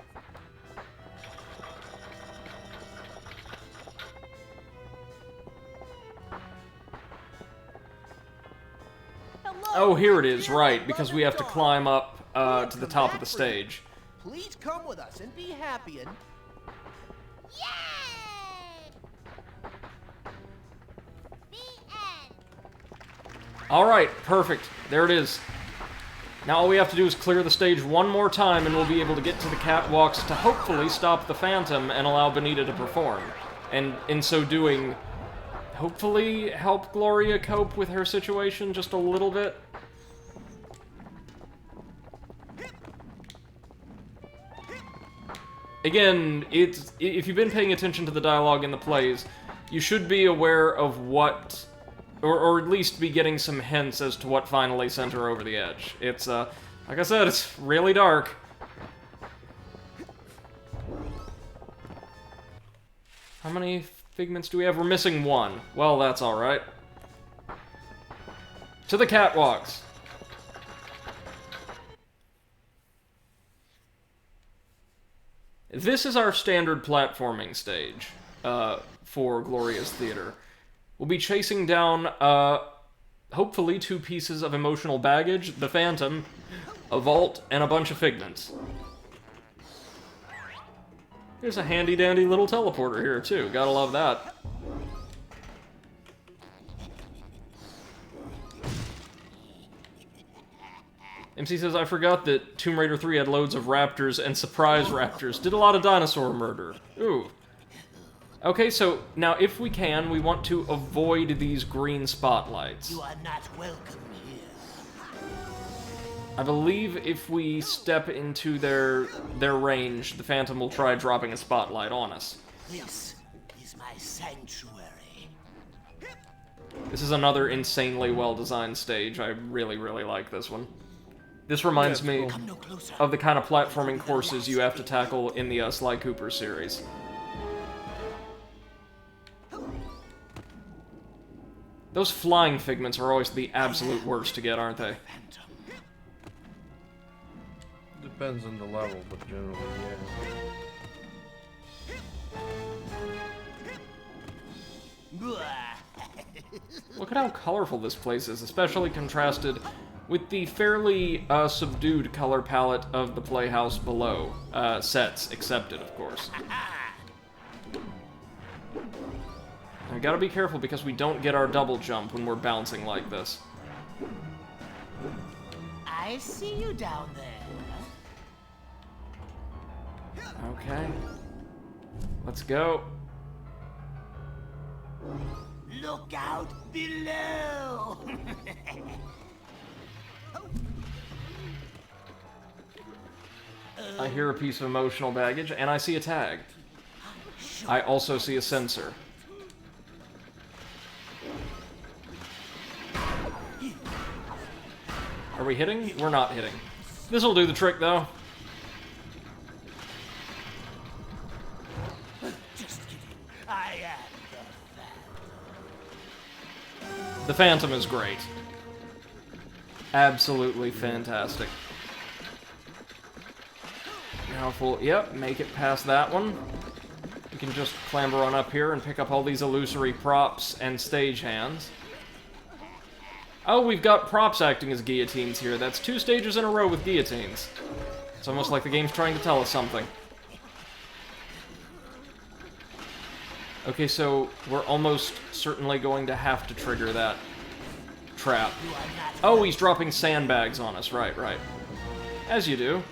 Oh, here it is, right, because we have to climb up to the top of the stage. Please come with us and be happy and... Alright, perfect. There it is. Now all we have to do is clear the stage one more time and we'll be able to get to the catwalks to hopefully stop the Phantom and allow Bonita to perform. And in so doing, hopefully help Gloria cope with her situation just a little bit. Again, if you've been paying attention to the dialogue in the plays, you should be aware of what... Or at least be getting some hints as to what finally sent her over the edge. It's, like I said, it's really dark. How many figments do we have? We're missing one. Well, that's alright. To the catwalks! This is our standard platforming stage, for Gloria's Theater. We'll be chasing down, hopefully 2 pieces of emotional baggage, the Phantom, a vault, and a bunch of figments. There's a handy-dandy little teleporter here, too. Gotta love that. MC says, I forgot that Tomb Raider 3 had loads of raptors and surprise raptors. Did a lot of dinosaur murder. Ooh. Okay, so now if we can, we want to avoid these green spotlights. You are not welcome here. I believe if we step into their range, the Phantom will try dropping a spotlight on us. This is my sanctuary. This is another insanely well-designed stage. I really, really like this one. This reminds me of the kind of platforming courses you have to tackle in the Sly Cooper series. Those flying figments are always the absolute worst to get, aren't they? Depends on the level, but generally, yeah. Look at how colorful this place is, especially contrasted with the fairly subdued color palette of the playhouse below. Sets accepted, of course. I gotta be careful because we don't get our double jump when we're bouncing like this. I see you down there. Okay. Let's go. Look out below! I hear a piece of emotional baggage, and I see a tag. I also see a sensor. Are we hitting? We're not hitting. This'll do the trick, though. Just kidding. I am the Phantom is great. Absolutely fantastic. Now if we'll, yep, make it past that one. We can just clamber on up here and pick up all these illusory props and stagehands. Oh, we've got props acting as guillotines here. That's 2 stages in a row with guillotines. It's almost like the game's trying to tell us something. Okay, so we're almost certainly going to have to trigger that trap. Oh, he's dropping sandbags on us. Right, right. As you do.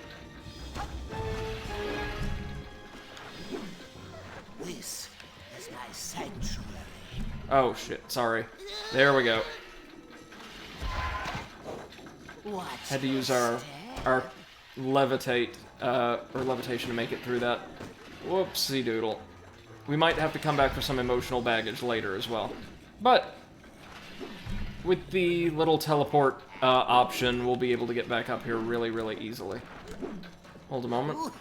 This is my sanctuary. Oh, shit. Sorry. There we go. Had to use our levitate, or levitation to make it through that. Whoopsie doodle. We might have to come back for some emotional baggage later as well. But with the little teleport option, we'll be able to get back up here really, really easily. Hold a moment.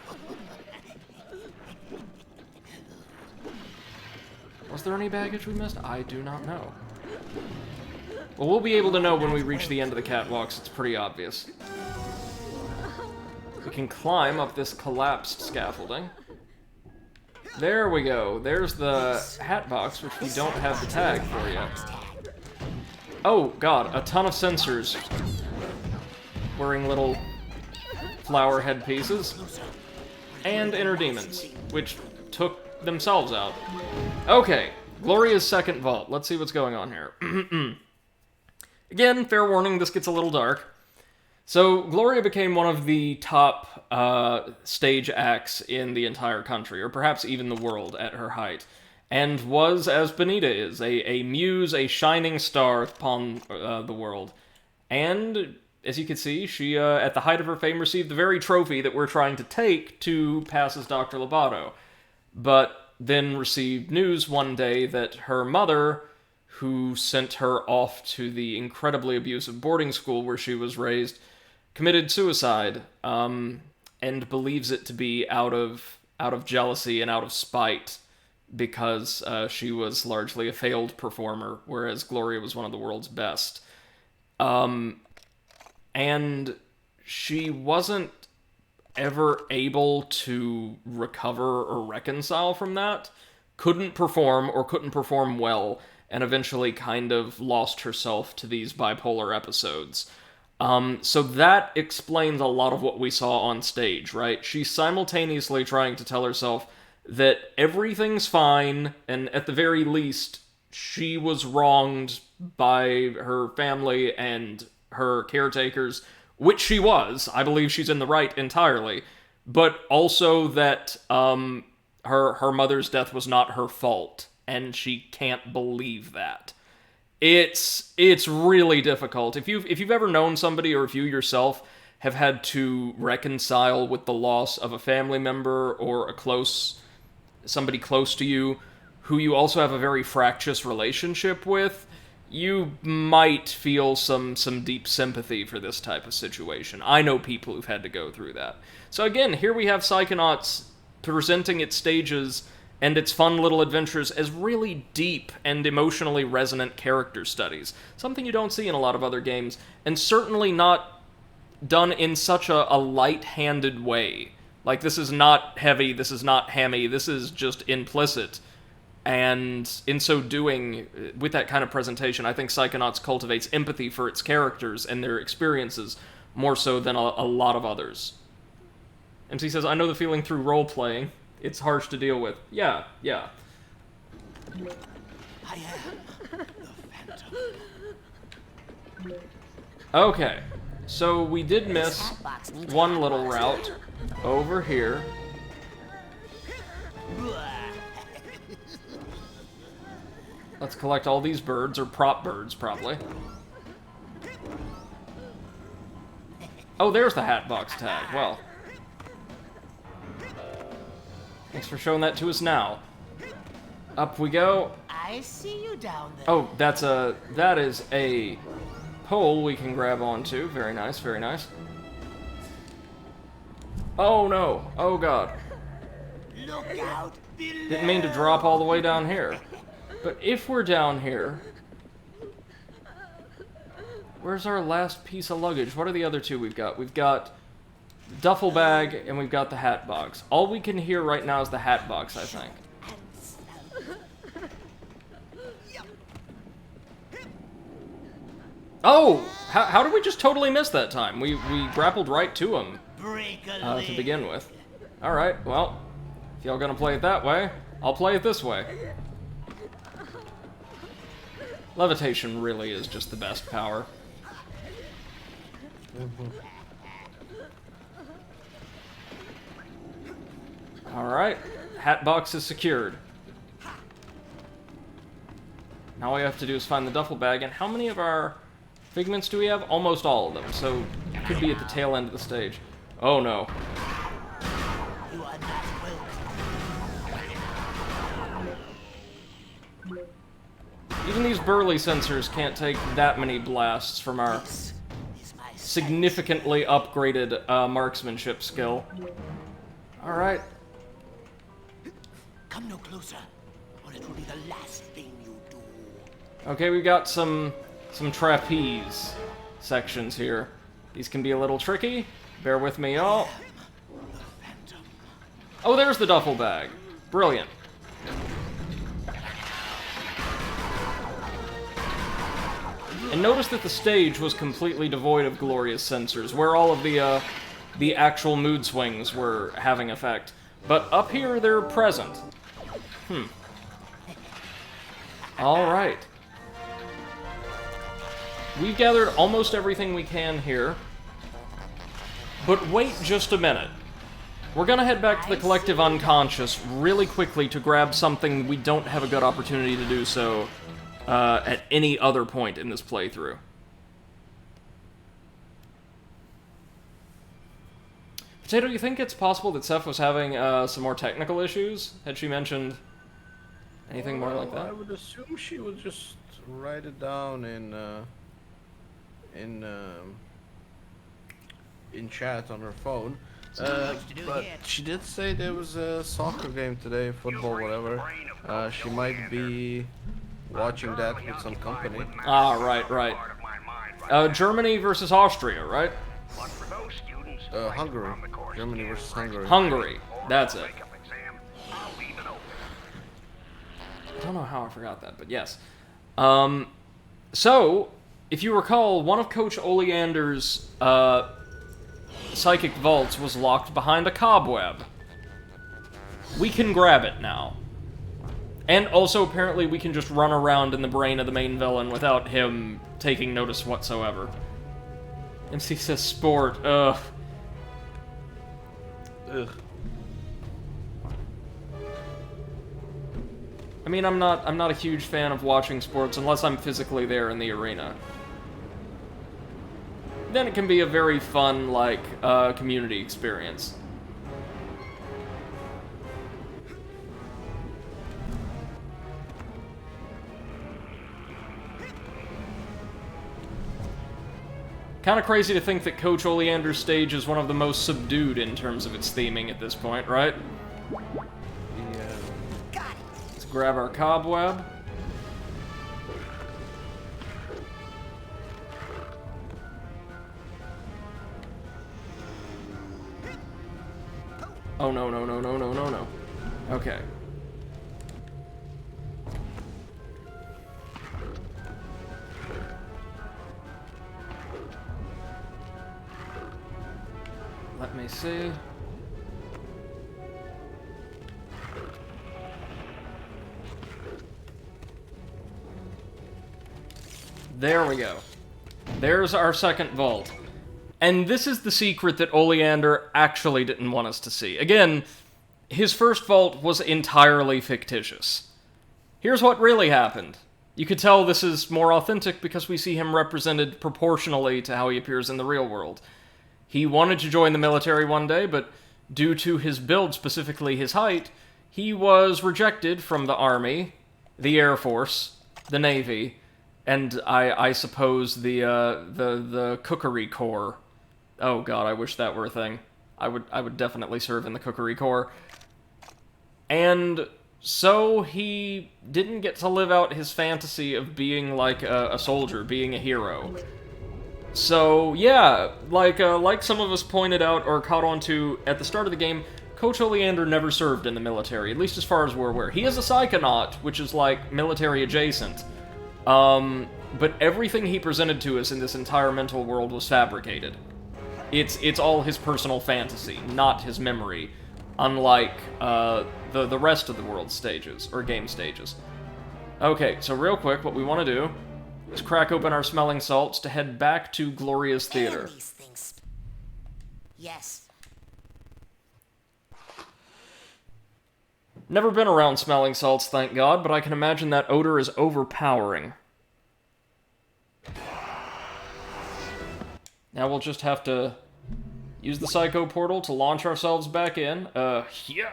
Was there any baggage we missed? I do not know. Well, we'll be able to know when we reach the end of the catwalks. It's pretty obvious. We can climb up this collapsed scaffolding. There we go. There's the hat box, which we don't have the tag for yet. Oh, God. A ton of sensors. wearing little flower headpieces. And inner demons, which took themselves out. Okay, Gloria's second vault. Let's see what's going on here. Again, fair warning, this gets a little dark. So, Gloria became one of the top stage acts in the entire country, or perhaps even the world at her height, and was, as Bonita is, a muse, a shining star upon the world. And, as you can see, she, at the height of her fame, received the very trophy that we're trying to take to pass as Dr. Lobato, but then received news one day that her mother, who sent her off to the incredibly abusive boarding school where she was raised, committed suicide, and believes it to be out of jealousy and out of spite, because she was largely a failed performer, whereas Gloria was one of the world's best. And she wasn't ever able to recover or reconcile from that, couldn't perform or couldn't perform well, and eventually kind of lost herself to these bipolar episodes. So that explains a lot of what we saw on stage, right? She's simultaneously trying to tell herself that everything's fine, and at the very least, she was wronged by her family and her caretakers, which she was. I believe she's in the right entirely. But also that her mother's death was not her fault, and she can't believe that. It's really difficult. If you've ever known somebody, or if you yourself have had to reconcile with the loss of a family member or somebody close to you, who you also have a very fractious relationship with, you might feel some deep sympathy for this type of situation. I know people who've had to go through that. So again, here we have Psychonauts presenting its stages and its fun little adventures as really deep and emotionally resonant character studies. Something you don't see in a lot of other games, and certainly not done in such a light-handed way. Like, this is not heavy, this is not hammy, this is just implicit. And in so doing, with that kind of presentation, I think Psychonauts cultivates empathy for its characters and their experiences more so than a lot of others. MC says, I know the feeling through role-playing. It's harsh to deal with. Yeah. I am the Phantom. Okay, so we did miss one little route over here. Let's collect all these birds, or prop birds, probably. Oh, there's the Hatbox tag. Well, thanks for showing that to us now. Up we go. I see you down there. Oh, that is a pole we can grab onto. Very nice, very nice. Oh no! Oh god! Look out below. Didn't mean to drop all the way down here. But if we're down here, where's our last piece of luggage? What are the other two we've got? We've got the duffel bag and we've got the hat box. All we can hear right now is the hat box, I think. Oh! How did we just totally miss that time? We grappled right to him to begin with. Alright, well, if y'all gonna play it that way, I'll play it this way. Levitation really is just the best power. Alright, Hatbox is secured. Now all we have to do is find the duffel bag, and how many of our figments do we have? Almost all of them, so it could be at the tail end of the stage. Oh no. Even these burly sensors can't take that many blasts from our significantly upgraded marksmanship skill. Alright. Come no closer, or it will be the last thing you do. Okay, we've got some trapeze sections here. These can be a little tricky. Bear with me, y'all. Oh, there's the duffel bag. Brilliant. And notice that the stage was completely devoid of glorious sensors, where all of the actual mood swings were having effect. But up here, they're present. Alright. We've gathered almost everything we can here. But wait just a minute. We're gonna head back to the collective unconscious really quickly to grab something we don't have a good opportunity to do so at any other point in this playthrough. Potato, you think it's possible that Seth was having some more technical issues? Had she mentioned anything more like that? I would assume she would just write it down in chat on her phone. But she did say there was a soccer game today, football, whatever. She might be watching that with some company. Ah, right. Germany versus Austria, right? Hungary. Germany versus Hungary. Hungary, that's it. I don't know how I forgot that, but yes. So, if you recall, one of Coach Oleander's psychic vaults was locked behind a cobweb. We can grab it now. And also, apparently, we can just run around in the brain of the main villain without him taking notice whatsoever. MC says sport, ugh. I mean, I'm not a huge fan of watching sports unless I'm physically there in the arena. Then it can be a very fun, like, community experience. Kind of crazy to think that Coach Oleander's stage is one of the most subdued in terms of its theming at this point, right? Yeah. Let's grab our cobweb. Oh, no. Okay. Let me see. There we go. There's our second vault. And this is the secret that Oleander actually didn't want us to see. Again, his first vault was entirely fictitious. Here's what really happened. You could tell this is more authentic because we see him represented proportionally to how he appears in the real world. He wanted to join the military one day, but due to his build, specifically his height, he was rejected from the Army, the Air Force, the Navy, and I suppose the Cookery Corps. Oh god, I wish that were a thing. I would definitely serve in the Cookery Corps. And so he didn't get to live out his fantasy of being like a soldier, being a hero. So, yeah, like some of us pointed out or caught on to at the start of the game, Coach Oleander never served in the military, at least as far as we're aware. He is a Psychonaut, which is, like, military adjacent. But everything he presented to us in this entire mental world was fabricated. It's all his personal fantasy, not his memory, unlike the rest of the world stages, or game stages. Okay, so real quick, what we want to do is crack open our smelling salts to head back to Glorious Theater. And these things. Yes. Never been around smelling salts, thank God, but I can imagine that odor is overpowering. Now we'll just have to use the Psycho Portal to launch ourselves back in. Yeah.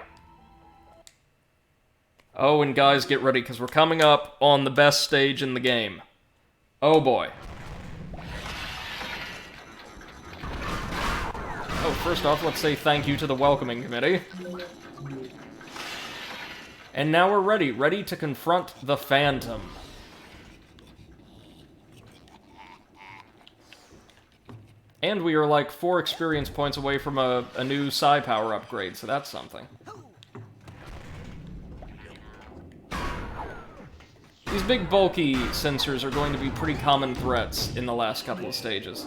Oh, and guys, get ready, because we're coming up on the best stage in the game. Oh boy. Oh, first off, let's say thank you to the welcoming committee. And now we're ready to confront the Phantom. And we are like 4 experience points away from a new Psi power upgrade, so that's something. These big bulky sensors are going to be pretty common threats in the last couple of stages.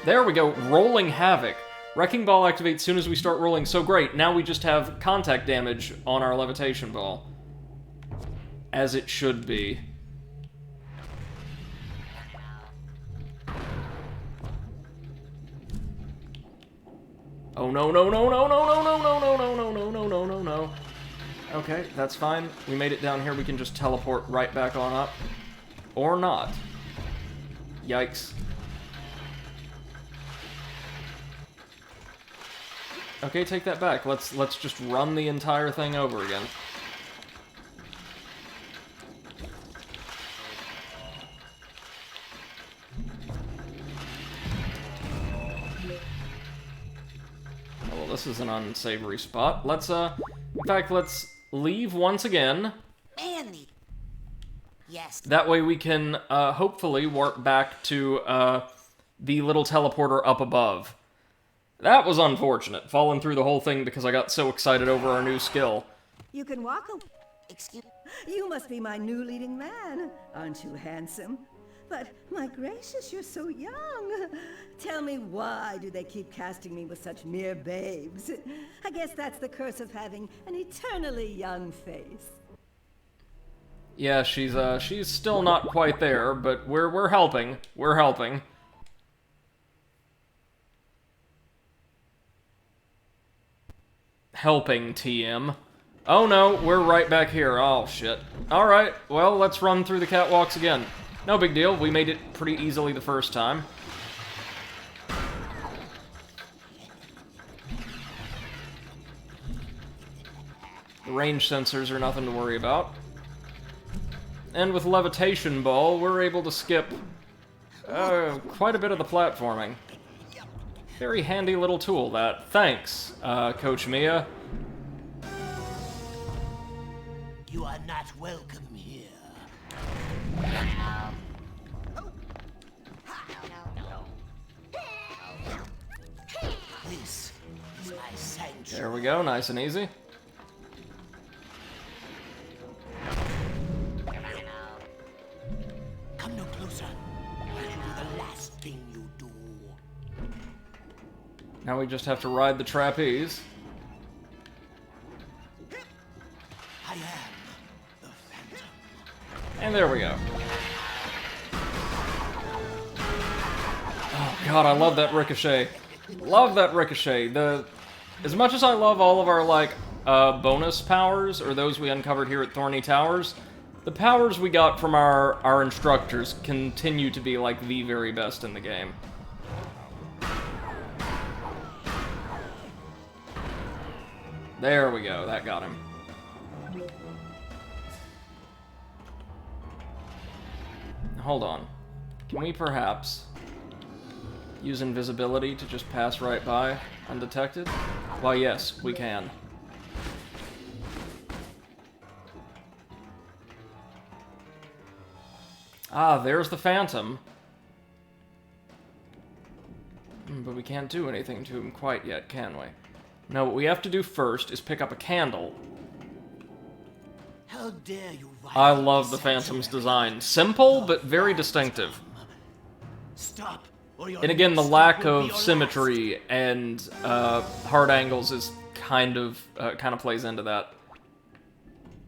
There we go, Rolling Havoc. Wrecking Ball activates soon as we start rolling, so great, now we just have contact damage on our levitation ball. As it should be. Oh no no no no no no no no no no no no no no no no. Okay, that's fine. We made it down here, we can just teleport right back on up. Or not. Yikes. Okay, take that back. Let's just run the entire thing over again. Well, this is an unsavory spot. Let's in fact, let's leave once again. Man, yes. That way we can hopefully warp back to the little teleporter up above. That was unfortunate, falling through the whole thing because I got so excited over our new skill. You can walk a... Excuse... You must be my new leading man. Aren't you handsome? But, my gracious, you're so young. Tell me, why do they keep casting me with such mere babes? I guess that's the curse of having an eternally young face. Yeah, she's still not quite there, but we're helping. We're helping. Helping, TM. Oh no, we're right back here. Oh shit. Alright, well, let's run through the catwalks again. No big deal, we made it pretty easily the first time. The range sensors are nothing to worry about. And with Levitation Ball, we're able to skip quite a bit of the platforming. Very handy little tool, that. Thanks, Coach Mia. You are not welcome here. This is my sanctuary. There we go, nice and easy. Come no closer. That will be the last thing you do. Now we just have to ride the trapeze. I am the Phantom. And there we go. Oh god, I love that ricochet. Love that ricochet. As much as I love all of our, like, bonus powers, or those we uncovered here at Thorny Towers, the powers we got from our instructors continue to be, like, the very best in the game. There we go, that got him. Hold on. Can we perhaps use invisibility to just pass right by undetected? Why, yes, we can. Ah, there's the Phantom. But we can't do anything to him quite yet, can we? No, what we have to do first is pick up a candle. How dare you? I love the Phantom's design. Simple, but very distinctive. Stop, or your And again, the next lack step will be of your symmetry and hard angles is kind of plays into that.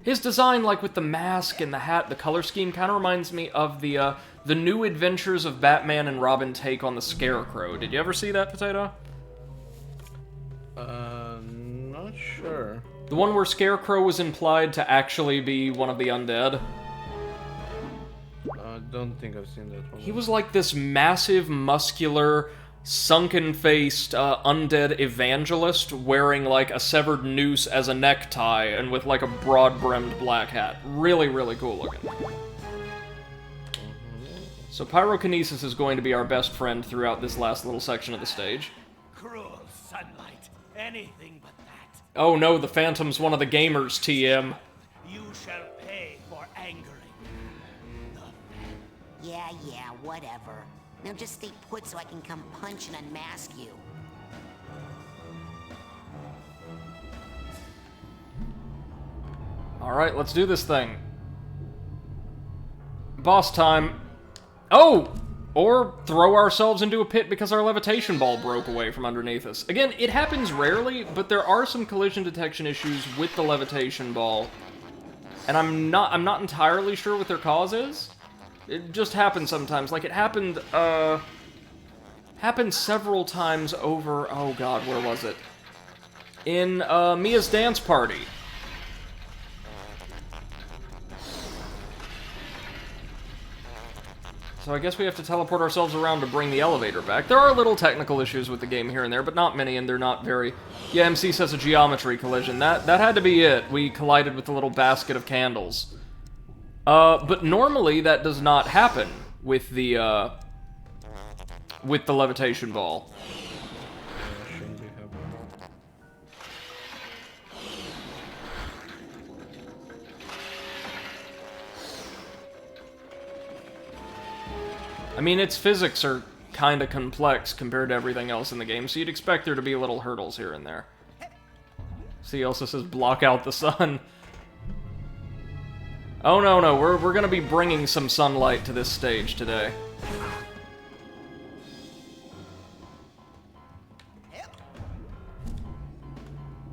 His design, like with the mask and the hat, the color scheme, kind of reminds me of the New Adventures of Batman and Robin take on the Scarecrow. Did you ever see that, Potato? Not sure. The one where Scarecrow was implied to actually be one of the undead? I don't think I've seen that one. He was like this massive, muscular, sunken-faced, undead evangelist wearing like a severed noose as a necktie and with like a broad-brimmed black hat. Really, really cool looking. So Pyrokinesis is going to be our best friend throughout this last little section of the stage. Cruel sunlight. Anything but that. Oh no, the Phantom's one of the gamers, TM. You shall pay for angering. Yeah, whatever. Now just stay put so I can come punch and unmask you. Alright, let's do this thing. Boss time. Oh! Or throw ourselves into a pit because our levitation ball broke away from underneath us. Again, it happens rarely, but there are some collision detection issues with the levitation ball. And I'm not entirely sure what their cause is. It just happens sometimes. Like, it happened several times over... Oh god, where was it? In Mia's dance party. So I guess we have to teleport ourselves around to bring the elevator back. There are little technical issues with the game here and there, but not many, and they're not very... Yeah, MC says a geometry collision. That had to be it. We collided with the little basket of candles. But normally that does not happen with the levitation ball. I mean, its physics are kinda complex compared to everything else in the game, so you'd expect there to be little hurdles here and there. See, also says block out the sun. Oh no, we're gonna be bringing some sunlight to this stage today.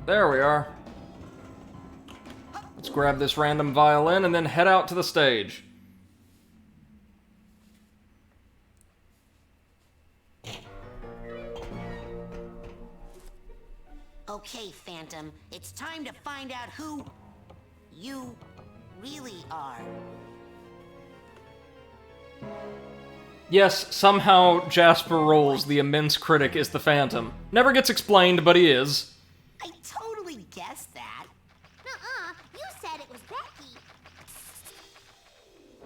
There we are. Let's grab this random violin and then head out to the stage. Okay, Phantom, it's time to find out who you really are. Yes, somehow Jasper Rolls, the immense critic, is the Phantom. Never gets explained, but he is. I totally guessed that. Nuh-uh, you said it was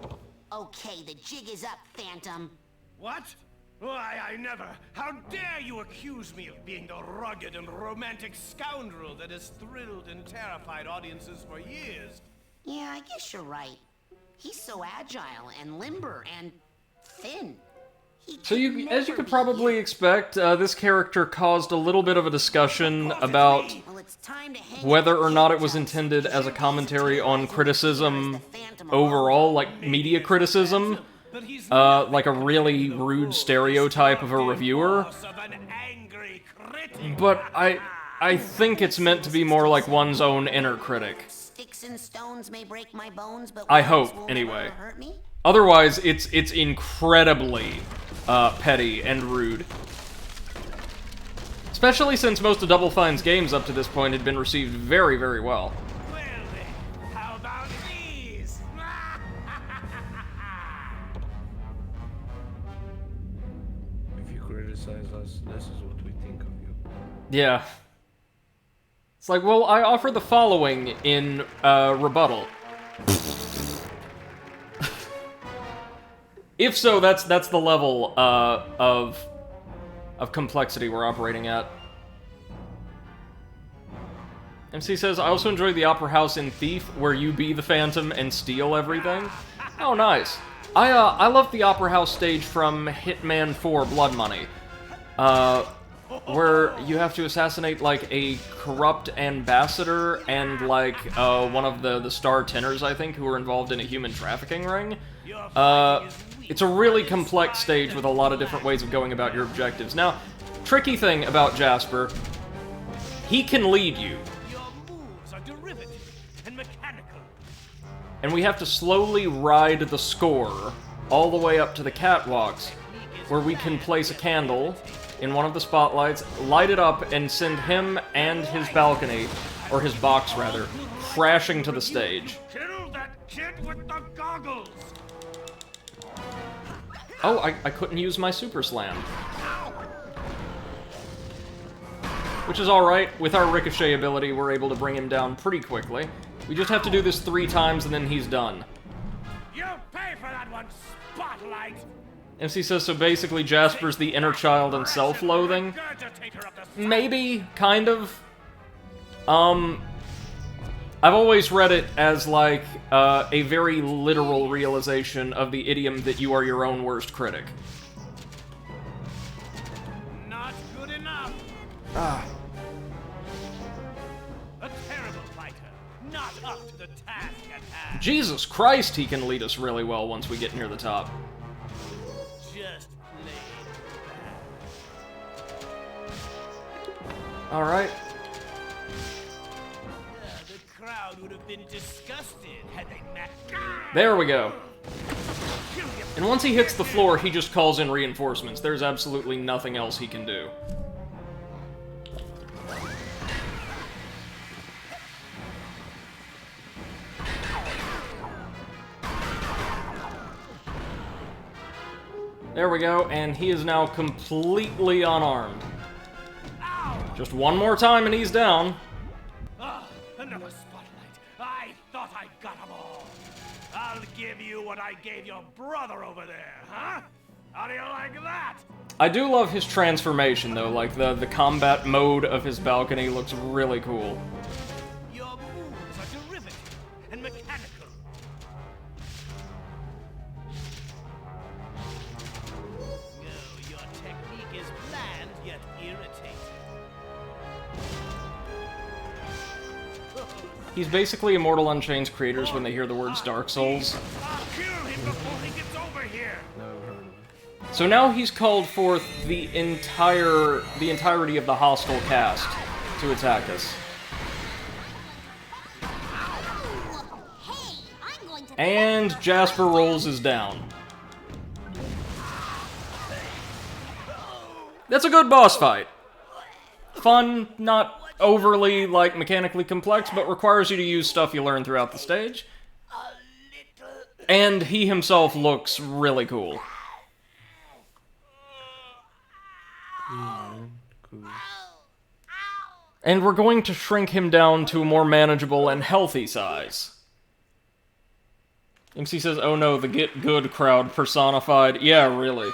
Becky. Okay, the jig is up, Phantom. What? Why, I never. How dare you accuse me of being the rugged and romantic scoundrel that has thrilled and terrified audiences for years? Yeah, I guess you're right. He's so agile and limber and thin. So as you could probably expect, this character caused a little bit of a discussion about whether or not it was intended as a commentary on criticism overall, like media criticism. Like a really rude stereotype of a reviewer. But I think it's meant to be more like one's own inner critic. Sticks and stones may break my bones, but I hope, anyway. Otherwise, it's incredibly petty and rude. Especially since most of Double Fine's games up to this point had been received very, very well. Us, this is what we think of you. Yeah. It's like, well, I offer the following in rebuttal. If so, that's the level of complexity we're operating at. MC says, I also enjoy the Opera House in Thief, where you be the Phantom and steal everything. Oh, nice. I love the Opera House stage from Hitman 4 Blood Money. Where you have to assassinate, like, a corrupt ambassador and, like, one of the star tenors, I think, who were involved in a human trafficking ring. It's a really complex stage with a lot of different ways of going about your objectives. Now, tricky thing about Jasper, he can lead you. And we have to slowly ride the score all the way up to the catwalks, where we can place a candle in one of the spotlights, light it up, and send him and his balcony, or his box rather, crashing to the stage. Kill that kid with the goggles! Oh, I couldn't use my Super Slam. Which is alright. With our Ricochet ability, we're able to bring him down pretty quickly. We just have to do this 3 times and then he's done. You'll pay for that one, Spotlight! MC says, so basically Jasper's the inner child and self-loathing? Maybe, kind of. I've always read it as, like, a very literal realization of the idiom that you are your own worst critic. Not good enough! Ah. A terrible fighter, not up to the task at hand. Jesus Christ, he can lead us really well once we get near the top. Just plain bad. Alright. The crowd would have been disgusted had they met. There we go. And once he hits the floor, he just calls in reinforcements. There's absolutely nothing else he can do. There we go, and he is now completely unarmed. Just one more time and he's down. Ah, another spotlight. I thought I got them all. I'll give you what I gave your brother over there, huh? How do you like that? I do love his transformation, though. Like, the combat mode of his balcony looks really cool. Your moves are derivative and mechanical. No, your technique is bland yet irritating. He's basically Immortal Unchained's creators when they hear the words Dark Souls. I'll kill him before he gets over here. So now he's called forth the entirety of the hostile cast to attack us. And Jasper rolls his down. That's a good boss fight. Fun, not overly, like, mechanically complex, but requires you to use stuff you learn throughout the stage. And he himself looks really cool. And we're going to shrink him down to a more manageable and healthy size. MC says, oh no, the Get Good crowd personified. Yeah, really.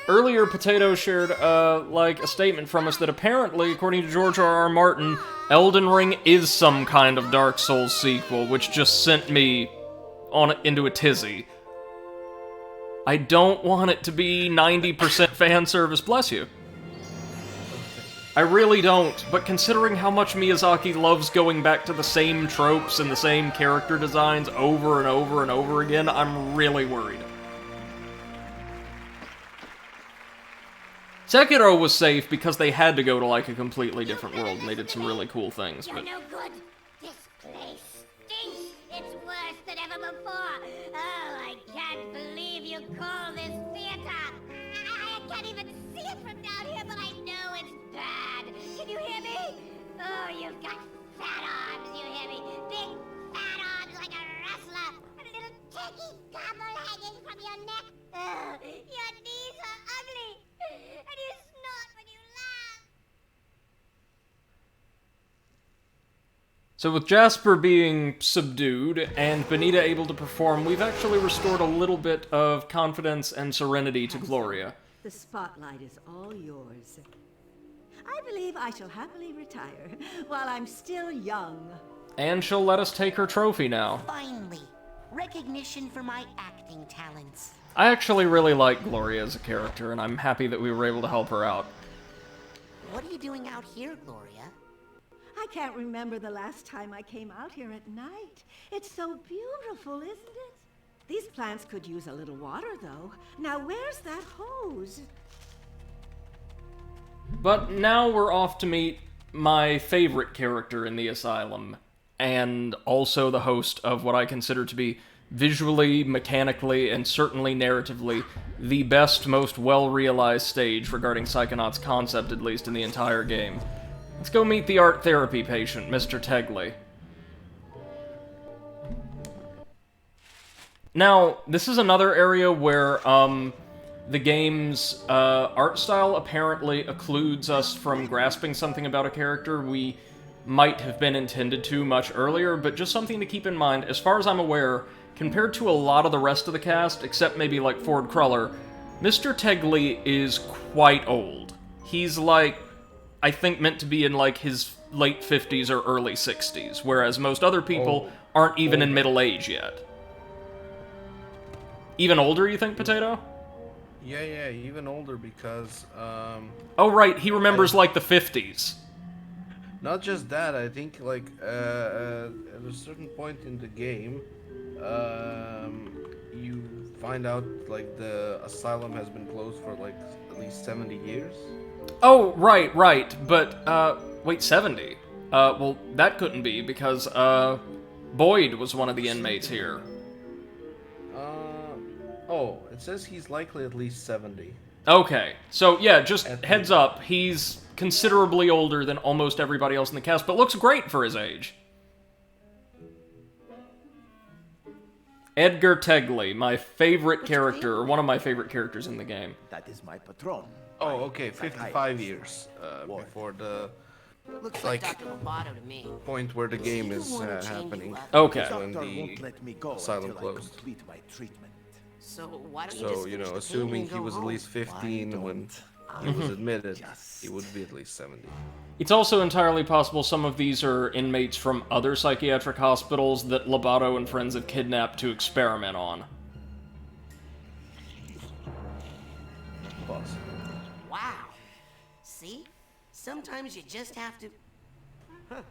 Earlier, Potato shared, like, a statement from us that apparently, according to George R.R. Martin, Elden Ring is some kind of Dark Souls sequel, which just sent me into a tizzy. I don't want it to be 90% fan service, bless you. I really don't, but considering how much Miyazaki loves going back to the same tropes and the same character designs over and over and over again, I'm really worried. Sekiro was safe because they had to go to, like, a completely different world, and they did some really cool things, but... You're no good. This place stinks. It's worse than ever before. Oh, I can't believe you call this theater. I can't even see it from down here, but I know it's bad. Can you hear me? Oh, you've got fat arms, you hear me? Big fat arms like a wrestler. A little tacky gobble hanging from your neck. Oh, your knees are ugly. And you snort when you laugh. So with Jasper being subdued and Bonita able to perform, we've actually restored a little bit of confidence and serenity to Gloria. The spotlight is all yours. I believe I shall happily retire while I'm still young. And she'll let us take her trophy now. Finally, recognition for my acting talents. I actually really like Gloria as a character, and I'm happy that we were able to help her out. What are you doing out here, Gloria? I can't remember the last time I came out here at night. It's so beautiful, isn't it? These plants could use a little water, though. Now, where's that hose? But now we're off to meet my favorite character in the asylum, and also the host of what I consider to be visually, mechanically, and certainly narratively, the best, most well-realized stage regarding Psychonauts' concept, at least, in the entire game. Let's go meet the art therapy patient, Mr. Tegley. Now, this is another area where, the game's art style apparently occludes us from grasping something about a character we might have been intended to much earlier, but just something to keep in mind. As far as I'm aware, compared to a lot of the rest of the cast, except maybe like Ford Cruller, Mr. Tegley is quite old. He's like, I think meant to be in like his late 50s or early 60s, whereas most other people aren't even in middle age yet. Even older, you think, Potato? Yeah, even older because Oh right, he remembers like the 50s. not just that, I think like at a certain point in the game, you find out like the asylum has been closed for like at least 70 years. Oh, right. But, wait, 70? Well, that couldn't be because, Boyd was one of the inmates here. Oh, it says he's likely at least 70. Okay, so yeah, just heads up, he's considerably older than almost everybody else in the cast, but looks great for his age. Edgar Tegley, my favorite character, or one of my favorite characters in the game. That is my patron. Oh, okay, 55 years before the Looks like Dr. Lovato to me. point where the game is happening. Okay. When the asylum closed. So why don't So, you know, assuming he was at least 15 when he was admitted, he would be at least 70. It's also entirely possible some of these are inmates from other psychiatric hospitals that Lovato and friends have kidnapped to experiment on. Possible. Wow. See? Sometimes you just have to... Huh.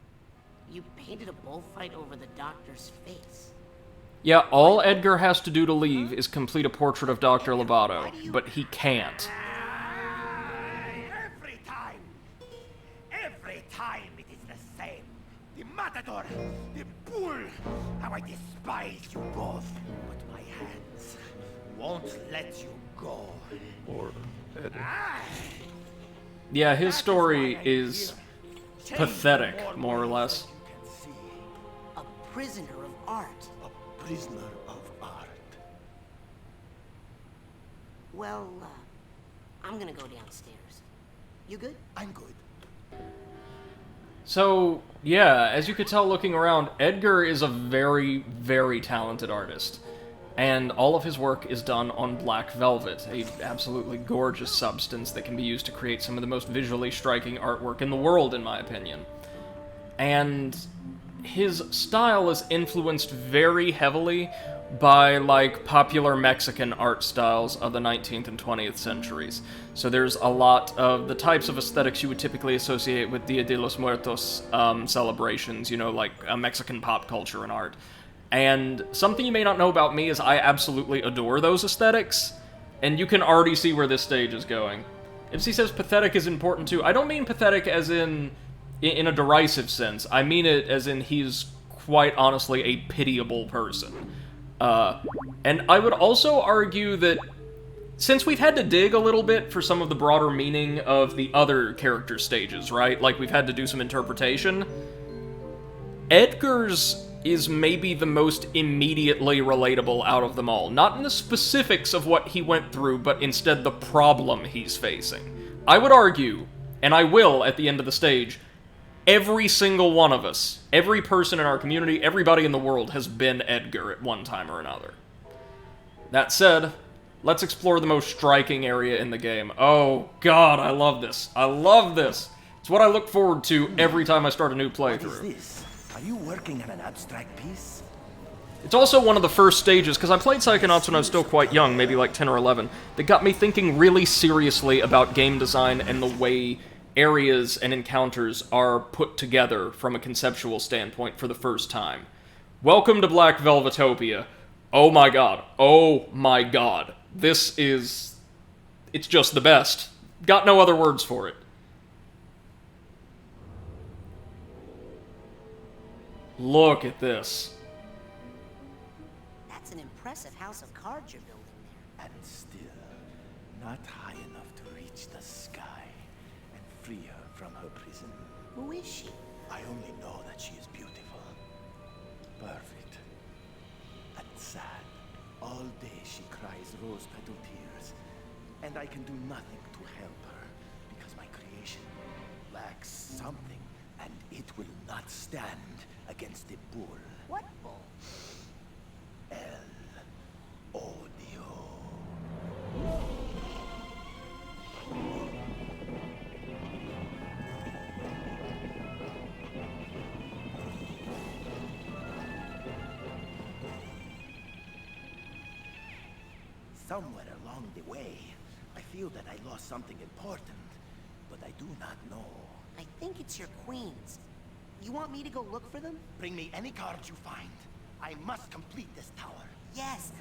You painted a bullfight over the doctor's face. Yeah, all Edgar has to do to leave is complete a portrait of Dr. Lovato, but he can't. Every time it is the same. The matador, the bull. How I despise you both. But my hands won't let you go. Or Ed. Yeah, his story is pathetic, more or less. A prisoner of art. A prisoner of art. Well, I'm gonna go downstairs. You good? I'm good. So, yeah, as you could tell looking around, Edgar is a very, very talented artist. And all of his work is done on black velvet, a absolutely gorgeous substance that can be used to create some of the most visually striking artwork in the world, in my opinion. And his style is influenced very heavily by, like, popular Mexican art styles of the 19th and 20th centuries. So there's a lot of the types of aesthetics you would typically associate with Dia de los Muertos celebrations, you know, like Mexican pop culture and art. And something you may not know about me is I absolutely adore those aesthetics, and you can already see where this stage is going. If he says pathetic is important too, I don't mean pathetic as in a derisive sense. I mean it as in he's quite honestly a pitiable person. And I would also argue that since we've had to dig a little bit for some of the broader meaning of the other character stages, right? Like we've had to do some interpretation. Edgar's is maybe the most immediately relatable out of them all. Not in the specifics of what he went through, but instead the problem he's facing. I would argue, and I will at the end of the stage, every single one of us, every person in our community, everybody in the world has been Edgar at one time or another. That said, let's explore the most striking area in the game. Oh god, I love this. I love this! It's what I look forward to every time I start a new playthrough. What is this? Are you working on an abstract piece? It's also one of the first stages, because I played Psychonauts when I was still quite young, maybe like 10 or 11, that got me thinking really seriously about game design and the way areas and encounters are put together from a conceptual standpoint for the first time. Welcome to Black Velvetopia. Oh my god. Oh my god. This is... it's just the best. Got no other words for it. Look at this. That's an impressive house of cards you're building there. And still, not high enough to reach the sky and free her from her prison. Who is she? I only know that she is beautiful. Perfect. And sad. All day she cries rose-petal tears. And I can do nothing to help her because my creation lacks something and it will not stand against the bull. What bull? El Odio. Somewhere along the way, feel that I lost something important, but I do not know. I think it's your queens. You want me to go look for them? Bring me any cards you find. I must complete this tower. Yes.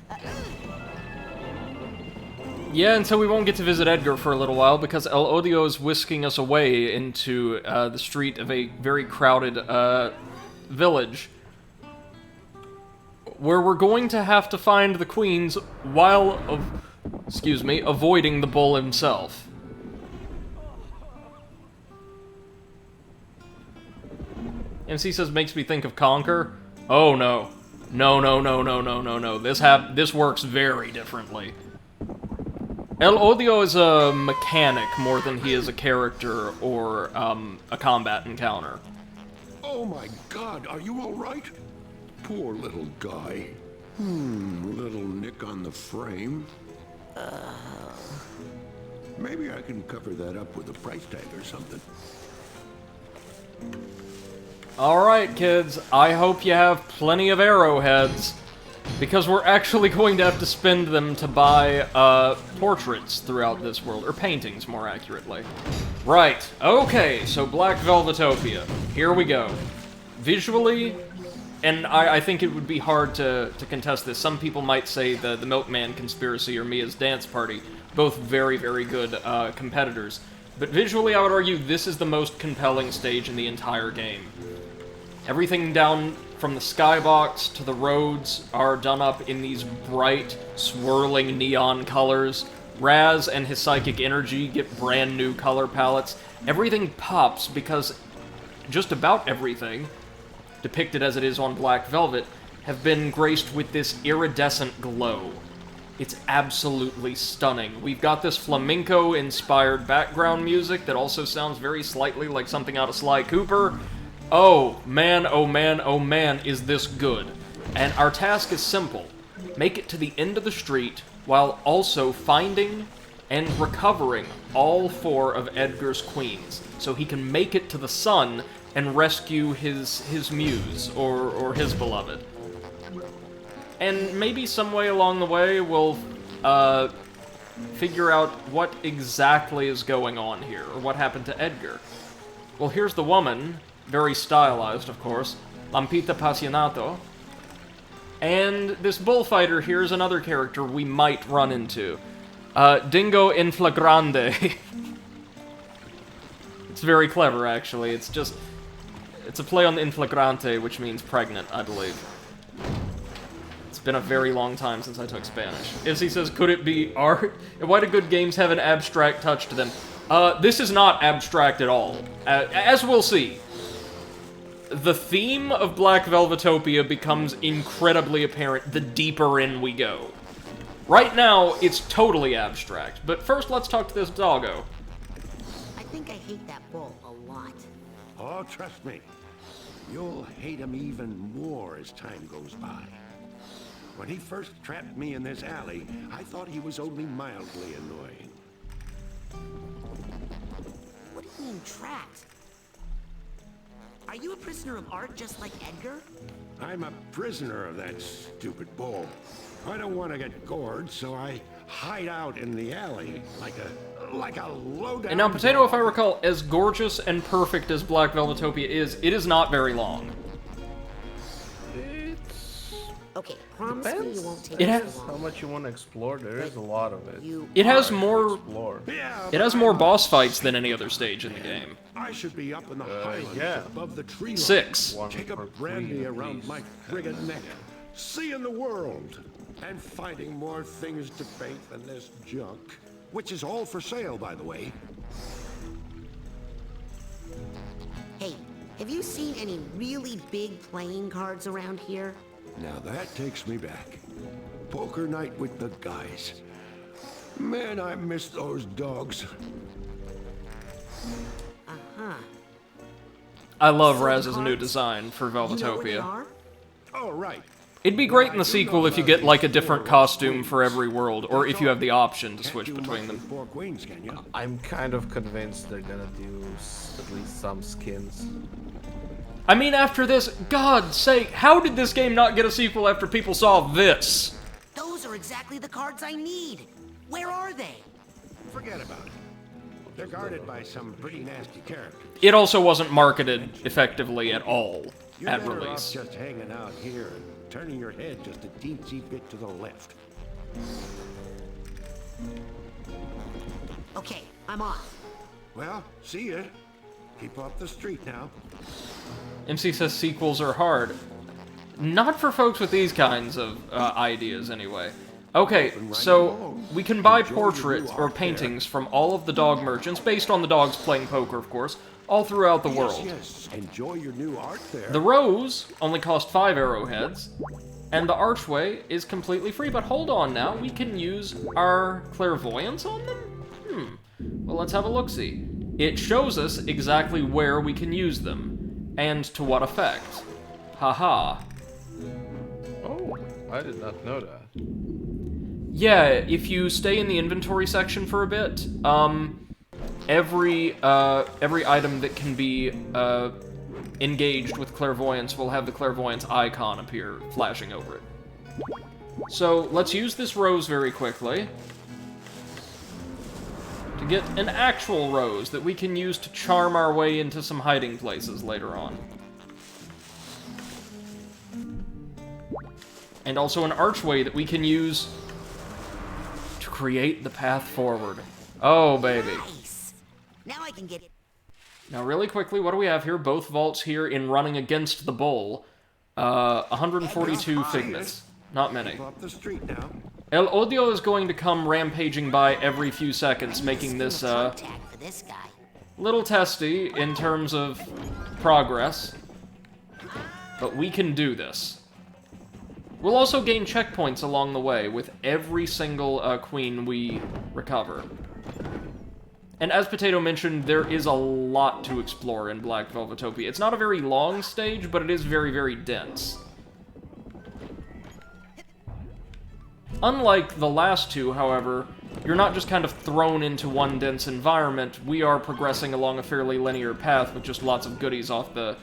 Yeah, and so we won't get to visit Edgar for a little while because El Odio is whisking us away into the street of a very crowded village, where we're going to have to find the queens while, avoiding the bull himself. MC says, makes me think of Conquer. Oh no. No. This works very differently. El Odio is a mechanic more than he is a character or a combat encounter. Oh my god, are you alright? Poor little guy. Little nick on the frame. Maybe I can cover that up with a price tag or something. Alright, kids, I hope you have plenty of arrowheads, because we're actually going to have to spend them to buy portraits throughout this world, or paintings, more accurately. Right, okay, so Black Velvetopia. Here we go. Visually, and I think it would be hard to contest this. Some people might say the Milkman Conspiracy or Mia's Dance Party, both very, very good competitors. But visually, I would argue this is the most compelling stage in the entire game. Everything down from the skybox to the roads are done up in these bright, swirling neon colors. Raz and his psychic energy get brand new color palettes. Everything pops because just about everything, depicted as it is on Black Velvet, have been graced with this iridescent glow. It's absolutely stunning. We've got this flamenco-inspired background music that also sounds very slightly like something out of Sly Cooper. Oh man, is this good. And our task is simple. Make it to the end of the street while also finding and recovering all 4 of Edgar's queens, so he can make it to the sun and rescue his muse, or his beloved. And maybe some way along the way we'll figure out what exactly is going on here, or what happened to Edgar. Well, here's the woman, very stylized, of course, Lampita Passionato. And this bullfighter here is another character we might run into. Dingo Inflagrande. It's very clever, actually. It's a play on the inflagrante, which means pregnant, I believe. It's been a very long time since I took Spanish. Izzy says, could it be art? Why do good games have an abstract touch to them? This is not abstract at all. As we'll see. The theme of Black Velvetopia becomes incredibly apparent the deeper in we go. Right now, it's totally abstract, but first let's talk to this doggo. I think I hate that bull a lot. Oh, trust me. You'll hate him even more as time goes by. When he first trapped me in this alley, I thought he was only mildly annoying. What do you mean, trapped? Are you a prisoner of art just like Edgar? I'm a prisoner of that stupid bull. I don't want to get gored, so I hide out in the alley like a low-down... And now, Potato, if I recall, as gorgeous and perfect as Black Velvetopia is, it is not very long. Okay, promise me you won't take It it has too how long. much you want to explore. There is a lot of it. It has more... Explore. It has more boss fights than any other stage in the game. I should be up in the highlands yeah. above the tree line. 6. Take a brandy around my friggin' neck, seeing the world, and finding more things to paint than this junk, which is all for sale, by the way. Hey, have you seen any really big playing cards around here? Now that takes me back. Poker night with the guys. Man, I miss those dogs. Uh-huh. I love Raz's new design for Velvetopia. Oh, right. It'd be great in the sequel if you get, like, a different costume for every world, or if you have the option to switch between them. I'm kind of convinced they're gonna do at least some skins. I mean, after this, God's sake, how did this game not get a sequel after people saw this? Those are exactly the cards I need. Where are they? forget about it. They're guarded by some pretty nasty characters. It also wasn't marketed effectively at all You're at better release. off just hanging out here and turning your head just a teensy bit to the left. Okay, I'm off. Well, see ya. Keep off the street now. MC says sequels are hard. Not for folks with these kinds of ideas, anyway. Okay, so we can buy portraits or paintings from all of the dog merchants, based on the dogs playing poker, of course, all throughout the world. Yes, enjoy your new art there. The rose only cost 5 arrowheads, and the archway is completely free. But hold on now, we can use our clairvoyance on them? Well, let's have a look-see. It shows us exactly where we can use them, and to what effect. Haha. Oh, I did not know that. Yeah, if you stay in the inventory section for a bit, every item that can be engaged with clairvoyance will have the clairvoyance icon appear, flashing over it. So let's use this rose very quickly to get an actual rose that we can use to charm our way into some hiding places later on. And also an archway that we can use to create the path forward. Oh, baby. Nice. Now I can get... Now, really quickly, what do we have here? Both vaults here in running against the bull. 142 figments. Not many. Keep off the street now. El Odio is going to come rampaging by every few seconds, making this, for this guy. little testy in terms of progress. But we can do this. We'll also gain checkpoints along the way with every single queen we recover. And as Potato mentioned, there is a lot to explore in Black Velvetopia. It's not a very long stage, but it is very, very dense. Unlike the last two, however, you're not just kind of thrown into one dense environment. We are progressing along a fairly linear path with just lots of goodies off the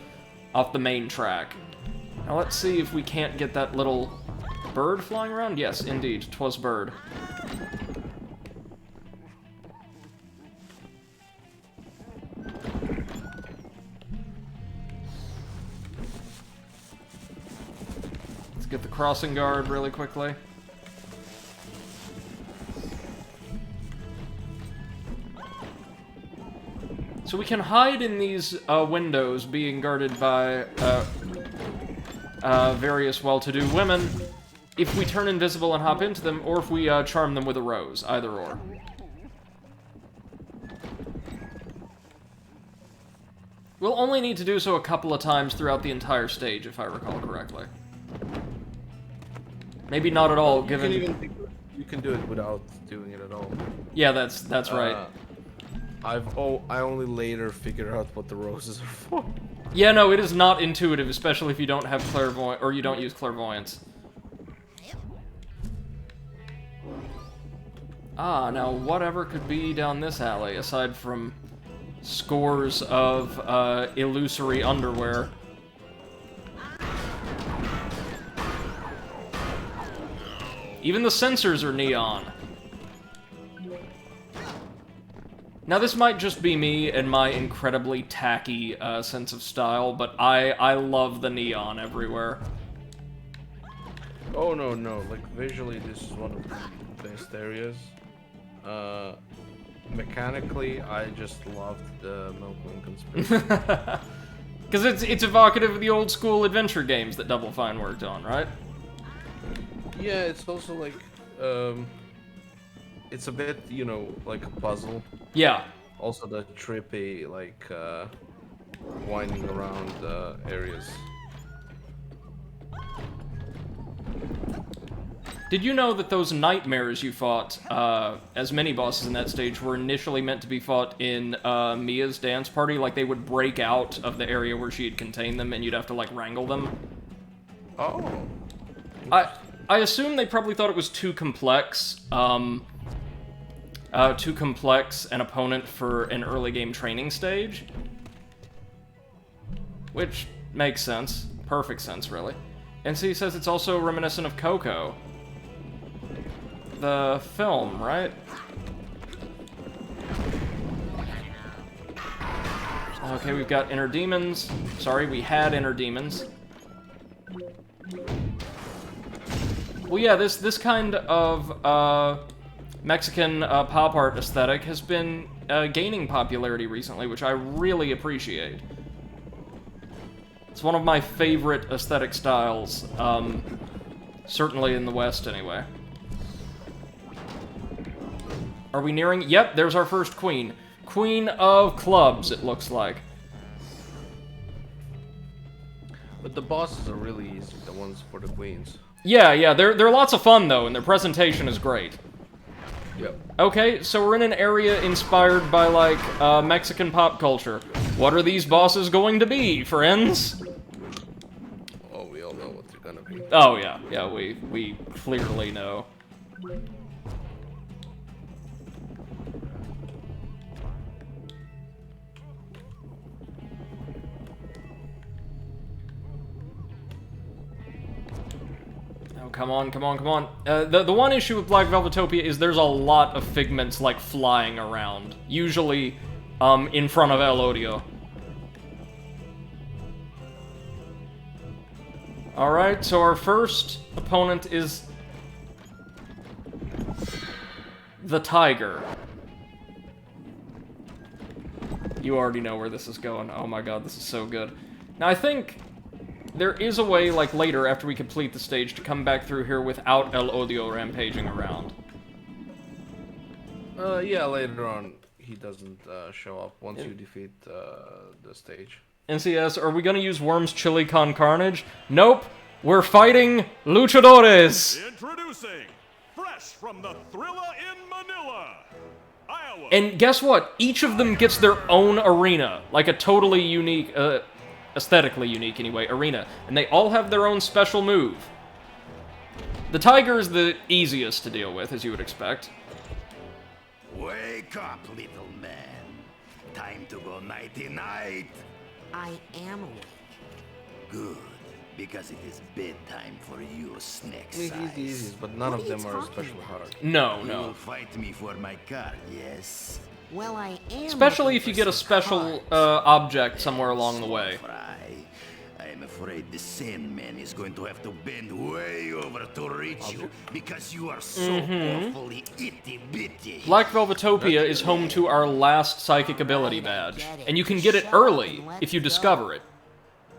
main track. Now let's see if we can't get that little bird flying around. Yes, indeed, 'twas bird. Let's get the crossing guard really quickly. So we can hide in these windows being guarded by various well-to-do women if we turn invisible and hop into them, or if we charm them with a rose, either or. We'll only need to do so a couple of times throughout the entire stage, if I recall correctly. Maybe not at all, given... You can do it without doing it at all. Yeah, that's right. I only later figured out what the roses are for. Yeah, no, it is not intuitive, especially if you don't have clairvoyance, or you don't use clairvoyance. Ah, now whatever could be down this alley, aside from scores of illusory underwear. Even the sensors are neon. Now, this might just be me and my incredibly tacky sense of style, but I love the neon everywhere. Oh, no, like, visually, this is one of the best areas. Mechanically, I just loved the Milkman Conspiracy. Because it's evocative of the old school adventure games that Double Fine worked on, right? Yeah, it's also like, it's a bit, you know, like a puzzle. Yeah. Also the trippy, like, winding around areas. Did you know that those nightmares you fought as mini-bosses in that stage were initially meant to be fought in Mia's dance party? Like, they would break out of the area where she had contained them, and you'd have to, like, wrangle them? Oh. I assume they probably thought it was too complex. Too complex an opponent for an early game training stage. Which makes sense. Perfect sense, really. And so he says it's also reminiscent of Coco. The film, right? Okay, we've got inner demons. Sorry, we had inner demons. Well, yeah, this kind of Mexican pop art aesthetic has been gaining popularity recently, which I really appreciate. It's one of my favorite aesthetic styles, certainly in the West, anyway. Are we nearing? Yep, there's our first queen. Queen of clubs, it looks like. But the bosses are really easy, the ones for the queens. Yeah, they're lots of fun, though, and their presentation is great. Yep. Okay, so we're in an area inspired by, like, Mexican pop culture. What are these bosses going to be, friends? Oh, we all know what they're gonna be. Oh, yeah, we clearly know. Come on. The one issue with Black Velvetopia is there's a lot of figments, like, flying around. Usually, in front of El Odio. Alright, so our first opponent is... the Tiger. You already know where this is going. Oh my god, this is so good. Now, I think... there is a way, like, later, after we complete the stage, to come back through here without El Odio rampaging around. Yeah, later on, he doesn't show up once you defeat the stage. NCS, are we gonna use Worm's Chili Con Carnage? Nope! We're fighting luchadores! Introducing, fresh from the Thrilla in Manila, Iowa. And guess what? Each of them gets their own arena. Like a totally unique, aesthetically unique, anyway, arena. And they all have their own special move. The Tiger is the easiest to deal with, as you would expect. Wake up, little man. Time to go nighty-night. I am awake. Good, because it is bedtime for you, Snake He's the easiest, but none of them are especially hard. No. You will fight me for my car, yes? Well, I am. Especially if you get a special object somewhere along the way. I am afraid the Sandman is going to have to bend way over to reach you because you are so awfully itty-bitty. Black Velvetopia is home to our last psychic ability badge, and you can get it early if you discover it.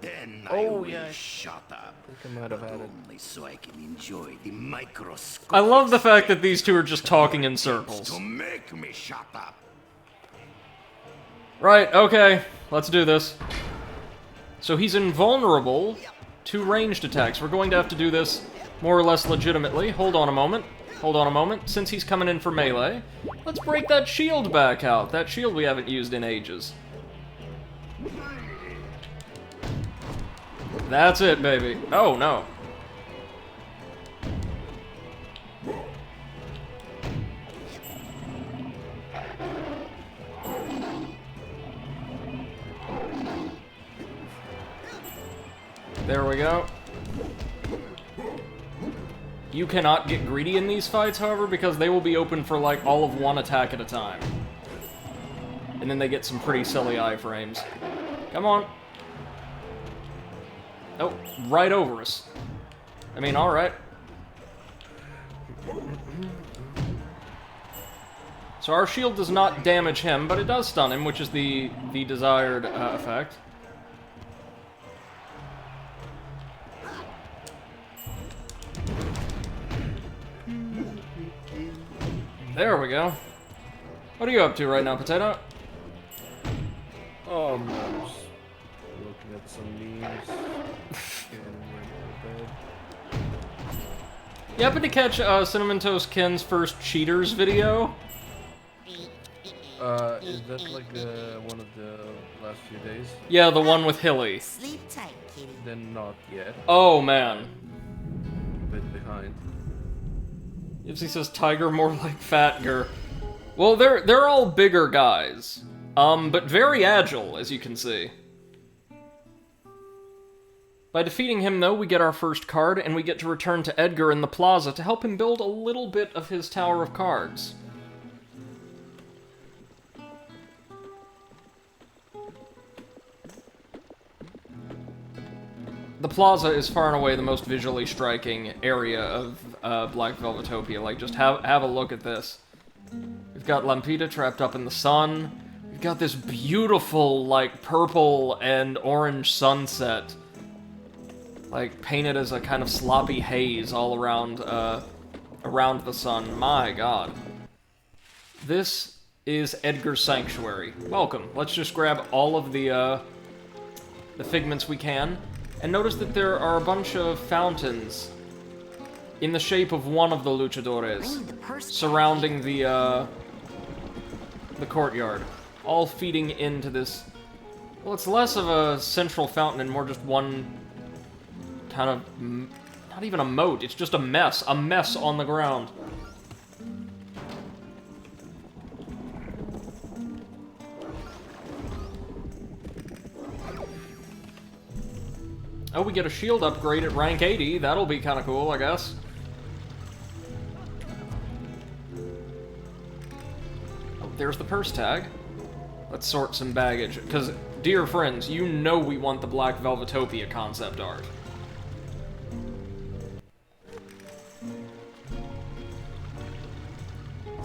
Then I will shut up. I might have had it. Only so I can enjoy the microscope. I love the fact that these two are just talking in circles. To make me shut up. Right, okay, let's do this. So he's invulnerable to ranged attacks. We're going to have to do this more or less legitimately. Hold on a moment. Since he's coming in for melee, let's break that shield back out. That shield we haven't used in ages. That's it, baby. Oh, no. There we go. You cannot get greedy in these fights, however, because they will be open for, like, all of one attack at a time. And then they get some pretty silly iframes. Come on. Oh, right over us. I mean, alright. So our shield does not damage him, but it does stun him, which is the desired effect. There we go. What are you up to right now, Potato? Oh, I'm just looking at some memes. You happen to catch Cinnamon Toast Ken's first Cheaters video? Is that like one of the last few days? Yeah, the one with Hilly. Sleep tight, kitty. Then not yet. Oh, man. A bit behind. Ipsy says Tiger more like Fatger. Well, they're all bigger guys. But very agile, as you can see. By defeating him, though, we get our first card, and we get to return to Edgar in the plaza to help him build a little bit of his tower of cards. the plaza is far and away the most visually striking area of Black Velvetopia. Like, just have a look at this. We've got Lampita trapped up in the sun. We've got this beautiful, like, purple and orange sunset. Like, painted as a kind of sloppy haze all around, around the sun. My god. This is Edgar's Sanctuary. Welcome. Let's just grab all of the figments we can. And notice that there are a bunch of fountains in the shape of one of the luchadores surrounding the courtyard. All feeding into this... Well, it's less of a central fountain and more just one kind of... Not even a moat, it's just a mess on the ground. Oh, we get a shield upgrade at rank 80. That'll be kind of cool, I guess. Oh, there's the purse tag. Let's sort some baggage. Because, dear friends, you know we want the Black Velvetopia concept art.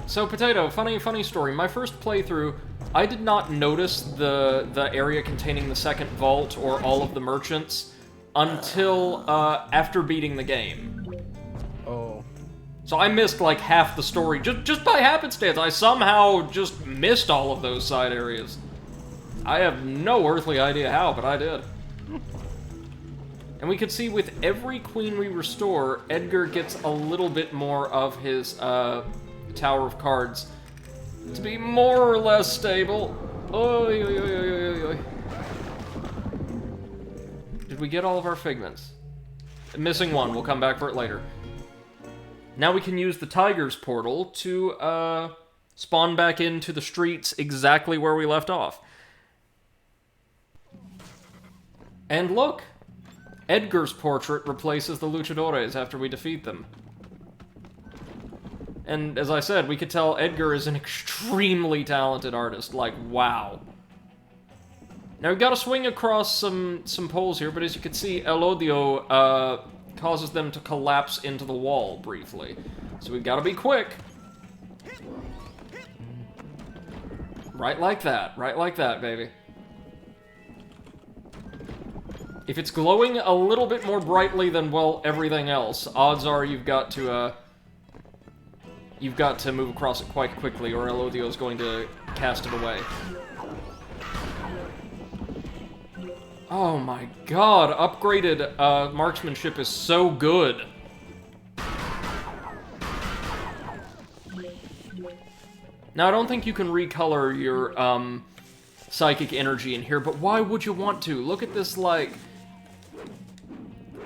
So, Potato, funny story. My first playthrough, I did not notice the area containing the second vault or all of the merchants until after beating the game. Oh. So I missed like half the story just by happenstance. I somehow just missed all of those side areas. I have no earthly idea how, but I did. And we could see with every queen we restore, Edgar gets a little bit more of his Tower of Cards to be more or less stable. Oy, oy, oy, oy, oy, oy. Did we get all of our figments? Missing one. We'll come back for it later. Now we can use the Tiger's Portal to spawn back into the streets exactly where we left off. And look! Edgar's portrait replaces the luchadores after we defeat them. And as I said, we could tell Edgar is an extremely talented artist. Like, wow. Now we've got to swing across some poles here, but as you can see, El Odio causes them to collapse into the wall briefly. So we've got to be quick. Right like that, baby. If it's glowing a little bit more brightly than, well, everything else, odds are you've got to move across it quite quickly, or El Odio is going to cast it away. Oh my god, upgraded marksmanship is so good. Now, I don't think you can recolor your psychic energy in here, but why would you want to? Look at this, like,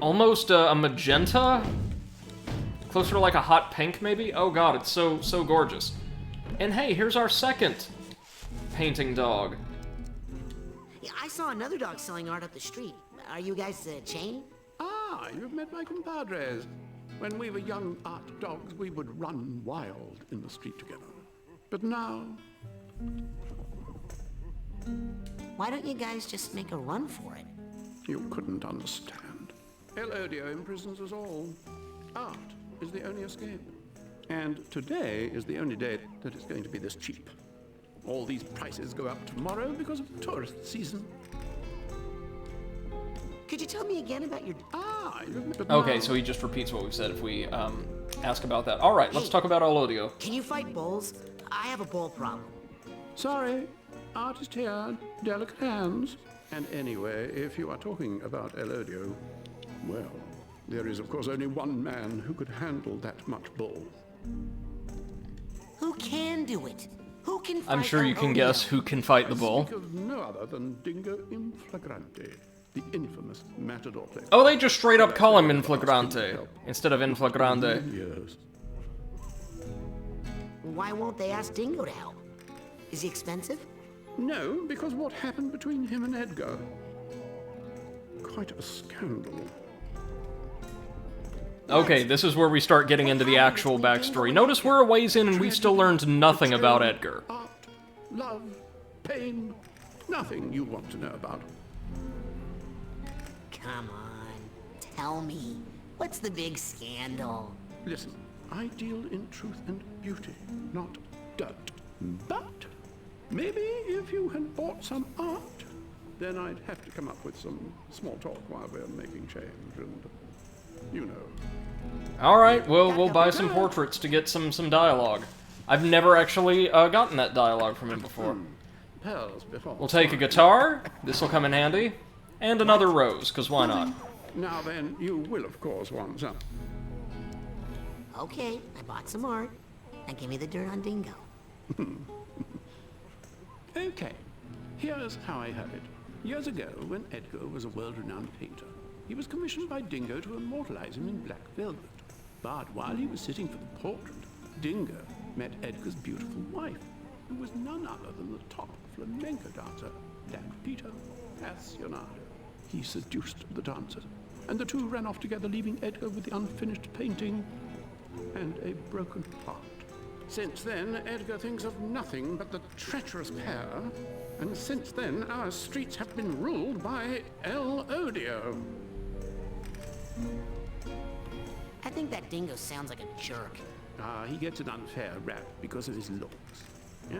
almost a magenta? Closer to like a hot pink, maybe? Oh god, it's so gorgeous. And hey, here's our second painting dog. Yeah, I saw another dog selling art up the street. Are you guys a chain? Ah, you've met my compadres. When we were young art dogs, we would run wild in the street together. But now... Why don't you guys just make a run for it? You couldn't understand. El Odio imprisons us all. Art is the only escape. And today is the only day that it's going to be this cheap. All these prices go up tomorrow because of the tourist season. Could you tell me again about your... Okay, so he just repeats what we've said if we ask about that. Alright, let's talk about El Odio. Can you fight bulls? I have a bull problem. Sorry, artist here, delicate hands. And anyway, if you are talking about El Odio, well, there is of course only one man who could handle that much bull. Who can do it? Who can fight I'm sure you can guess who can fight the bull. I speak of no other than Dingo in Flagrante, the infamous matador player. Oh, they just straight up call him in Flagrante instead of in Flagrante. Yes. Why won't they ask Dingo to help? Is he expensive? No, because what happened between him and Edgar? Quite a scandal. Okay, this is where we start getting into the actual backstory. Notice we're a ways in and we've still learned nothing about Edgar. Art, love, pain, nothing you want to know about. Come on. Tell me, what's the big scandal? Listen, I deal in truth and beauty, not dirt. But maybe if you had bought some art, then I'd have to come up with some small talk while we're making change, and you know. All right, we'll buy some portraits to get some dialogue. I've never actually gotten that dialogue from him before. Pearls before. We'll take a guitar. This will come in handy, and another rose, because why not? Now then, you will of course want some. Okay, I bought some art. Now give me the dirt on Dingo. Okay, here's how I have it. Years ago, when Edgar was a world-renowned painter, he was commissioned by Dingo to immortalize him in black velvet. But while he was sitting for the portrait, Dingo met Edgar's beautiful wife, who was none other than the top flamenco dancer, Lampito Passionado. He seduced the dancers, and the two ran off together, leaving Edgar with the unfinished painting and a broken heart. Since then, Edgar thinks of nothing but the treacherous pair, and since then, our streets have been ruled by El Odio. I think that Dingo sounds like a jerk. He gets an unfair rap because of his looks.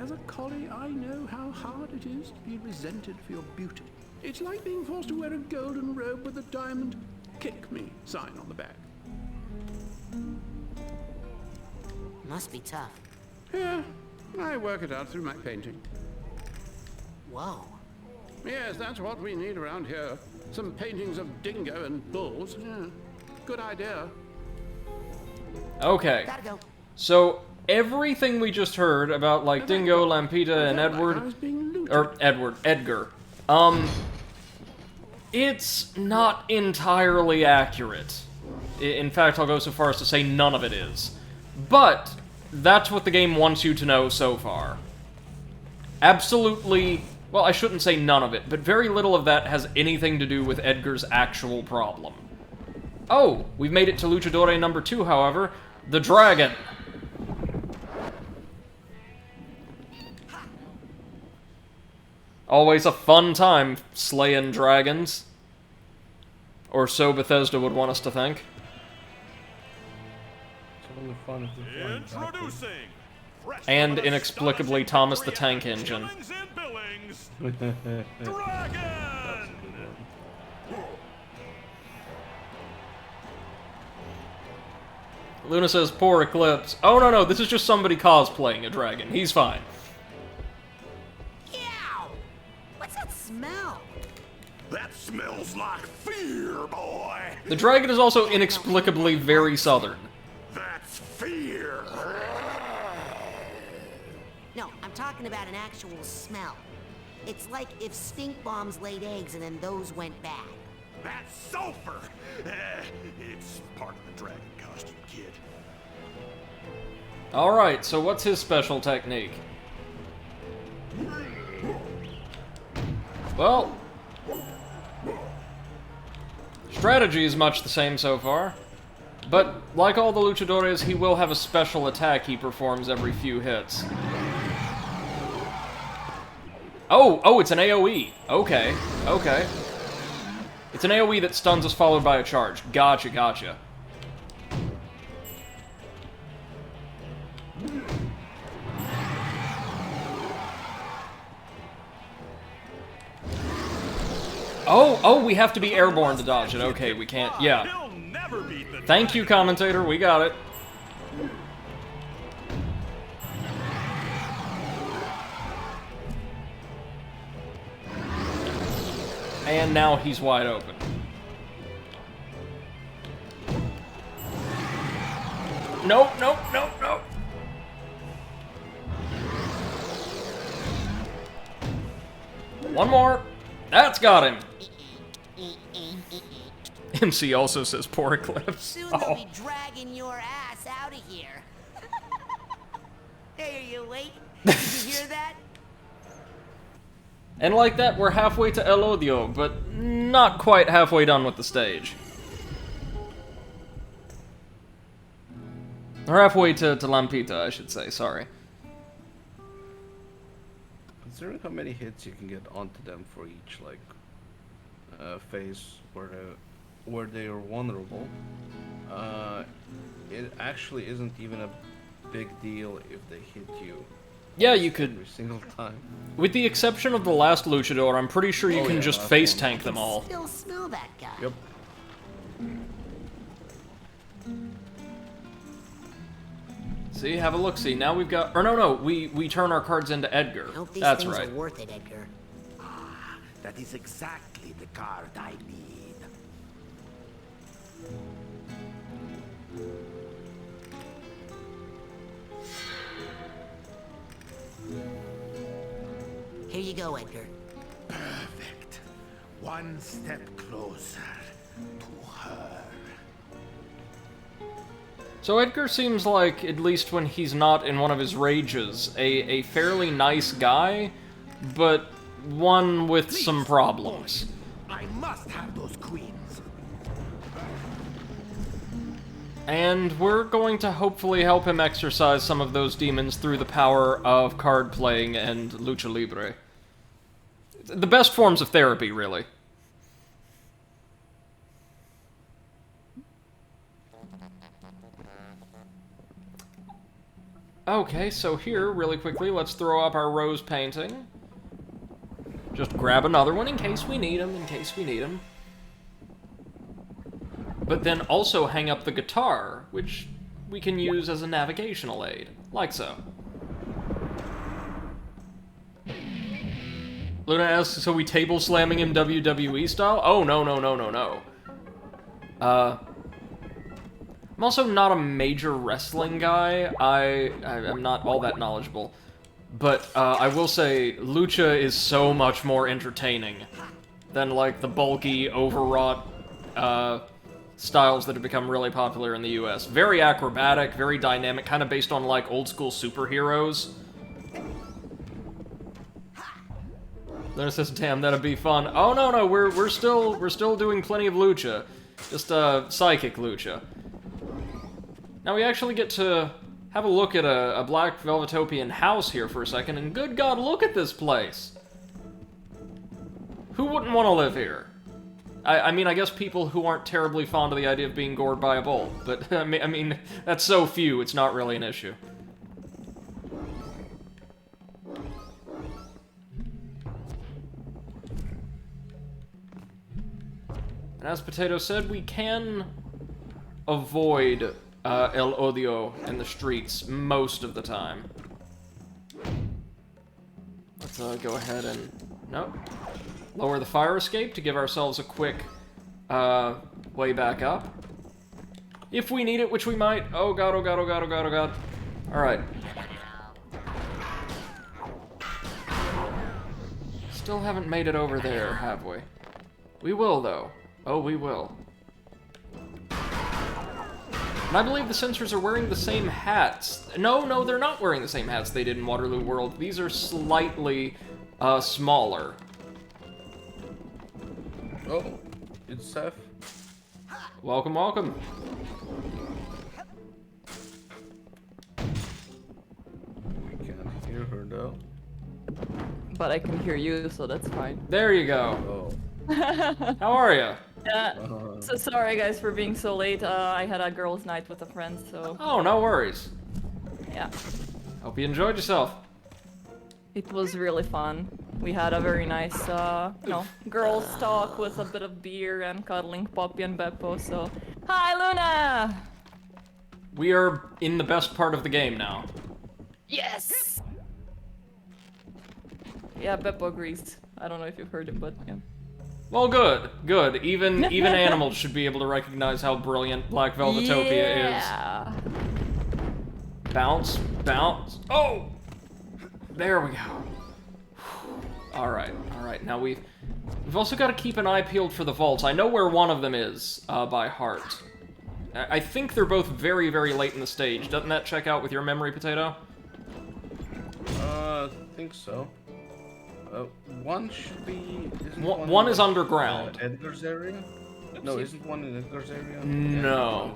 As a collie, I know how hard it is to be resented for your beauty. It's like being forced to wear a golden robe with a diamond "Kick Me" sign on the back. Must be tough. Yeah, I work it out through my painting. Whoa. Yes, that's what we need around here. Some paintings of Dingo and bulls. Yeah, good idea. Okay. So everything we just heard about like Dingo, Lampita, and Edgar, it's not entirely accurate. In fact, I'll go so far as to say none of it is. But that's what the game wants you to know so far. Absolutely, well, I shouldn't say none of it, but very little of that has anything to do with Edgar's actual problem. Oh, we've made it to Luchadore number 2, however. The dragon. Always a fun time slaying dragons. Or so Bethesda would want us to think. Introducing And inexplicably Thomas the Tank Engine. Dragon! Luna says, poor Eclipse. Oh, no, this is just somebody cosplaying a dragon. He's fine. Ew! What's that smell? That smells like fear, boy! The dragon is also inexplicably very southern. That's fear! No, I'm talking about an actual smell. It's like if stink bombs laid eggs and then those went bad. That's sulfur! It's part of the dragon costume, kid. Alright, so what's his special technique? Well, strategy is much the same so far. But, like all the luchadores, he will have a special attack he performs every few hits. Oh, it's an AoE. Okay. It's an AoE that stuns us followed by a charge. Gotcha. Oh, we have to be airborne to dodge it. Okay, we can't. Yeah. Thank you, commentator. We got it. And now he's wide open. Nope. One more. That's got him. MC also says poor Eclipse. Soon they'll be dragging your ass out of here. Hey, are you awake? Did you hear that? And like that, we're halfway to El Odio, but not quite halfway done with the stage. Or halfway to Lampita, I should say, sorry. Considering how many hits you can get onto them for each, like, phase where they are vulnerable, it actually isn't even a big deal if they hit you. Yeah, you could. Every single time. With the exception of the last luchador, I'm pretty sure you Oh, can yeah, just last face one. tank them all. Still smell that guy. Yep. See, have a look-see. Now we've got... Or no, we turn our cards into Edgar. Hope these That's things right. are worth it, Edgar. That is exactly the card I need. Here you go, Edgar. Perfect. One step closer to her. So Edgar seems like, at least when he's not in one of his rages, a fairly nice guy, but one with some problems. I must have those queens. And we're going to hopefully help him exorcise some of those demons through the power of card playing and lucha libre. The best forms of therapy, really. Okay, so here, really quickly, let's throw up our rose painting. Just grab another one in case we need them, But then also hang up the guitar, which we can use as a navigational aid, like so. Luna asks, so we table slamming him WWE style? Oh, no. I'm also not a major wrestling guy. I'm not all that knowledgeable. But I will say, lucha is so much more entertaining than, like, the bulky, overwrought styles that have become really popular in the US. Very acrobatic, very dynamic, kind of based on, like, old-school superheroes. Luna says, damn, that'd be fun. Oh, no, we're still doing plenty of lucha. Just, psychic lucha. Now we actually get to have a look at a Black Velvetopian house here for a second, and good God, look at this place! Who wouldn't want to live here? I mean, I guess people who aren't terribly fond of the idea of being gored by a bull, but, I mean, that's so few, it's not really an issue. And as Potato said, we can avoid El Odio in the streets most of the time. Let's go ahead and... Nope. Lower the fire escape to give ourselves a quick way back up. If we need it, which we might. Oh god. Alright. Still haven't made it over there, have we? We will, though. Oh, we will. And I believe the censors are wearing the same hats. No, they're not wearing the same hats they did in Waterloo World. These are slightly smaller. Oh, it's Seth. Welcome. We can't hear her though. But I can hear you, so that's fine. There you go. Oh. How are you? Yeah. So sorry guys for being so late. I had a girls' night with a friend, so. Oh, no worries. Yeah. Hope you enjoyed yourself. It was really fun. We had a very nice, girls' talk with a bit of beer and cuddling Poppy and Beppo, so... Hi, Luna! We are in the best part of the game now. Yes! Yeah, Beppo agrees. I don't know if you've heard it, but yeah. Well, good. Even animals should be able to recognize how brilliant Black Velvetopia is. Bounce. Oh! There we go. Alright. Now we've also got to keep an eye peeled for the vaults. I know where one of them is, by heart. I think they're both very, very late in the stage. Doesn't that check out with your memory, Potato? I think so. One should be... One is underground. Edgar's area? No, isn't one in Edgar's area? No.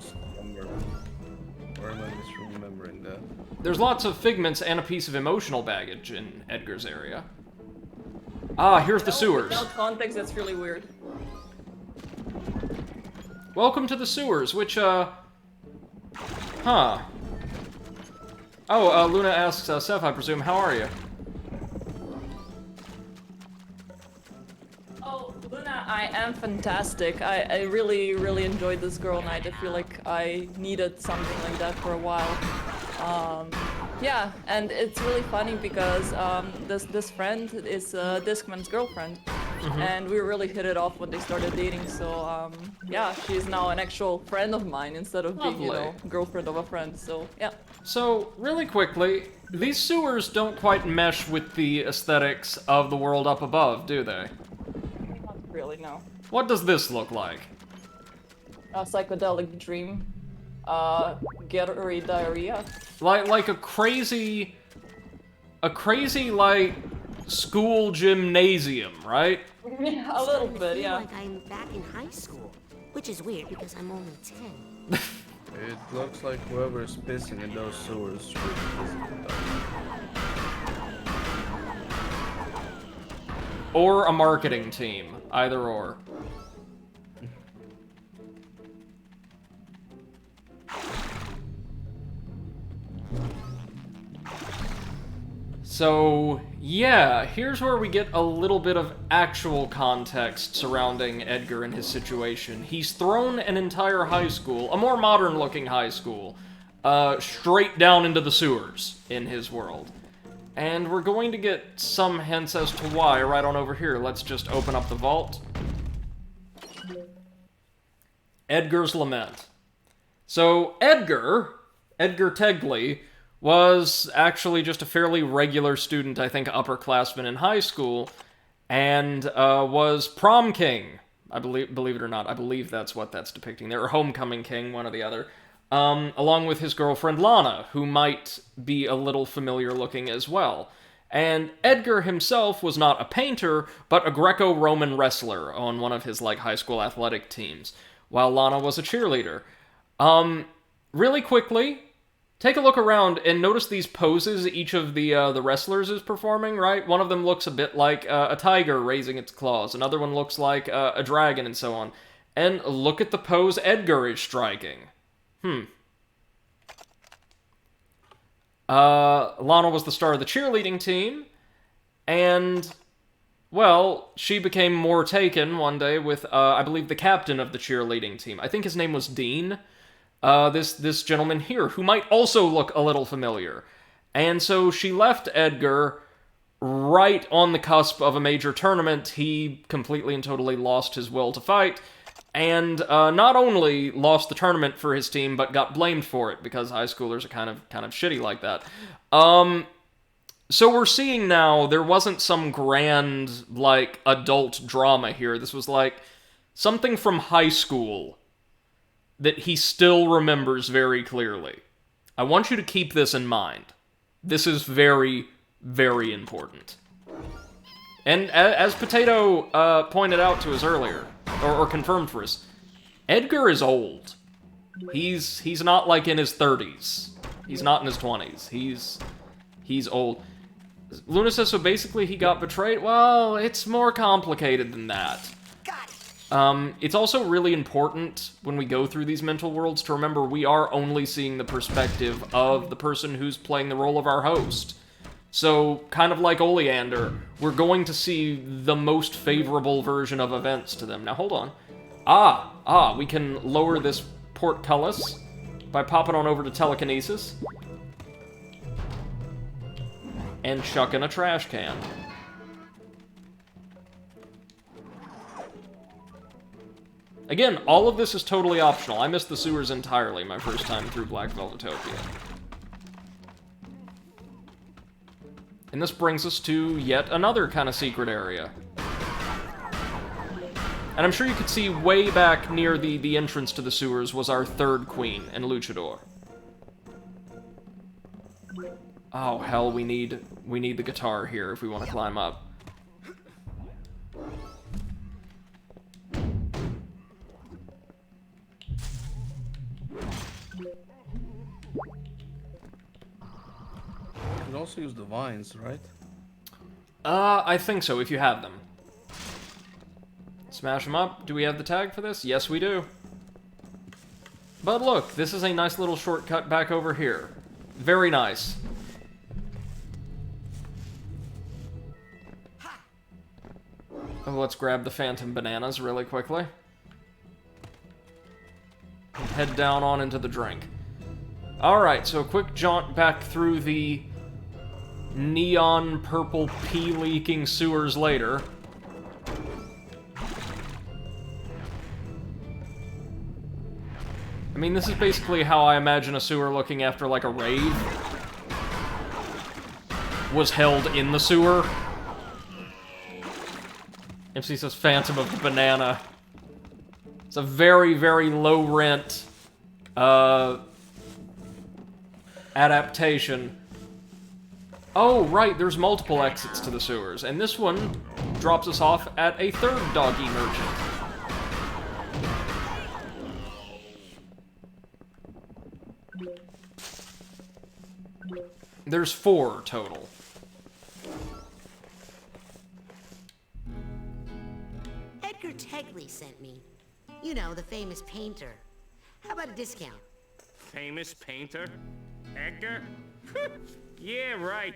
Or am I misremembering that? There's lots of figments and a piece of emotional baggage in Edgar's area. Ah, here's the sewers. Without context, that's really weird. Welcome to the sewers, which, Huh. Oh, Luna asks, Seth, I presume, how are you? Oh, Luna, I am fantastic. I really, really enjoyed this girl night. I feel like I needed something like that for a while. Yeah, and it's really funny because this friend is Discman's girlfriend. And we really hit it off when they started dating, so yeah, she's now an actual friend of mine instead of being, you know, girlfriend of a friend, so yeah. So, really quickly, these sewers don't quite mesh with the aesthetics of the world up above, do they? Not really, no. What does this look like? A psychedelic dream. Gettery diarrhea. Like a crazy, like, school gymnasium, right? Yeah, a little bit, yeah. I feel like I'm back in high school, which is weird because I'm only 10. It looks like whoever is pissing in those sewers should be pissing. Or a marketing team, either or. So, yeah, here's where we get a little bit of actual context surrounding Edgar and his situation. He's thrown an entire high school, a more modern-looking high school, straight down into the sewers in his world. And we're going to get some hints as to why right on over here. Let's just open up the vault. Edgar's Lament. So, Edgar Tegley, was actually just a fairly regular student, I think upperclassman in high school, and was prom king. I believe it or not, I believe that's what that's depicting there, or homecoming king, one or the other, along with his girlfriend Lana, who might be a little familiar looking as well. And Edgar himself was not a painter, but a Greco-Roman wrestler on one of his, like, high school athletic teams, while Lana was a cheerleader. Really quickly, take a look around and notice these poses each of the wrestlers is performing, right? One of them looks a bit like a tiger raising its claws. Another one looks like a dragon and so on. And look at the pose Edgar is striking. Lana was the star of the cheerleading team, and, well, she became more taken one day with, I believe, the captain of the cheerleading team. I think his name was Dean. This gentleman here, who might also look a little familiar. And so she left Edgar right on the cusp of a major tournament. He completely and totally lost his will to fight, and not only lost the tournament for his team, but got blamed for it, because high schoolers are kind of shitty like that. So we're seeing now, there wasn't some grand, like, adult drama here. This was like something from high school that he still remembers very clearly. I want you to keep this in mind. This is very, very important. And as Potato pointed out to us earlier, or confirmed for us, Edgar is old. He's not like in his 30s. He's not in his 20s. He's old. Luna says, so basically he got betrayed? Well, it's more complicated than that. It's also really important when we go through these mental worlds to remember we are only seeing the perspective of the person who's playing the role of our host. So, kind of like Oleander, we're going to see the most favorable version of events to them. Now, hold on. We can lower this portcullis by popping on over to Telekinesis and chuck in a trash can. Again, all of this is totally optional. I missed the sewers entirely my first time through Black Velvetopia. And this brings us to yet another kind of secret area. And I'm sure you could see way back near the entrance to the sewers was our third queen in Luchador. Oh, hell, we need the guitar here if we want to climb up. You can also use the vines, right? I think so, if you have them. Smash them up. Do we have the tag for this? Yes, we do. But look, this is a nice little shortcut back over here. Very nice. Oh, let's grab the phantom bananas really quickly. And head down on into the drink. Alright, so a quick jaunt back through the neon purple pee-leaking sewers later. I mean, this is basically how I imagine a sewer looking after, like, a rave was held in the sewer. MC says Phantom of the Banana. It's a very, very low-rent adaptation. Oh, right, there's multiple exits to the sewers, and this one drops us off at a third doggy merchant. There's 4 total. Edgar Tegley sent me. You know, the famous painter. How about a discount? Famous painter? Edgar? Yeah, right.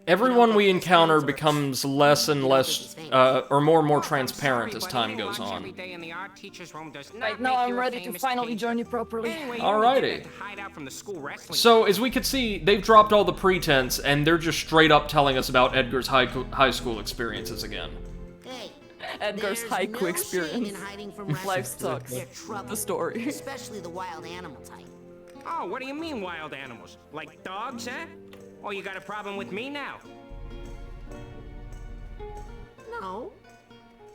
Everyone we encounter becomes less and less, or more and more transparent as time goes on. Right now I'm ready to finally join you properly. Alrighty. So, as we could see, they've dropped all the pretense, and they're just straight up telling us about Edgar's high school experiences again. Edgar's haiku experience. Life sucks. The story. Especially the wild animal type. Oh, what do you mean wild animals? Like dogs, eh? Oh, you got a problem with me now? No.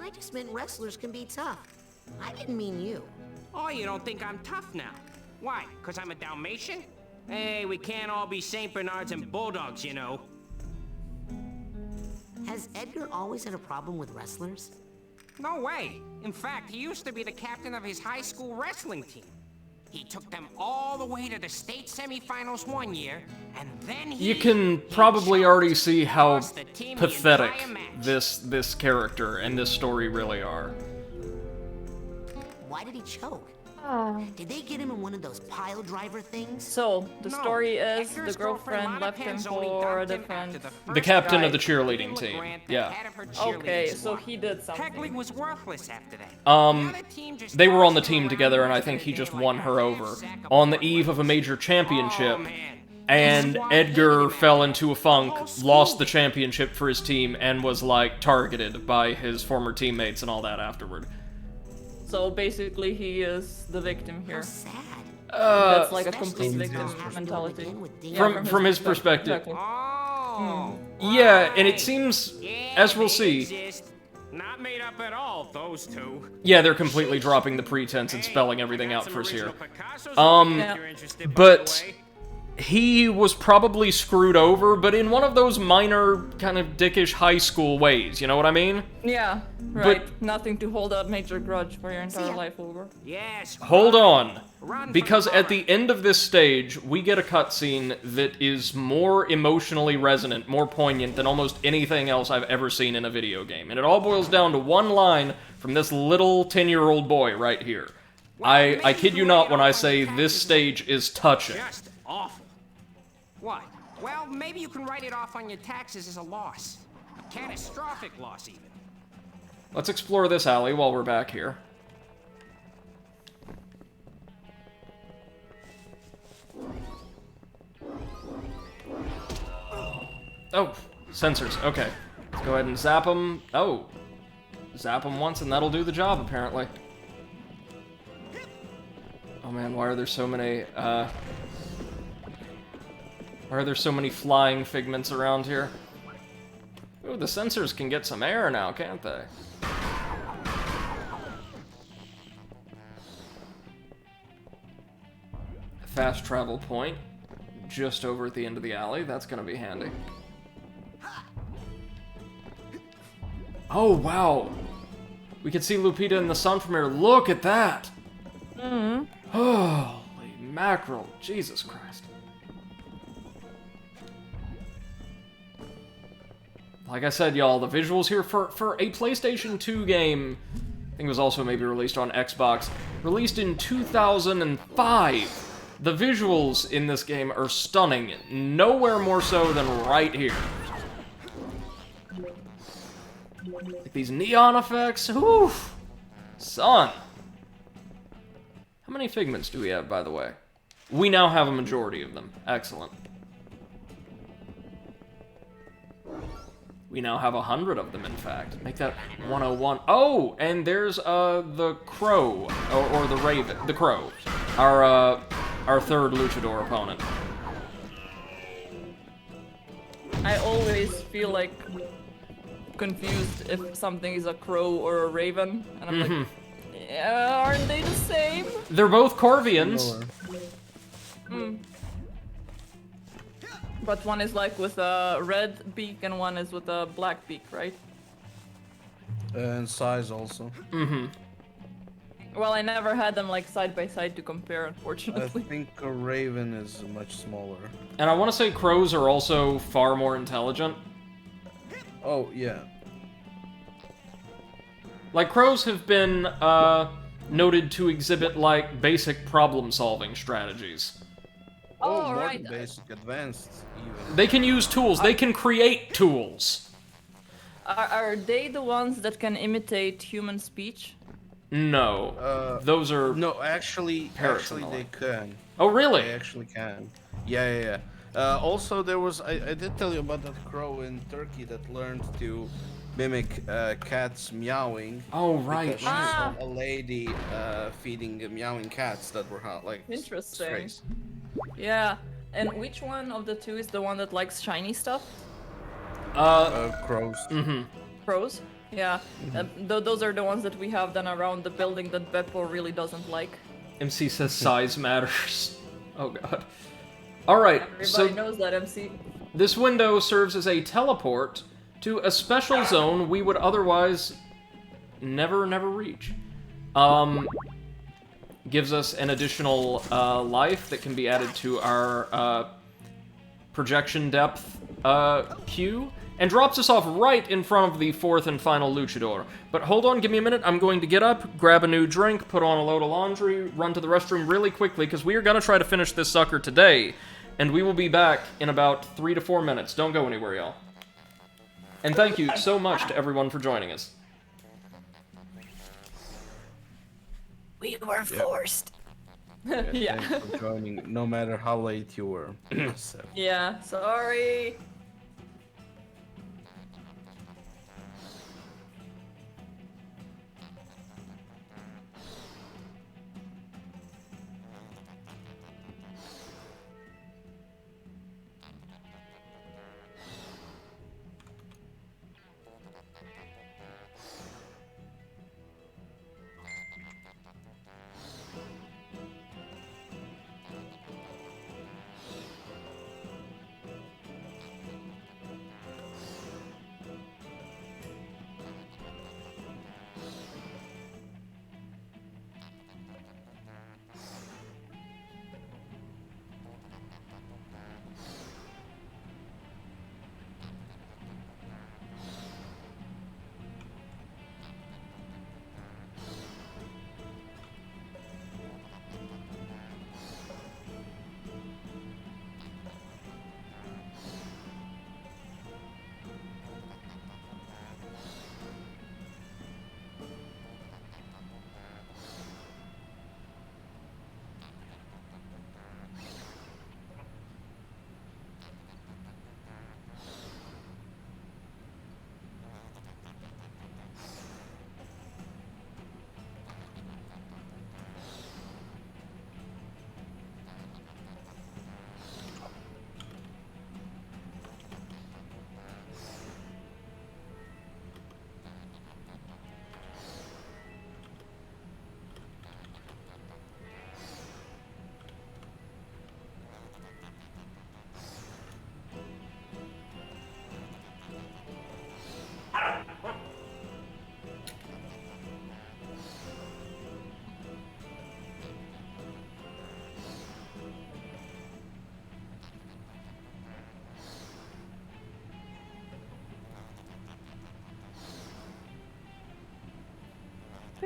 I just meant wrestlers can be tough. I didn't mean you. Oh, you don't think I'm tough now? Why? 'Cause I'm a Dalmatian? Hey, we can't all be Saint Bernards and Bulldogs, you know. Has Edgar always had a problem with wrestlers? No way. In fact, he used to be the captain of his high school wrestling team. He took them all the way to the state semifinals one year, and then You can probably already see how pathetic this character and this story really are. Why did he choke? Did they get him in one of those pile driver things? So, the story is the girlfriend left him for a different... The captain of the cheerleading team. Yeah. Okay, so he did something. Tegley was worthless after that. They were on the team together, and I think he just won her over on the eve of a major championship. And Edgar fell into a funk, lost the championship for his team, and was, like, targeted by his former teammates and all that afterward. So basically he is the victim here. That's like a complete victim mentality. From his perspective. Exactly. Yeah, and it seems, as we'll see... Not made up at all, those two. Yeah, they're completely dropping the pretense and spelling everything out for us here. But he was probably screwed over, but in one of those minor, kind of dickish high school ways, you know what I mean? Yeah, right. But nothing to hold a major grudge for your entire life over. Yes. Hold on. Because at the end of this stage, we get a cutscene that is more emotionally resonant, more poignant than almost anything else I've ever seen in a video game. And it all boils down to one line from this little 10-year-old boy right here. I kid you not when I say this stage is touching. Just awful. What? Well, maybe you can write it off on your taxes as a loss. A catastrophic loss, even. Let's explore this alley while we're back here. Oh, sensors. Okay. Let's go ahead and zap them. Oh. Zap them once and that'll do the job, apparently. Oh man, why are there so many, why are there so many flying figments around here? Ooh, the sensors can get some air now, can't they? Fast travel point. Just over at the end of the alley. That's gonna be handy. Oh, wow! We can see Lupita in the sun from here. Look at that! Mm-hmm. Holy mackerel. Jesus Christ. Like I said, y'all, the visuals here for a PlayStation 2 game, think it was also maybe released on Xbox. Released in 2005. The visuals in this game are stunning, nowhere more so than right here. Like these neon effects, whew! Son! How many figments do we have, by the way? We now have a majority of them. Excellent. We now have 100 of them, in fact. Make that 101. Oh, and there's the crow, or the raven, the crow, our third luchador opponent. I always feel like confused if something is a crow or a raven, and I'm like, yeah, aren't they the same? They're both Corvians. But one is like with a red beak and one is with a black beak, right? And size also. Well, I never had them like side by side to compare, I unfortunately. think a raven is much smaller. And I want to say crows are also far more intelligent. Oh, yeah. Like, crows have been noted to exhibit, like, basic problem-solving strategies. Oh, more right. than basic, advanced even. They can use tools. They can create tools. Are they the ones that can imitate human speech? No. Those are... No, actually they can. Oh, really? They actually can. Yeah. Also, there was... I did tell you about that crow in Turkey that learned to mimic cats meowing. Oh, right. Because she saw a lady feeding meowing cats that were like... Interesting. strays. Yeah. And which one of the two is the one that likes shiny stuff? Crows. Crows? Yeah. Those are the ones that we have then around the building that Beppo really doesn't like. MC says size matters. Oh, God. Alright, so... Everybody knows that, MC. This window serves as a teleport to a special zone we would otherwise never reach. Gives us an additional life that can be added to our projection depth queue, and drops us off right in front of the fourth and final luchador. But hold on, give me a minute. I'm going to get up, grab a new drink, put on a load of laundry, run to the restroom really quickly, because we are going to try to finish this sucker today, and we will be back in about 3 to 4 minutes. Don't go anywhere, y'all. And thank you so much to everyone for joining us. We were forced. Yeah. Thanks for joining, no matter how late you were. Yeah, sorry.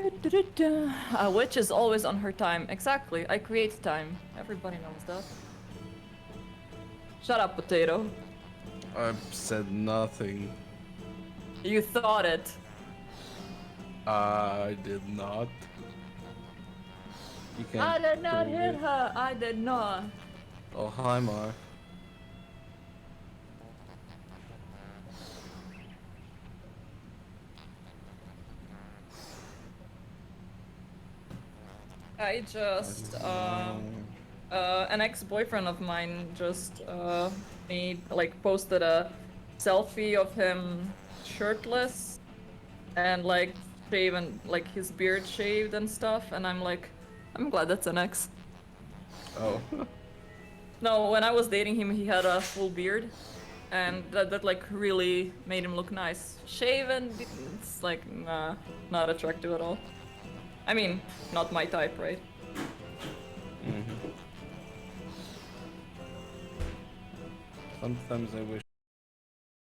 A witch is always on her time. Exactly. I create time. Everybody knows that. Shut up, potato. I've said nothing. You thought it. I did not. You can't I did not prove hit it. her. I did not. Oh, hi, Mark. I just an ex-boyfriend of mine just posted a selfie of him shirtless and like shaven, like his beard shaved and stuff, and I'm like, I'm glad that's an ex. Oh. No, when I was dating him, he had a full beard, and that like really made him look nice. Shaven, it's like nah, not attractive at all. I mean, not my type, right? Sometimes I wish